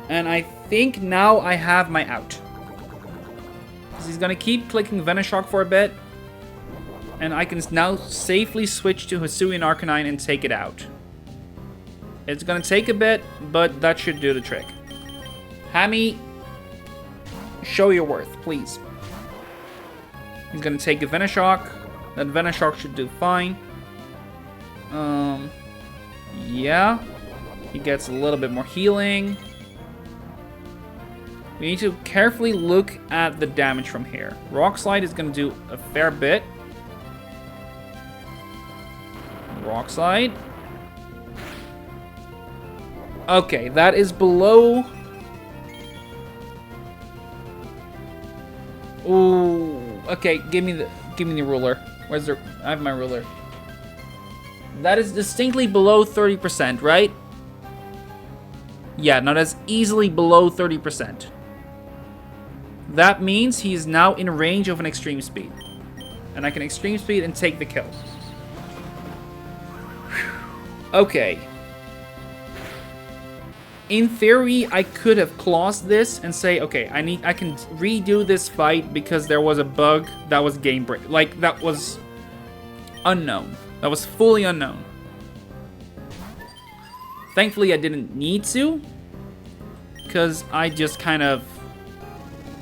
And I think now I have my out. Because he's going to keep clicking Venoshock for a bit. And I can now safely switch to Hisuian Arcanine and take it out. It's going to take a bit, but that should do the trick. Hammy, show your worth, please. He's going to take a Venoshock. That Venoshock should do fine. Yeah. He gets a little bit more healing. We need to carefully look at the damage from here. Rock Slide is going to do a fair bit. Rock Slide. Okay, that is below. Ooh. Okay, give me the ruler. Where's the? I have my ruler. That is distinctly below 30%, right? Yeah, no, that's easily below 30%. That means he's now in range of an Extreme Speed. And I can Extreme Speed and take the kill. Okay. In theory, I could have claused this and say, okay, I can redo this fight because there was a bug that was game break. Like, that was unknown. That was fully unknown. Thankfully, I didn't need to, because I just kind of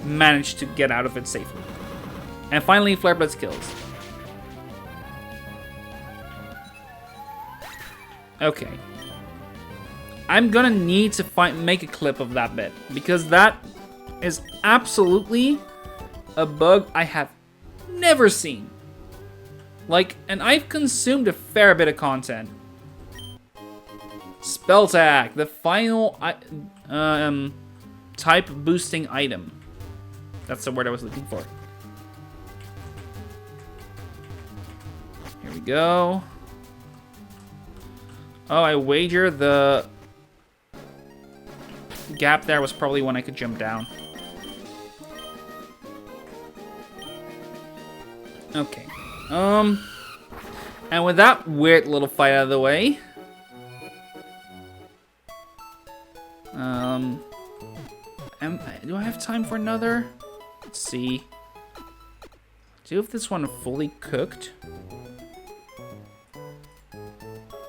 managed to get out of it safely. And finally, Flare Blitz kills. Okay. I'm gonna need to make a clip of that bit, because that is absolutely a bug I have never seen. Like, and I've consumed a fair bit of content. Spell Tag, the final type boosting item. That's the word I was looking for. Here we go. Oh, I wager the gap there was probably when I could jump down. Okay. And with that weird little fight out of the way, do I have time for another? Let's see. Do you have this one fully cooked?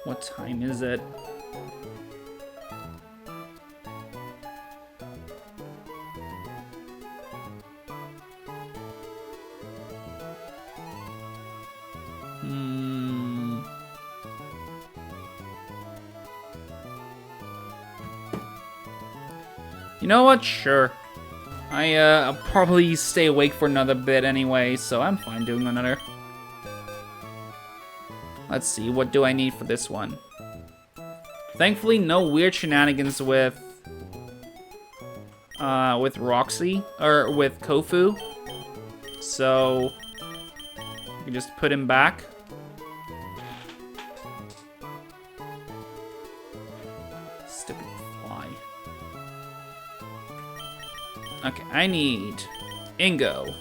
What time is it? You know what? Sure. I'll probably stay awake for another bit anyway, so I'm fine doing another. Let's see, what do I need for this one? Thankfully, no weird shenanigans with Roxy, or with Kofu. So, you can just put him back. Stupid fly. Okay, I need Ingo.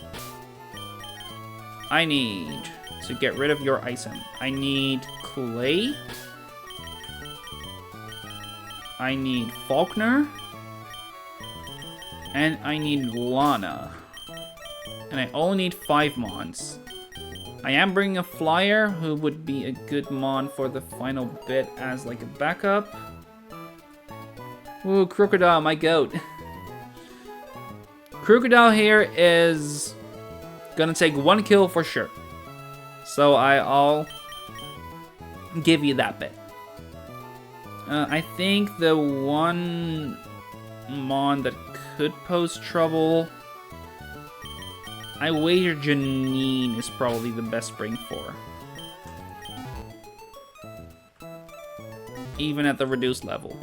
I need to get rid of your item. I need Clay. I need Faulkner. And I need Lana. And I only need 5 mons. I am bringing a flyer who would be a good mon for the final bit as like a backup. Ooh, Crocodile, my goat. Crocodile here is gonna take 1 kill for sure. So I'll give you that bit. I think the one mon that could pose trouble, I wager Janine is probably the best bring for. Even at the reduced level.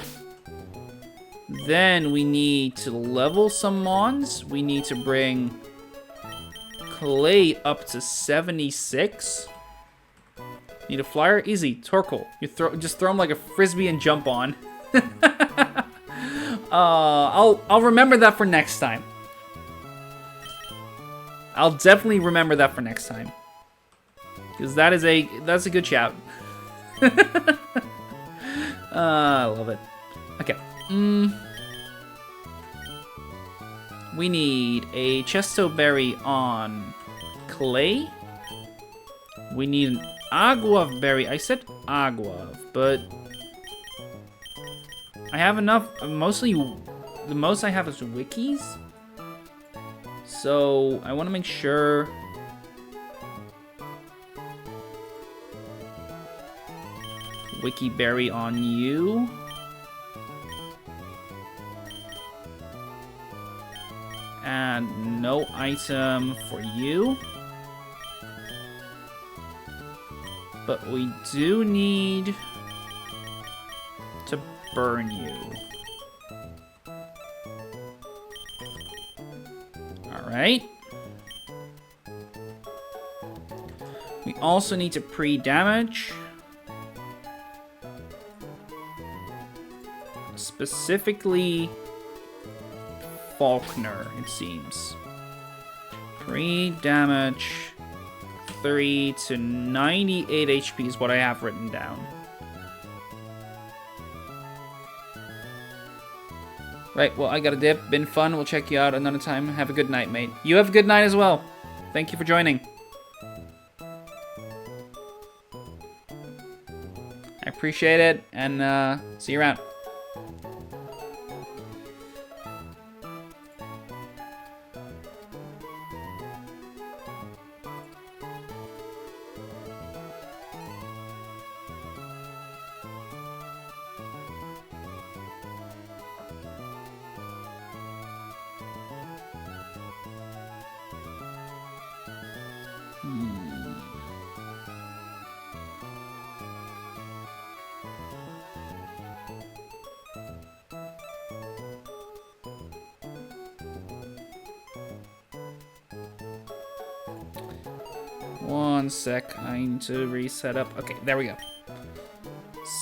Then we need to level some mons. We need to bring Clay up to 76. Need a flyer? Easy. Torkoal. You just throw him like a frisbee and jump on. I'll remember that for next time. I'll definitely remember that for next time. Because that's a good shout. I love it. Okay. We need a Chesto Berry on Clay. We need an Aguav Berry. I said Aguav, but I have enough. Mostly, the most I have is Wikis. So I want to make sure. Wiki Berry on you. And no item for you. But we do need to burn you. Alright. We also need to pre-damage. Specifically Faulkner, it seems. Pre-damage 3 to 98 HP is what I have written down. Right, well, I got a dip. Been fun. We'll check you out another time. Have a good night, mate. You have a good night as well. Thank you for joining. I appreciate it, and see you around. One sec, I need to reset up. Okay, there we go.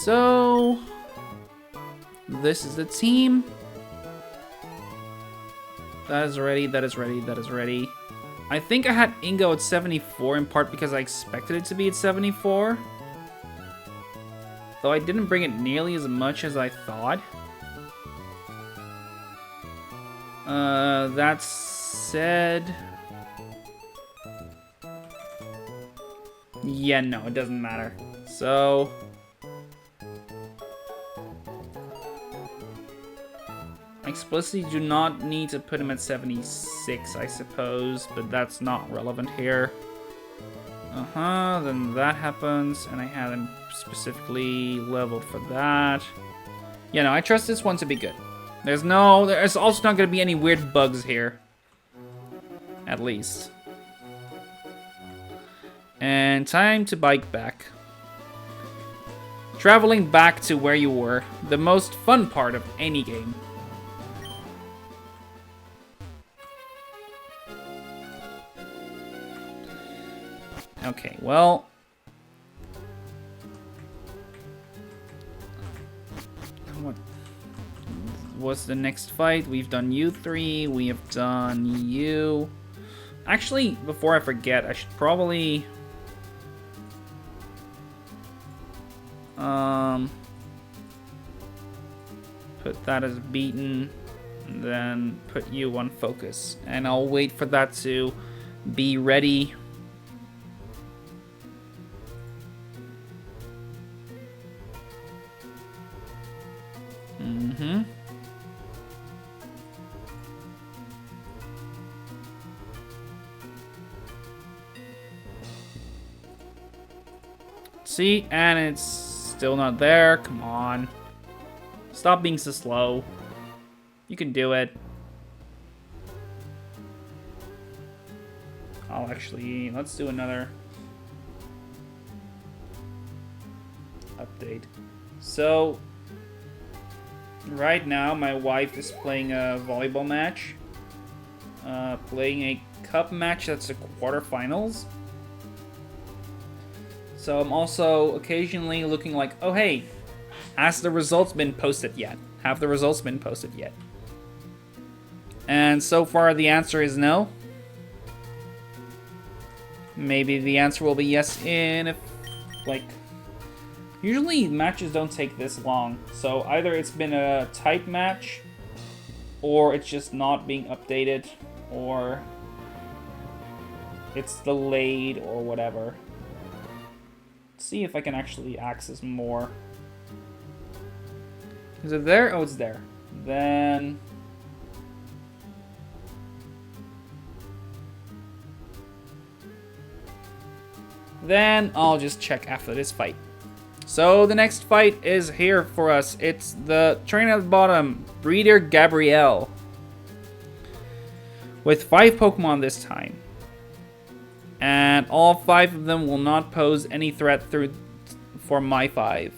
So, this is the team. That is ready, that is ready, that is ready. I think I had Ingo at 74 in part because I expected it to be at 74. Though I didn't bring it nearly as much as I thought. That said... Yeah, no, it doesn't matter. So... I explicitly do not need to put him at 76, I suppose, but that's not relevant here. Then that happens, and I had him specifically leveled for that. Yeah, no, I trust this one to be good. There's also not going to be any weird bugs here. At least. And time to bike back. Traveling back to where you were, the most fun part of any game. Okay, well... What was the next fight? We've done you three, we have done you... Actually, before I forget, I should probably... Put that as beaten, and then put you on focus. And I'll wait for that to be ready. See, and it's still not there. Come on. Stop being so slow. You can do it. Let's do another update. So, right now my wife is playing a volleyball match. Playing a cup match that's a quarterfinals. So I'm also occasionally looking like, oh hey, has the results been posted yet? Have the results been posted yet? And so far the answer is no. Maybe the answer will be yes usually matches don't take this long. So either it's been a tight match, or it's just not being updated, or it's delayed, or whatever. See if I can actually access more. Is it there? Oh, it's there. Then... I'll just check after this fight. So the next fight is here for us. It's the train at the bottom, Breeder Gabrielle. With 5 Pokemon this time. And all 5 of them will not pose any threat for my 5.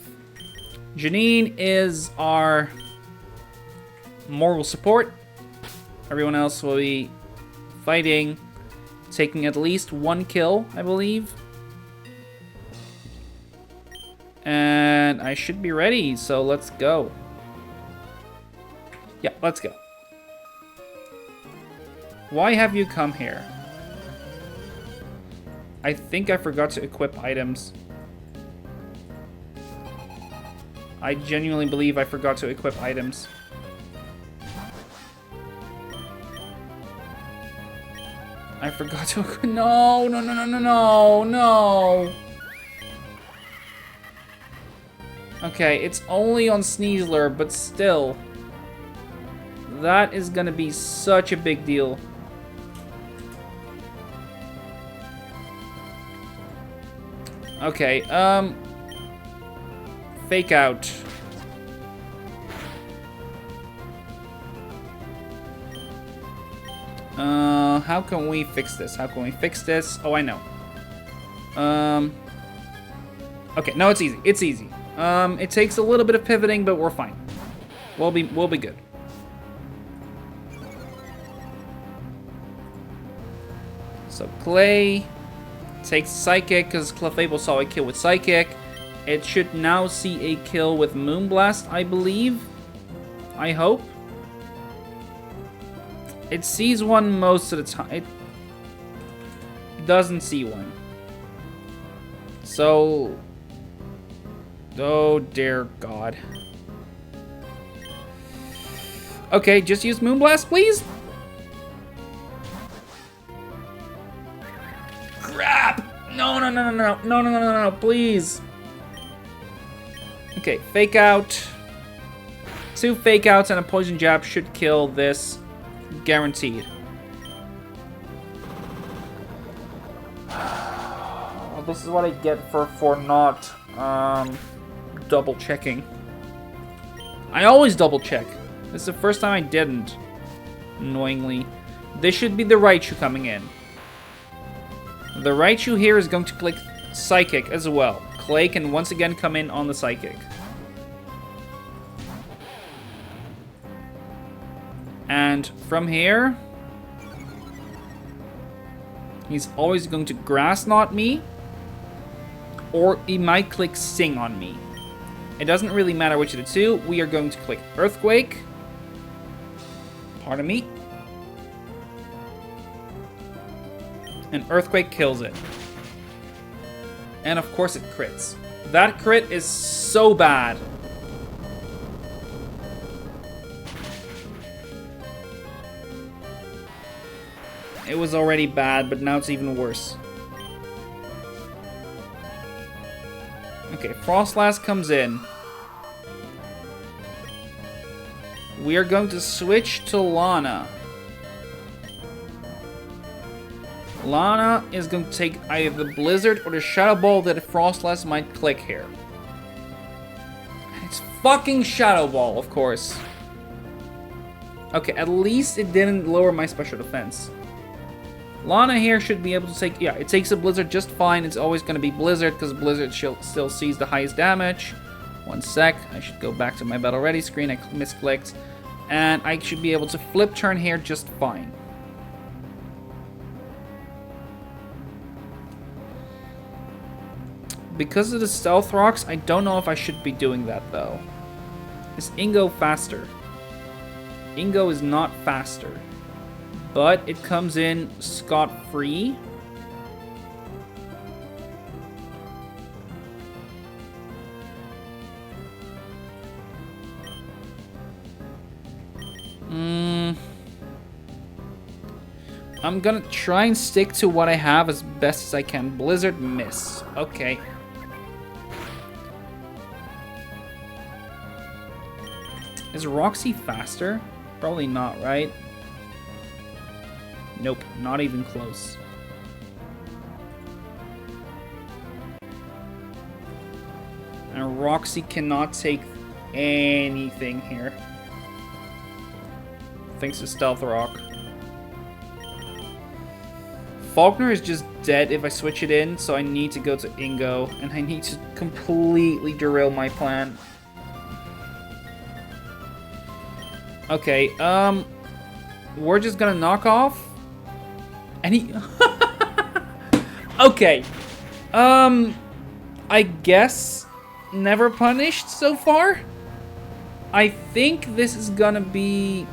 Janine is our moral support. Everyone else will be fighting, taking at least 1 kill, I believe. And I should be ready, so let's go. Yeah, let's go. Why have you come here? I think I forgot to equip items. I genuinely believe I forgot to equip items. I forgot to equip... No, no, no, no, no, no, no. Okay, it's only on Sneasler, but still. That is gonna be such a big deal. Okay, Fake out. How can we fix this? How can we fix this? Oh, I know. Okay, no, it's easy. It's easy. It takes a little bit of pivoting, but we're fine. We'll be good. So Clay takes Psychic because Clefable saw a kill with Psychic. It should now see a kill with Moonblast, I believe. I hope. It sees one most of the time. It doesn't see one. So... Oh, dear God. Okay, just use Moonblast, please. Crap! No, no, no, no, no, no, no, no, no, no, please. Okay, fake out. 2 fake outs and a poison jab should kill this. Guaranteed. This is what I get for not double checking. I always double check. This is the first time I didn't. Annoyingly. This should be the Raichu coming in. The Raichu here is going to click Psychic as well. Clay can once again come in on the Psychic. And from here, he's always going to Grass Knot me, or he might click Sing on me. It doesn't really matter which of the two. We are going to click Earthquake. Pardon me. And Earthquake kills it. And of course it crits. That crit is so bad. It was already bad, but now it's even worse. Okay, Frostlass comes in. We are going to switch to Lana. Lana is going to take either the Blizzard or the Shadow Ball that Frostlass might click here. It's fucking Shadow Ball, of course. Okay, at least it didn't lower my special defense. Lana here should be able to take... Yeah, it takes a Blizzard just fine. It's always going to be Blizzard because Blizzard still sees the highest damage. 1 sec. I should go back to my Battle Ready screen. I misclicked. And I should be able to flip turn here just fine. Because of the Stealth Rocks, I don't know if I should be doing that though. Is Ingo faster? Ingo is not faster. But it comes in scot-free. I'm gonna try and stick to what I have as best as I can. Blizzard, miss. Okay. Is Roxy faster? Probably not, right? Nope, not even close. And Roxy cannot take anything here. Thanks to Stealth Rock. Faulkner is just dead if I switch it in, so I need to go to Ingo, and I need to completely derail my plan. Okay, we're just gonna knock off. And he... Okay. I guess never punished so far? I think this is gonna be...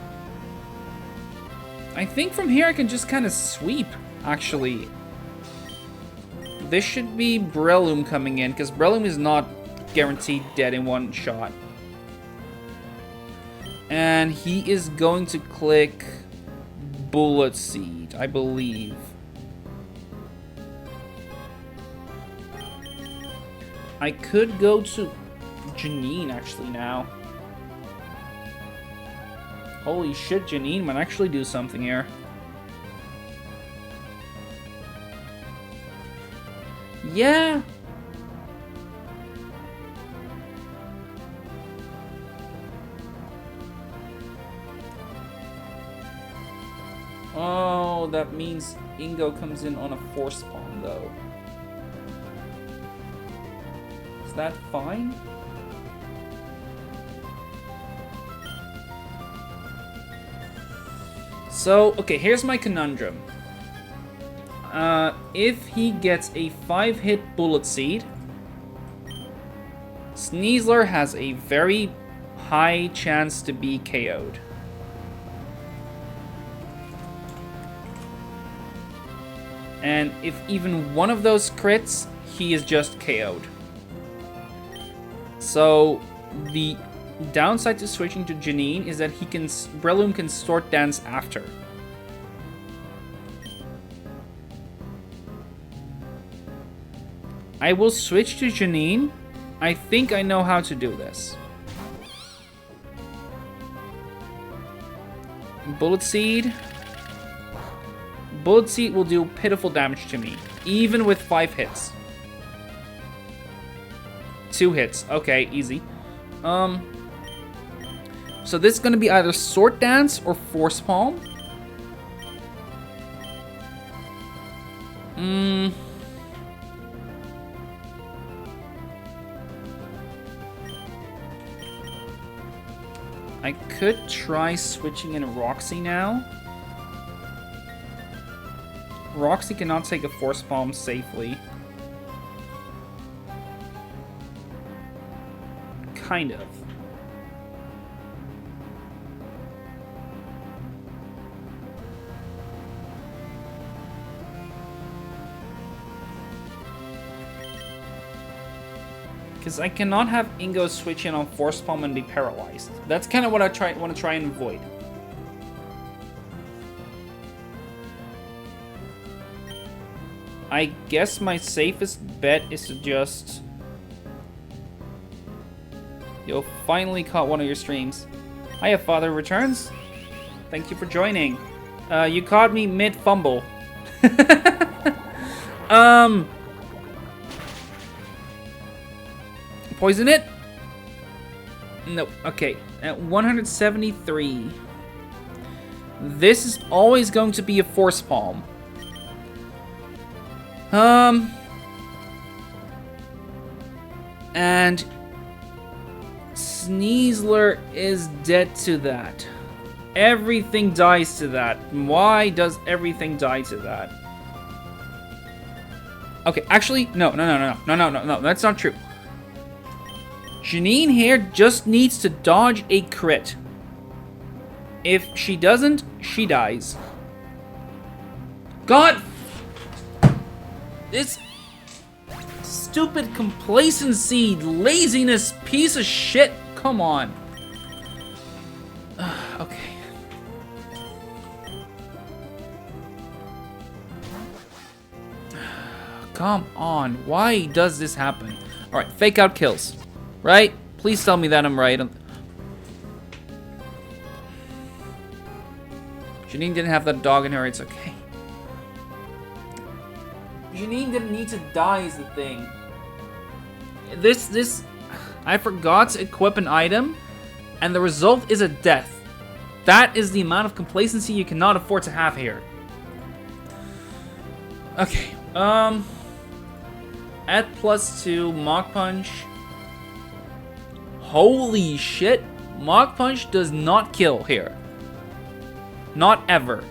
I think from here I can just kind of sweep, actually. This should be Breloom coming in, because Breloom is not guaranteed dead in one shot. And he is going to click Bullet Seed, I believe. I could go to Janine, actually, now. Holy shit, Janine might actually do something here. Yeah. Oh, that means Ingo comes in on a Force Palm, though. Is that fine? So, okay, here's my conundrum. If he gets a 5-hit Bullet Seed, Sneasler has a very high chance to be KO'd. And if even one of those crits, he is just KO'd. So, the downside to switching to Janine is that Breloom can Sword Dance after. I will switch to Janine. I think I know how to do this. Bullet Seed. Bullet Seed will do pitiful damage to me, even with 5 hits. 2 hits. Okay, easy. So this is going to be either Sword Dance or Force Palm. I could try switching in Roxy now. Roxy cannot take a Force Palm safely. Kind of. Because I cannot have Ingo switch in on Force Palm and be paralyzed. That's kind of what I want to try and avoid. I guess my safest bet is to just... Yo, finally caught one of your streams. Hiya, Father Returns. Thank you for joining. You caught me mid-fumble. Poison it? Nope. Okay. At 173. This is always going to be a Force Palm. And Sneasler is dead to that. Everything dies to that. Why does everything die to that? Okay, actually, no, that's not true. Janine here just needs to dodge a crit. If she doesn't, she dies. God! This stupid complacency, laziness, piece of shit. Come on. Okay. Come on. Why does this happen? Alright, fake out kills. Right? Please tell me that I'm right. Janine didn't have that dog in her. It's okay. Janine didn't need to die is the thing. I forgot to equip an item, and the result is a death. That is the amount of complacency you cannot afford to have here. Okay, at +2, Mach Punch. Holy shit, Mach Punch does not kill here. Not ever.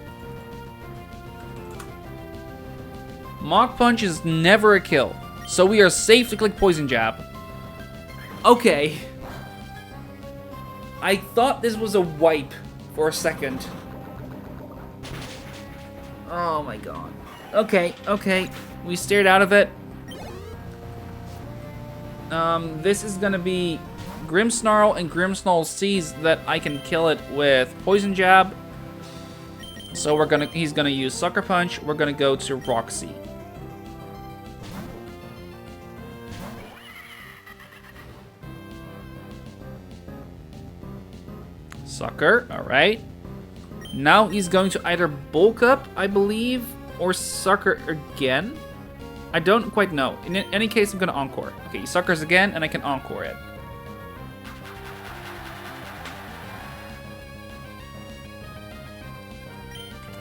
Mach Punch is never a kill, so we are safe to click Poison Jab. Okay. I thought this was a wipe for a second. Oh my god. Okay, okay. We steered out of it. This is gonna be Grimmsnarl, and Grimmsnarl sees that I can kill it with Poison Jab. So he's gonna use Sucker Punch. We're gonna go to Roxy. Sucker, alright. Now he's going to either bulk up, I believe, or sucker again. I don't quite know. In any case, I'm gonna encore. Okay, he suckers again, and I can encore it.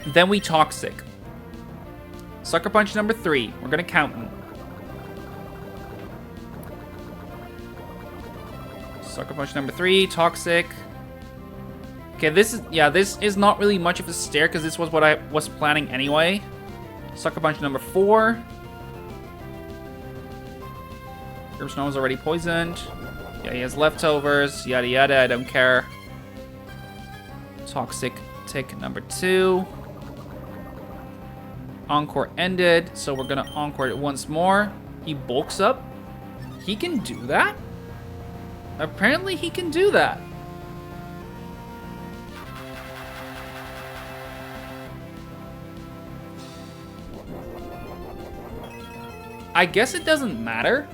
Then we Toxic. Sucker Punch number 3. We're gonna count him. Sucker Punch number 3, Toxic. Okay, this is not really much of a stare because this was what I was planning anyway. Sucker Punch number 4. Grimmsnarl was already poisoned. Yeah, he has leftovers. Yada yada, I don't care. Toxic tick number 2. Encore ended, so we're gonna encore it once more. He bulks up. He can do that? Apparently he can do that. I guess it doesn't matter.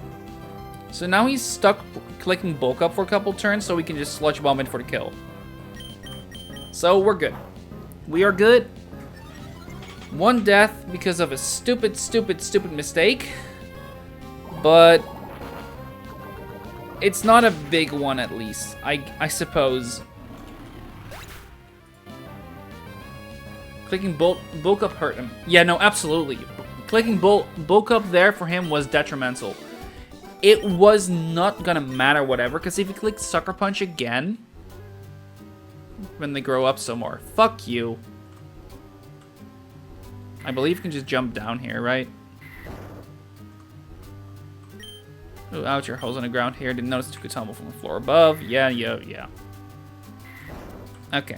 So now he's stuck clicking bulk up for a couple turns, so we can just sludge bomb in for the kill. So we're good. We are good. One death because of a stupid mistake. But it's not a big one, at least, I suppose. Clicking bulk up hurt him. Yeah, no, absolutely. Clicking bulk up there for him was detrimental. It was not gonna matter whatever, because if he clicks Sucker Punch again, when they grow up some more. Fuck you. I believe you can just jump down here, right? Ooh, ouch, your holes on the ground here. Didn't notice you could tumble from the floor above. Yeah. Okay.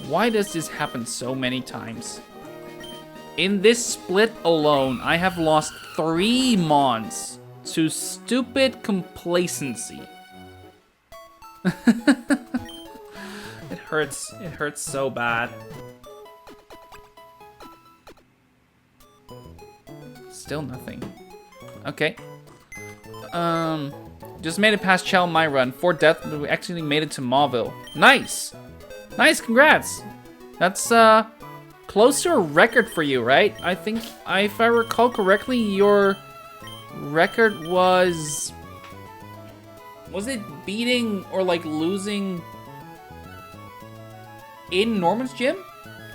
Why does this happen so many times? In this split alone, I have lost 3 Mons to stupid complacency. It hurts. It hurts so bad. Still nothing. Okay. Just made it past Chell my run. 4 deaths, but we actually made it to Mauville. Nice! Nice, congrats! That's, close to a record for you, right? I think, if I recall correctly, your record was... Was it beating or, like, losing in Norman's gym?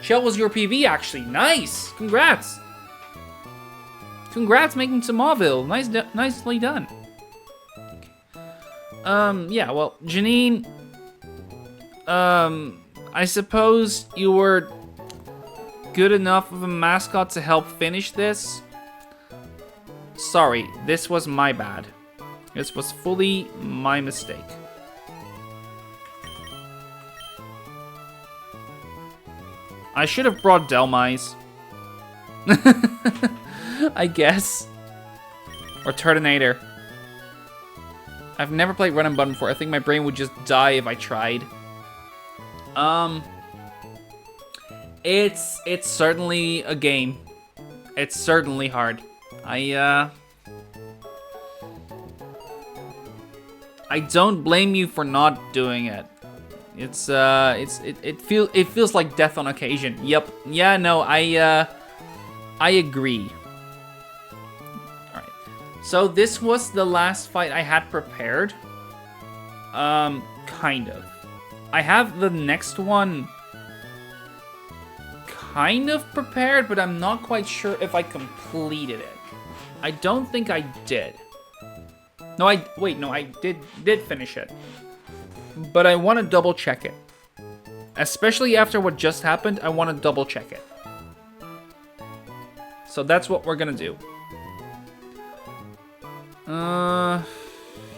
Chell was your PB, actually. Nice! Congrats! Congrats making to Mauville. Nicely done. Yeah, well, Janine, I suppose you were good enough of a mascot to help finish this. Sorry, this was my bad. This was fully my mistake. I should have brought Delmise. I guess. Or Turtonator. I've never played Run and Button before. I think my brain would just die if I tried. It's certainly a game. It's certainly hard. I don't blame you for not doing it. It feels like death on occasion. Yep. Yeah, no, I agree. Alright. So this was the last fight I had prepared. Kind of. I have the next one kind of prepared, but I'm not quite sure if I completed it. I don't think I did. No, I did finish it. But I want to double check it. Especially after what just happened, I want to double check it. So that's what we're gonna do.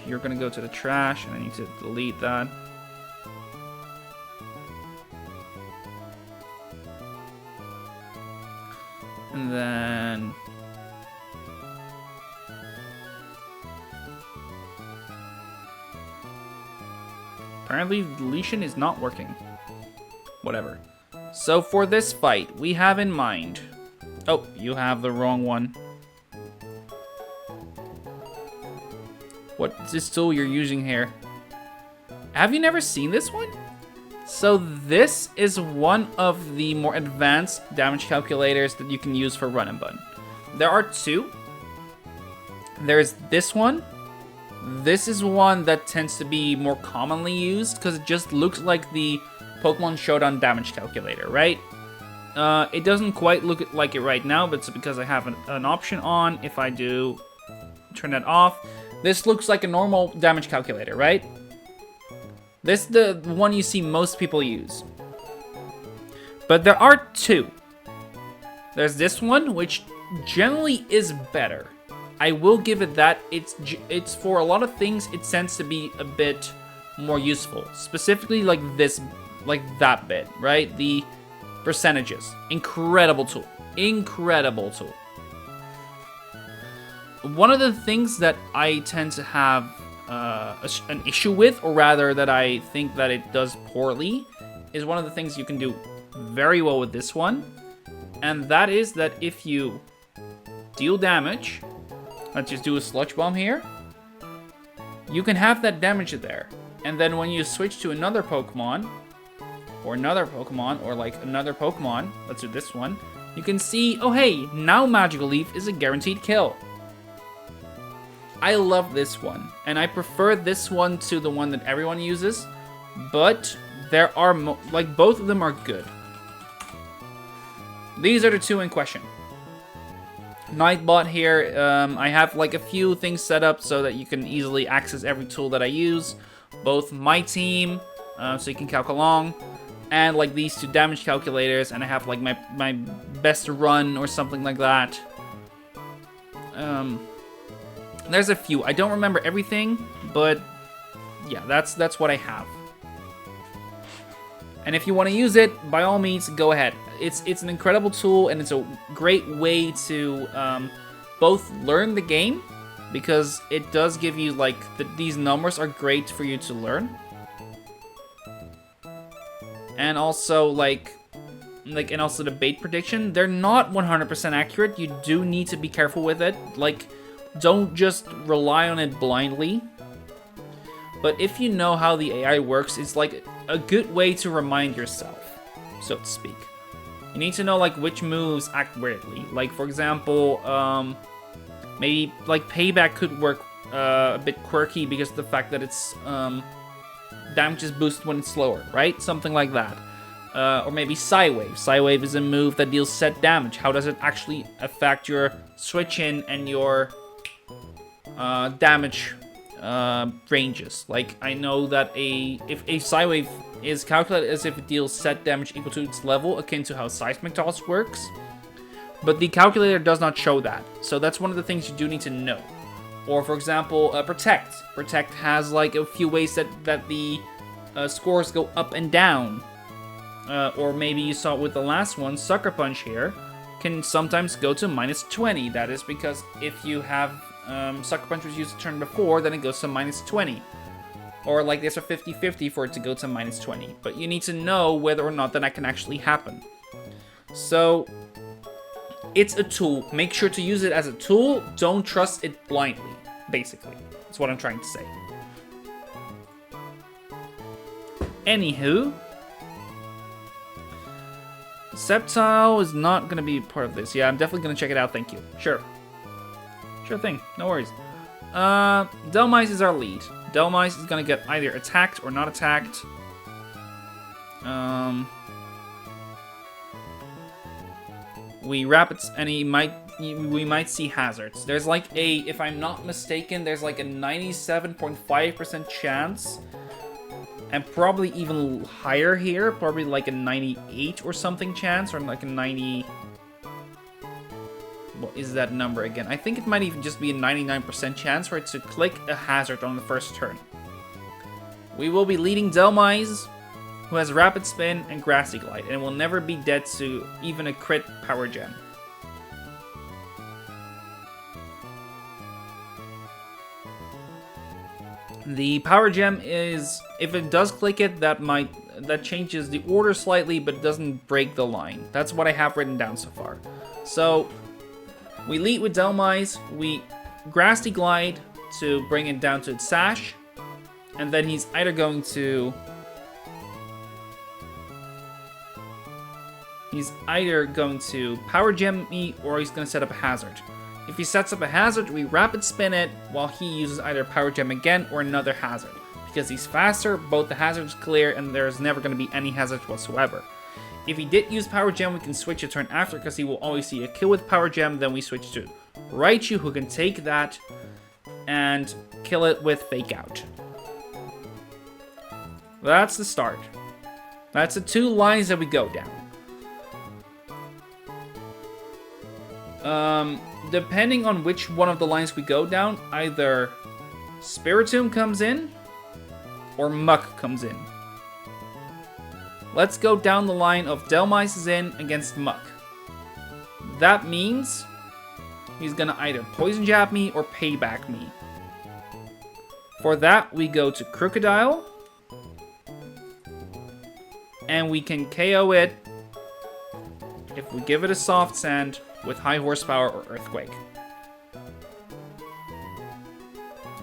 You're gonna go to the trash, and I need to delete that. And then... apparently deletion is not working. Whatever. So for this fight, we have in mind... Oh, you have the wrong one. What's this tool you're using here? Have you never seen this one? So this is one of the more advanced damage calculators that you can use for Run and Button. There are 2. There's this one. This is one that tends to be more commonly used because it just looks like the Pokemon Showdown damage calculator, right? It doesn't quite look like it right now, but it's because I have an option on. If I do turn that off, this looks like a normal damage calculator, right? This is the one you see most people use. But there are 2. There's this one, which generally is better. I will give it that. It's for a lot of things, it tends to be a bit more useful. Specifically like this, like that bit, right? The percentages. Incredible tool. Incredible tool. One of the things that I tend to have an issue with, or rather that I think that it does poorly, is one of the things you can do very well with this one. And that is that if you deal damage, let's just do a Sludge Bomb here, you can have that damage there. And then when you switch to another Pokemon, or like another Pokemon, let's do this one, you can see, oh hey, now Magical Leaf is a guaranteed kill. I love this one, and I prefer this one to the one that everyone uses, but there are, like, both of them are good. These are the two in question. Nightbot here, I have like a few things set up so that you can easily access every tool that I use. Both my team, so you can calc along, and like these two damage calculators, and I have like my best run or something like that. There's a few. I don't remember everything, but yeah, that's what I have. And if you want to use it, by all means, go ahead. It's an incredible tool, and it's a great way to both learn the game, because it does give you, like, these numbers are great for you to learn. And also, and also the bait prediction, they're not 100% accurate. You do need to be careful with it. Like, don't just rely on it blindly. But if you know how the AI works, it's like a good way to remind yourself, so to speak. You need to know like which moves act weirdly. Like for example, maybe like Payback could work a bit quirky because of the fact that it's damage is boosted when it's slower, right? Something like that. Or maybe Psywave. Psywave is a move that deals set damage. How does it actually affect your switch in and your damage ranges? Like I know that if a Psywave is calculated as if it deals set damage equal to its level, akin to how Seismic Toss works, but the calculator does not show that. So that's one of the things you do need to know. Or for example, Protect. Protect has like a few ways that the scores go up and down. Or maybe you saw it with the last one, Sucker Punch here can sometimes go to -20. That is because if you have Sucker Punch was used the turn before, then it goes to -20. Or like there's a 50-50 for it to go to -20. But you need to know whether or not that can actually happen. So it's a tool. Make sure to use it as a tool. Don't trust it blindly, basically. That's what I'm trying to say. Anywho, Sceptile is not going to be part of this. Yeah, I'm definitely going to check it out. Thank you. Sure. Sure thing. No worries. Dhelmise is our lead. Dhelmise is going to get either attacked or not attacked. We Rapids, and we might see hazards. There's like a, if I'm not mistaken, there's like a 97.5% chance, and probably even higher here, probably like a 98 or something chance, or like a 90. What is that number again? I think it might even just be a 99% chance for it to click a hazard on the first turn. We will be leading Dhelmise, who has Rapid Spin and Grassy Glide, and will never be dead to even a crit Power Gem. The Power Gem is, if it does click it, that changes the order slightly, but it doesn't break the line. That's what I have written down so far. So we lead with Dhelmise, we Grassy Glide to bring it down to its Sash, and then he's either going to Power Gem me, or he's going to set up a hazard. If he sets up a hazard, we Rapid Spin it while he uses either Power Gem again or another hazard. Because he's faster, both the hazards clear, and there's never going to be any hazards whatsoever. If he did use Power Gem, we can switch a turn after, because he will always see a kill with Power Gem. Then we switch to Raichu, who can take that and kill it with Fake Out. That's the start. That's the two lines that we go down. Depending on which one of the lines we go down, either Spiritomb comes in or Muck comes in. Let's go down the line of Dhelmise is in against Muck. That means he's gonna either Poison Jab me or Payback me. For that, we go to Crocodile, and we can KO it if we give it a soft sand with high horsepower or earthquake.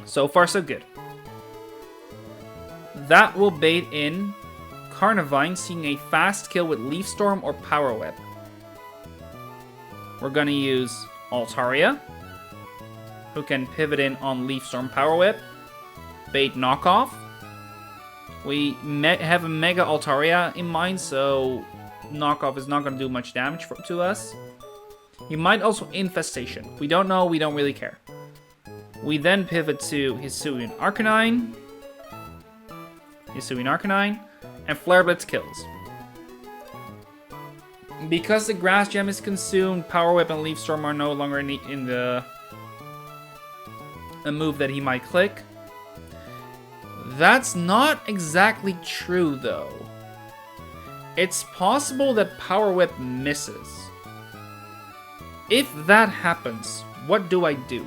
So far, so good. That will bait in Carnivine, seeing a fast kill with Leaf Storm or Power Whip. We're going to use Altaria, who can pivot in on Leaf Storm Power Whip. Bait Knockoff. We have a Mega Altaria in mind, so Knockoff is not going to do much damage to us. He might also Infestation. We don't know, we don't really care. We then pivot to Hisuian Arcanine. And Flare Blitz kills. Because the Grass Gem is consumed, Power Whip and Leaf Storm are no longer in the a move that he might click. That's not exactly true, though. It's possible that Power Whip misses. If that happens, what do I do?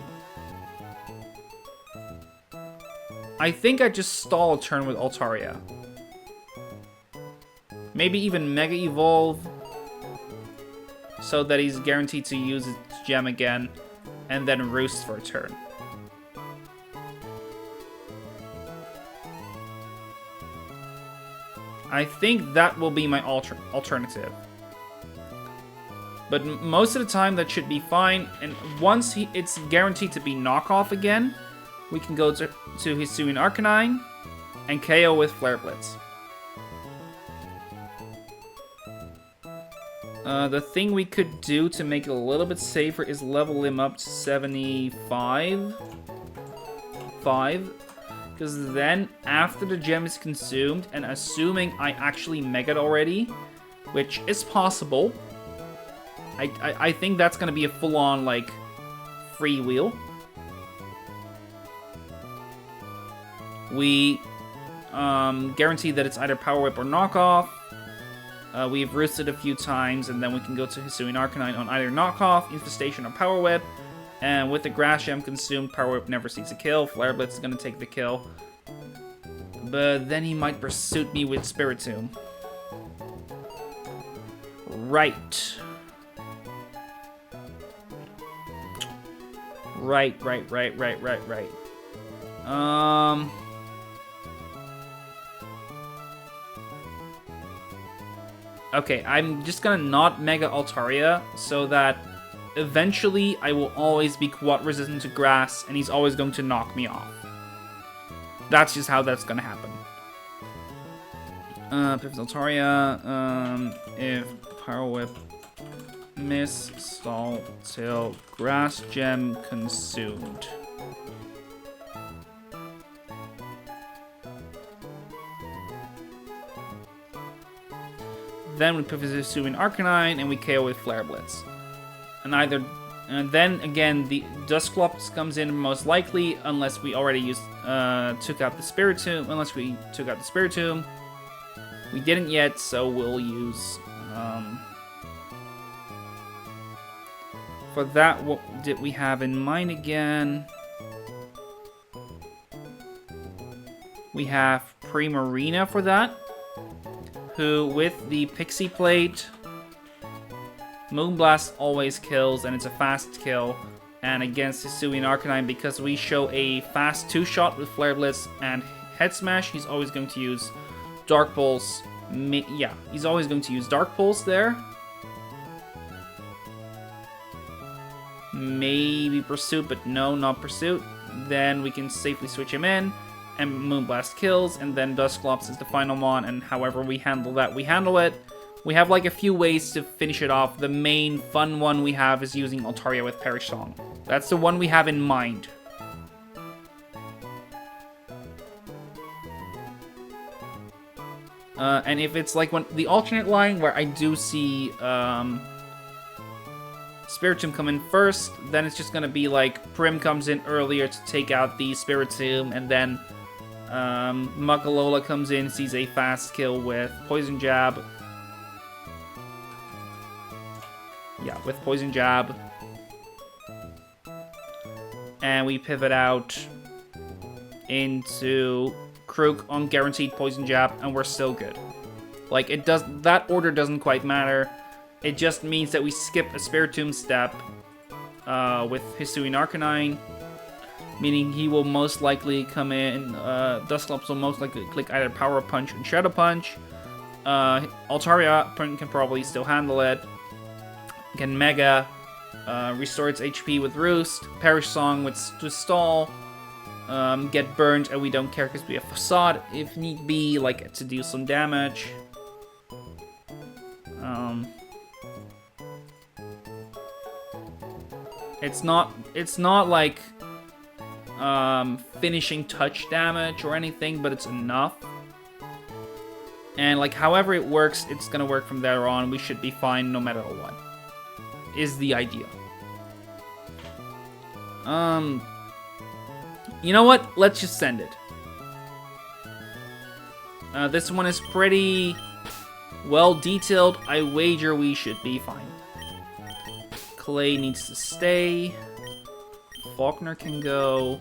I think I just stall a turn with Altaria. Maybe even Mega Evolve, so that he's guaranteed to use his gem again, and then Roost for a turn. I think that will be my alternative. But most of the time that should be fine, and once it's guaranteed to be Knockoff again, we can go to Hisuian Arcanine and KO with Flare Blitz. The thing we could do to make it a little bit safer is level him up to 75. Because then, after the gem is consumed, and assuming I actually Mega'd already, which is possible, I think that's going to be a full-on, like, freewheel. We guarantee that it's either Power Whip or Knockoff. We've roosted a few times, and then we can go to Hisuian Arcanine on either Knockoff, Infestation, or Power Whip. And with the Grass Gem consumed, Power Whip never sees a kill. Flare Blitz is going to take the kill. But then he might Pursuit me with Spiritomb. Right. Okay, I'm just gonna not Mega Altaria so that eventually I will always be quad resistant to grass and he's always going to knock me off. That's just how that's gonna happen. Pivot Altaria, if Power Whip miss, stall till Grass Gem consumed. Then we pivot to Hisuian Arcanine and we KO with Flare Blitz. And then again the Dusclops comes in most likely unless we already took out the Spiritomb. We didn't yet, so we'll use for that. What did we have in mind again? We have Primarina for that, who with the Pixie Plate, Moonblast always kills, and it's a fast kill. And against Hisuian Arcanine, because we show a fast 2-shot with Flare Blitz and Head Smash, he's always going to use Dark Pulse. He's always going to use Dark Pulse there. Maybe Pursuit, but no, not Pursuit. Then we can safely switch him in, and Moonblast kills, and then Dusclops is the final one, and however we handle that, we handle it. We have like a few ways to finish it off. The main fun one we have is using Altaria with Perish Song. That's the one we have in mind. And if it's like the alternate line where I do see Spiritomb come in first, then it's just gonna be like Prim comes in earlier to take out the Spiritomb, and then Mugalola comes in, sees a fast kill with Poison Jab. Yeah, with Poison Jab. And we pivot out into Krook on guaranteed Poison Jab, and we're still good. Like, that order doesn't quite matter. It just means that we skip a Spiritomb step with Hisui and Arcanine, meaning he will most likely come in. Dusclops will most likely click either Power Punch or Shadow Punch. Altaria can probably still handle it. Can Mega, restore its HP with Roost, Perish Song with Stall, get burned, and we don't care because we have Facade if need be, like to do some damage. It's not like finishing touch damage or anything, but it's enough. And like however it works, it's gonna work from there on. We should be fine no matter what. Is the idea. You know what? Let's just send it. This one is pretty well detailed. I wager we should be fine. Clay needs to stay. Faulkner can go.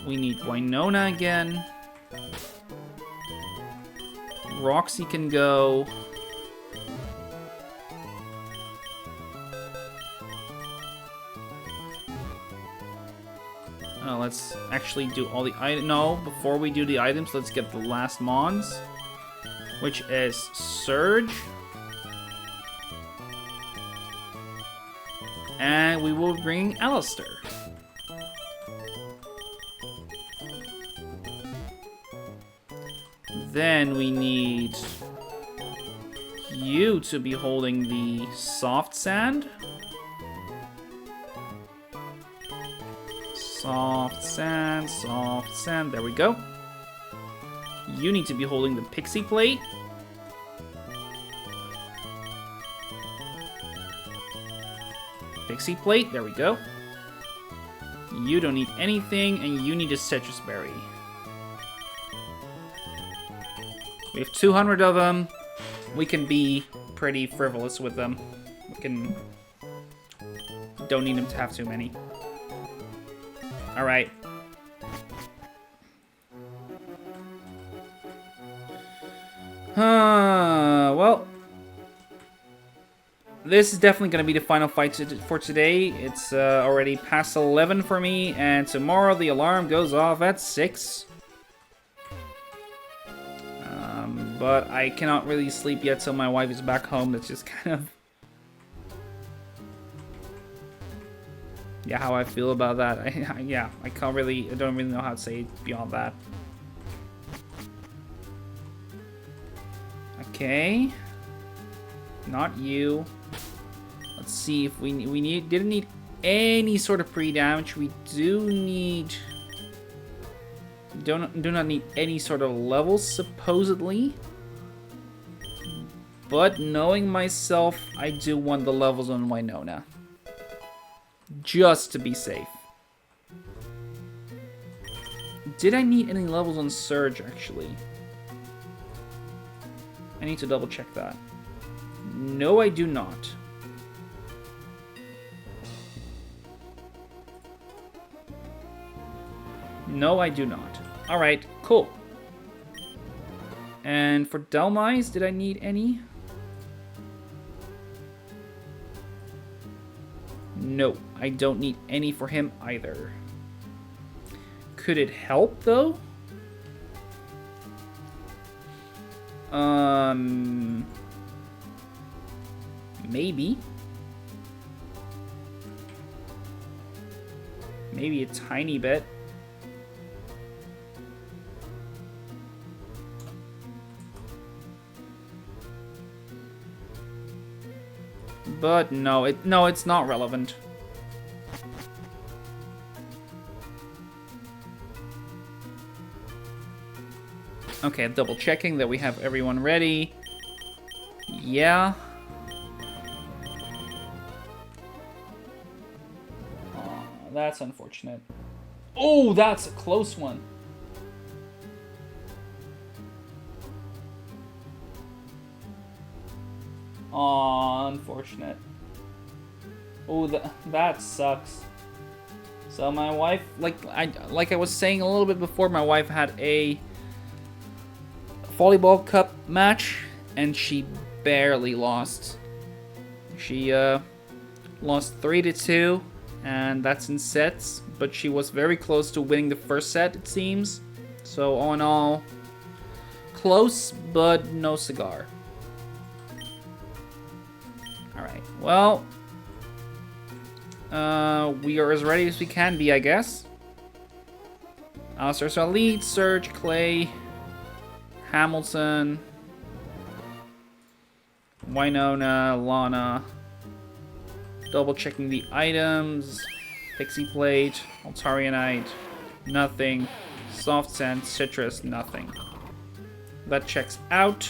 We need Winona again. Roxy can go. Let's actually do all the items. No, before we do the items, let's get the last Mons, which is Surge. And we will bring Alistair. Then we need you to be holding the Soft Sand. Soft Sand, there we go. You need to be holding the Pixie Plate. Pixie Plate, there we go. You don't need anything, and you need a Citrus Berry. We have 200 of them. We can be pretty frivolous with them. Don't need them to have too many. Alright. Well, this is definitely going to be the final fight for today. It's already past 11 for me, and tomorrow the alarm goes off at 6. But I cannot really sleep yet till my wife is back home. That's just kind of... yeah, how I feel about that. I don't really know how to say it beyond that. Okay. Not you. Let's see if we didn't need any sort of pre-damage. We do not need any sort of levels, supposedly. But knowing myself, I do want the levels on Winona. Just to be safe. Did I need any levels on Surge, actually? I need to double check that. No, I do not. No, I do not. Alright, cool. And for Delmise, did I need any? No, I don't need any for him either. Could it help, though? Maybe. Maybe a tiny bit. But no, it's not relevant. Okay, double checking that we have everyone ready. Yeah. Oh, that's unfortunate. Oh, that's a close one. Aw, unfortunate. Oh, that sucks. So my wife, like I was saying a little bit before, my wife had a volleyball cup match, and she barely lost. She lost 3-2, and that's in sets, but she was very close to winning the first set, it seems. So all in all, close, but no cigar. Alright, well, we are as ready as we can be, I guess. Alistair's our lead, Surge, Clay, Hamilton, Winona, Lana. Double checking the items. Pixie Plate, Altarianite, nothing. Soft Sand, Citrus, nothing. That checks out.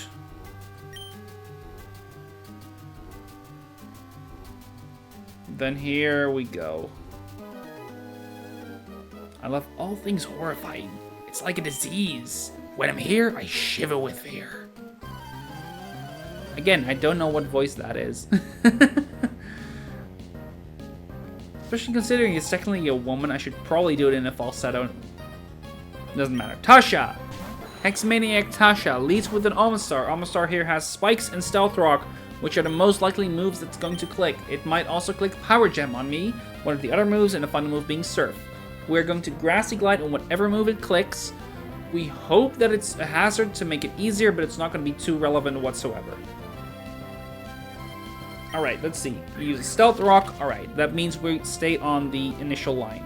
Then here we go. I love all things horrifying. It's like a disease. When I'm here, I shiver with fear. Again, I don't know what voice that is. Especially considering it's technically a woman, I should probably do it in a falsetto. Doesn't matter. Tasha! Hexmaniac Tasha leads with an Omastar. Omastar here has Spikes and Stealth Rock, which are the most likely moves that's going to click. It might also click Power Gem on me, one of the other moves, and the final move being Surf. We're going to Grassy Glide on whatever move it clicks. We hope that it's a hazard to make it easier, but it's not going to be too relevant whatsoever. Alright, let's see. We use a Stealth Rock. Alright, that means we stay on the initial line.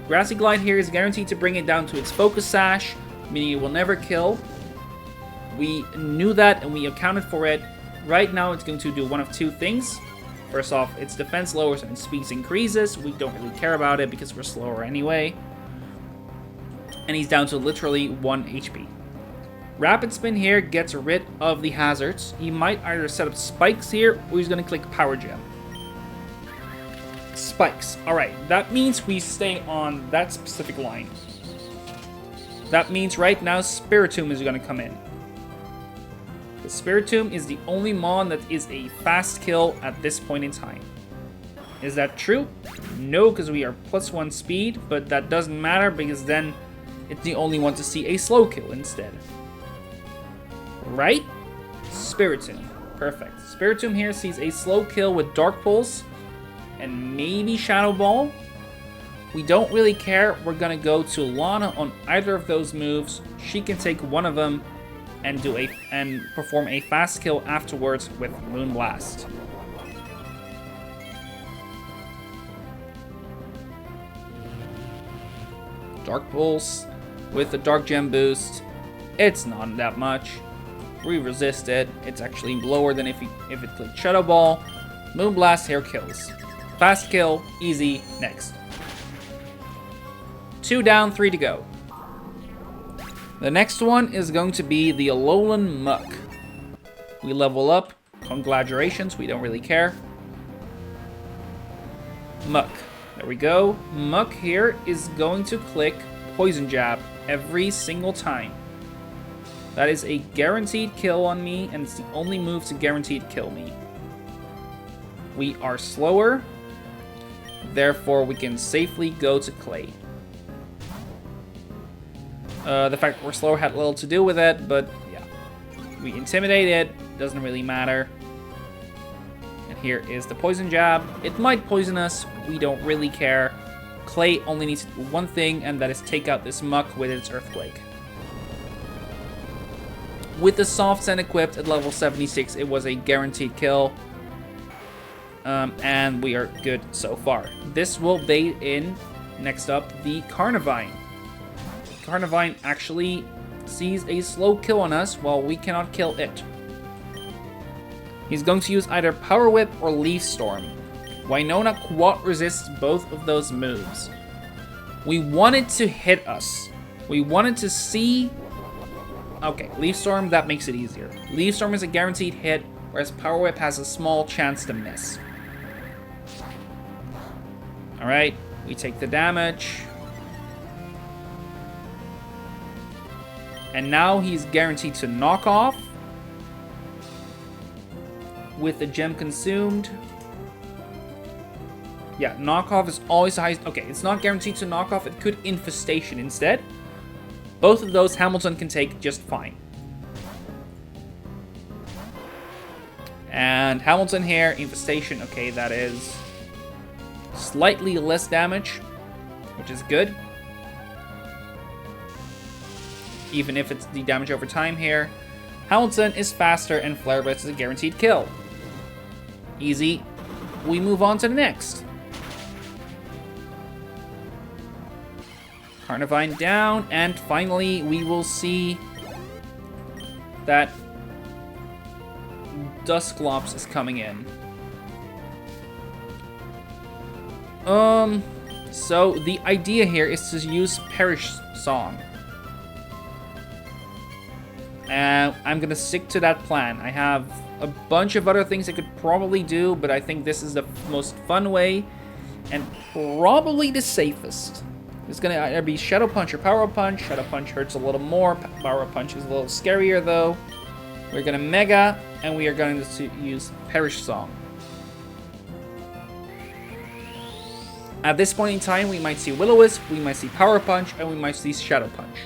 Grassy Glide here is guaranteed to bring it down to its Focus Sash, meaning it will never kill. We knew that and we accounted for it. Right now it's going to do one of two things. First off, its defense lowers and its speed increases. We don't really care about it because we're slower anyway. And he's down to literally 1 HP. Rapid Spin here gets rid of the hazards. He might either set up Spikes here, or he's going to click Power Gem. Spikes. Alright, that means we stay on that specific line. That means right now Spiritomb is going to come in. The Spiritomb is the only mon that is a fast kill at this point in time. Is that true? No, because we are +1 speed, but that doesn't matter because then it's the only one to see a slow kill instead. Right? Spiritomb. Perfect. Spiritomb here sees a slow kill with Dark Pulse and maybe Shadow Ball. We don't really care. We're going to go to Lana on either of those moves. She can take one of them and perform a fast kill afterwards with Moonblast. Dark Pulse with the Dark Gem boost. It's not that much. We resist it. It's actually lower than if it clicked Shadow Ball. Moonblast here kills. Fast kill, easy, next. 2 down, 3 to go. The next one is going to be the Alolan Muck. We level up. Congratulations, we don't really care. Muck. There we go. Muck here is going to click Poison Jab every single time. That is a guaranteed kill on me, and it's the only move to guaranteed kill me. We are slower, therefore we can safely go to Clay. The fact that we're slower had little to do with it, but yeah. We intimidate it, doesn't really matter. And here is the Poison Jab. It might poison us, we don't really care. Clay only needs to do one thing, and that is take out this Muck with its Earthquake. With the Soft Sand equipped at level 76, it was a guaranteed kill. And we are good so far. This will bait in, next up, the Carnivine. Carnivine actually sees a slow kill on us while we cannot kill it. He's going to use either Power Whip or Leaf Storm. Winona quad resists both of those moves. We wanted to hit us. We wanted to see... Okay, Leaf Storm, that makes it easier. Leaf Storm is a guaranteed hit, whereas Power Whip has a small chance to miss. Alright, we take the damage. And now he's guaranteed to knock off. With the gem consumed. Yeah, knockoff is always the highest. Okay, it's not guaranteed to knock off. It could Infestation instead. Both of those Hamilton can take just fine. And Hamilton here, Infestation. Okay, that is slightly less damage, which is good. Even if it's the damage over time here. Hamilton is faster, and Flare Blitz is a guaranteed kill. Easy. We move on to the next. Carnivine down, and finally we will see that Dusclops is coming in. So the idea here is to use Perish Song. And I'm gonna stick to that plan. I have a bunch of other things I could probably do, but I think this is the most fun way and probably the safest. It's gonna either be Shadow Punch or Power Punch. Shadow Punch hurts a little more. Power Punch is a little scarier though. We're gonna Mega, and we are going to use Perish Song. At this point in time, we might see Will-O-Wisp, we might see Power Punch, and we might see Shadow Punch.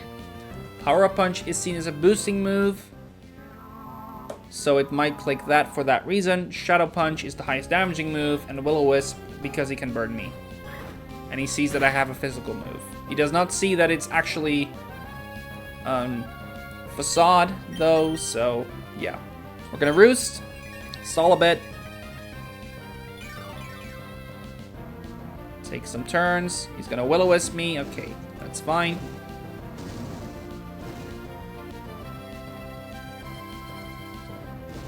Power Punch is seen as a boosting move, so it might click that for that reason. Shadow Punch is the highest damaging move, and Will-O-Wisp because he can burn me. And he sees that I have a physical move. He does not see that it's actually Facade, though, so yeah. We're gonna Roost, stall a bit, take some turns. He's gonna Will-O-Wisp me. Okay, that's fine.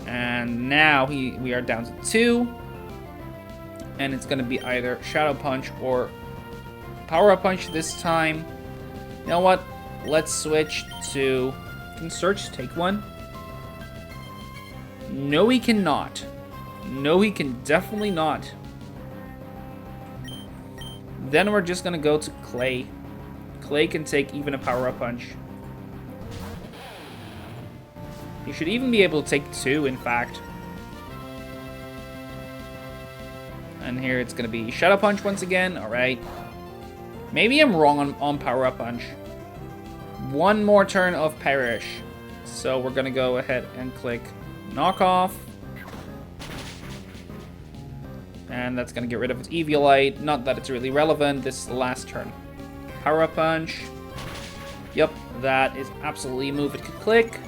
And now we are down to 2. And it's gonna be either Shadow Punch or Power Punch this time. You know what? Let's switch to... Can Search take one? No, he cannot. No, he can definitely not. Then we're just gonna go to Clay. Clay can take even a Power Punch. He should even be able to take 2, in fact. And here it's gonna be Shadow Punch once again. Alright. Maybe I'm wrong on Power Punch. One more turn of Perish. So we're gonna go ahead and click Knock Off. And that's gonna get rid of its Eviolite. Not that it's really relevant. This is the last turn. Power Punch. Yep, that is absolutely a move it could click.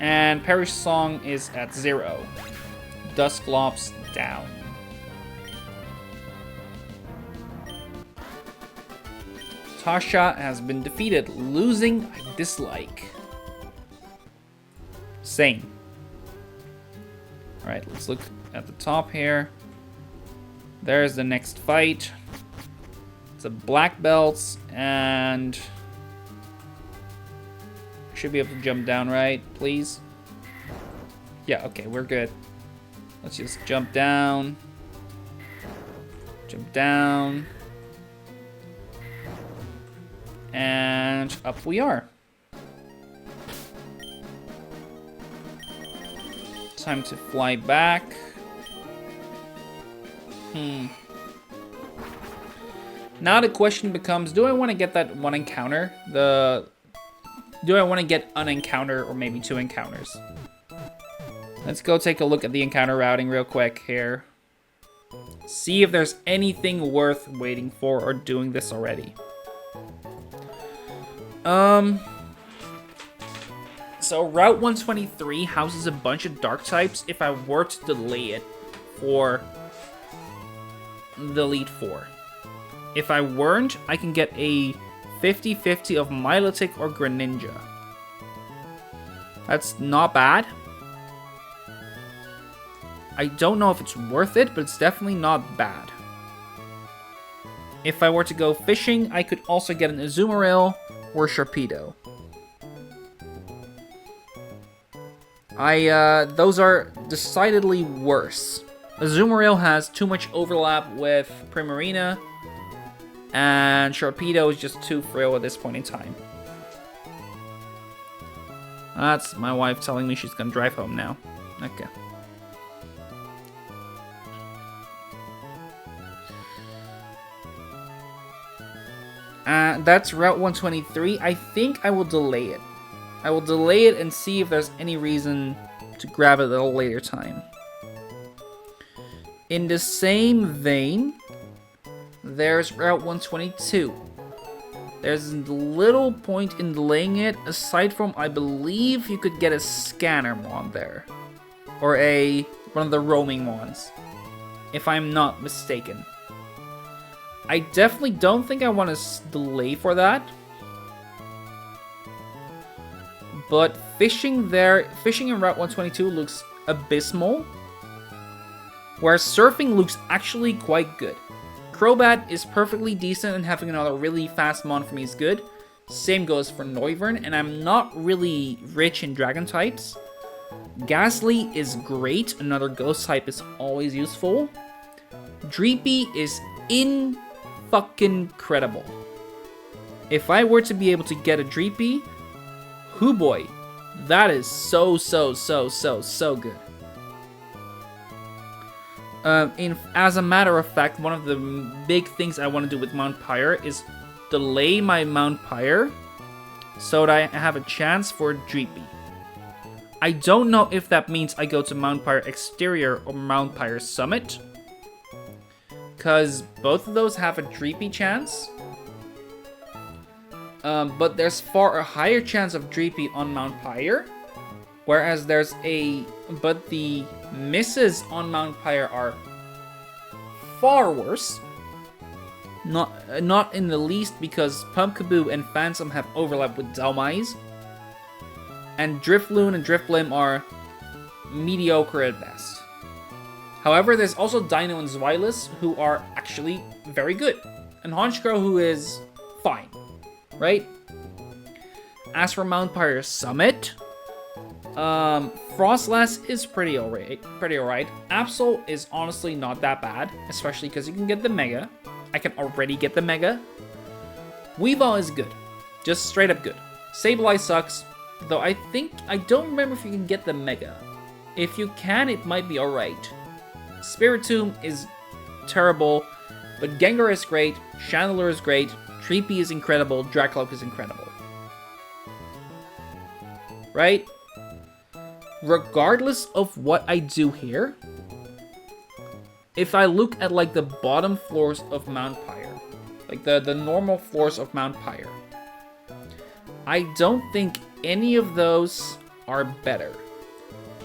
And Perish Song is at 0. Dusclops down. Tasha has been defeated, losing I dislike. Same. Alright, let's look at the top here. There's the next fight. It's a black belts, and should be able to jump down, right? Please. Yeah, okay, we're good. Let's just jump down. Jump down. And up we are. Time to fly back. Now the question becomes, do I want to get that one encounter? Do I want to get an encounter or maybe 2 encounters? Let's go take a look at the encounter routing real quick here. See if there's anything worth waiting for or doing this already. So Route 123 houses a bunch of dark types if I were to delay it for the Elite 4. If I weren't, I can get a 50-50 of Milotic or Greninja. That's not bad. I don't know if it's worth it, but it's definitely not bad. If I were to go fishing, I could also get an Azumarill or Sharpedo. Those are decidedly worse. Azumarill has too much overlap with Primarina, and Sharpedo is just too frail at this point in time. That's my wife telling me she's gonna drive home now. Okay. That's Route 123. I think I will delay it. I will delay it and see if there's any reason to grab it at a later time. In the same vein, there's Route 122. There's little point in delaying it, aside from, I believe you could get a scanner mon there. Or one of the roaming ones, if I'm not mistaken. I definitely don't think I want to delay for that. But fishing in Route 122 looks abysmal. Whereas surfing looks actually quite good. Crobat is perfectly decent, and having another really fast mon for me is good. Same goes for Noivern, and I'm not really rich in dragon types. Ghastly is great, another ghost type is always useful. Dreepy is in-fucking-credible. If I were to be able to get a Dreepy, hoo boy, that is so good. As a matter of fact, one of the big things I want to do with Mount Pyre is delay my Mount Pyre so that I have a chance for Dreepy. I don't know if that means I go to Mount Pyre Exterior or Mount Pyre Summit, because both of those have a Dreepy chance. But there's far a higher chance of Dreepy on Mount Pyre, whereas but the misses on Mount Pyre are far worse. Not in the least, because Pumpkaboo and Phantom have overlap with Dhelmise, and Drifloon and Drifblim are mediocre at best. However, there's also Dino and Zweilous, who are actually very good, and Honchkrow, who is fine, right? As for Mount Pyre Summit, Frostlass is pretty alright. Absol is honestly not that bad, especially because you can get the Mega. I can already get the Mega. Weavile is good, just straight up good. Sableye sucks, though I don't remember if you can get the Mega. If you can, it might be alright. Spiritomb is terrible, but Gengar is great, Chandelure is great, Treepy is incredible, Dracloak is incredible. Right? Regardless of what I do here, if I look at like the bottom floors of Mount Pyre, like the normal floors of Mount Pyre, I don't think any of those are better.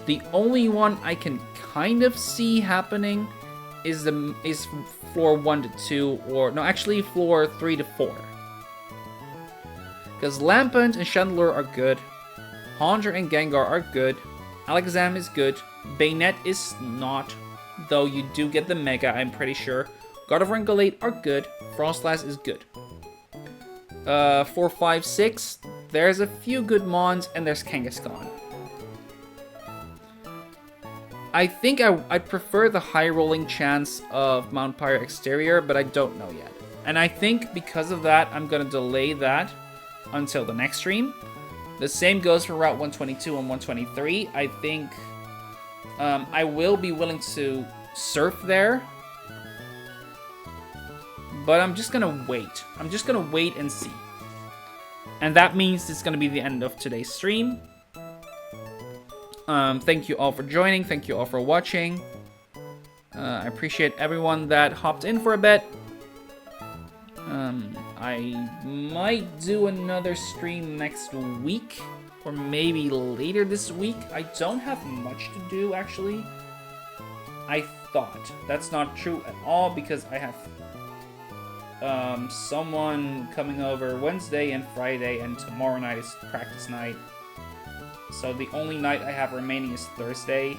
The only one I can kind of see happening is floor 1 to 2, or no, actually floor 3 to 4. Because Lampent and Chandelure are good, Haunter and Gengar are good, Alakazam is good, Bayonet is not, though you do get the Mega, I'm pretty sure. Gardevoir and Galate are good, Frostlass is good. 4, 5, 6, there's a few good Mons, and there's Kangaskhan. I think I'd prefer the high rolling chance of Mount Pyre Exterior, but I don't know yet. And I think because of that, I'm going to delay that until the next stream. The same goes for Route 122 and 123. I think I will be willing to surf there, but I'm just going to wait. I'm just going to wait and see. And that means it's going to be the end of today's stream. Thank you all for joining. Thank you all for watching. I appreciate everyone that hopped in for a bit. I might do another stream next week, or maybe later this week. I don't have much to do, actually. I thought. That's not true at all, because I have someone coming over Wednesday and Friday, and tomorrow night is practice night. So the only night I have remaining is Thursday.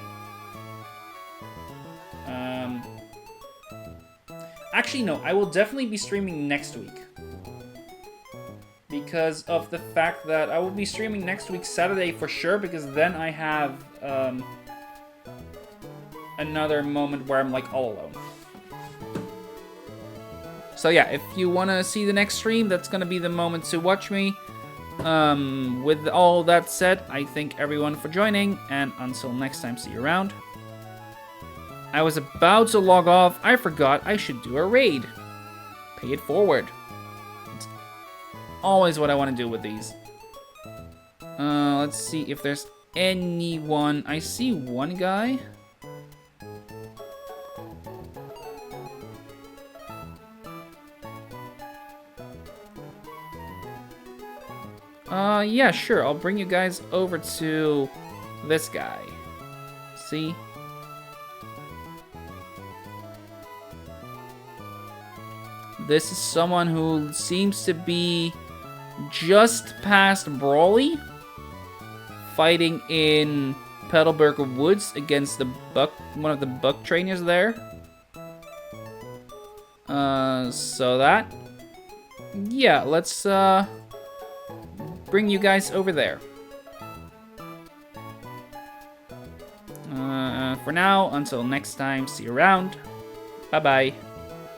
Actually, no, I will definitely be streaming next week. Because of the fact that I will be streaming next week Saturday for sure, because then I have another moment where I'm like all alone. So yeah, if you want to see the next stream, that's going to be the moment to watch me. With all that said, I thank everyone for joining, and until next time, see you around. I was about to log off. I forgot I should do a raid. Pay it forward. It's always what I want to do with these. Let's see if there's anyone. I see one guy. Yeah, sure. I'll bring you guys over to this guy. See? This is someone who seems to be just past Brawly, fighting in Petalburger Woods against the one of the buck trainers there. So that, yeah, let's bring you guys over there. For now, until next time, see you around. Bye-bye.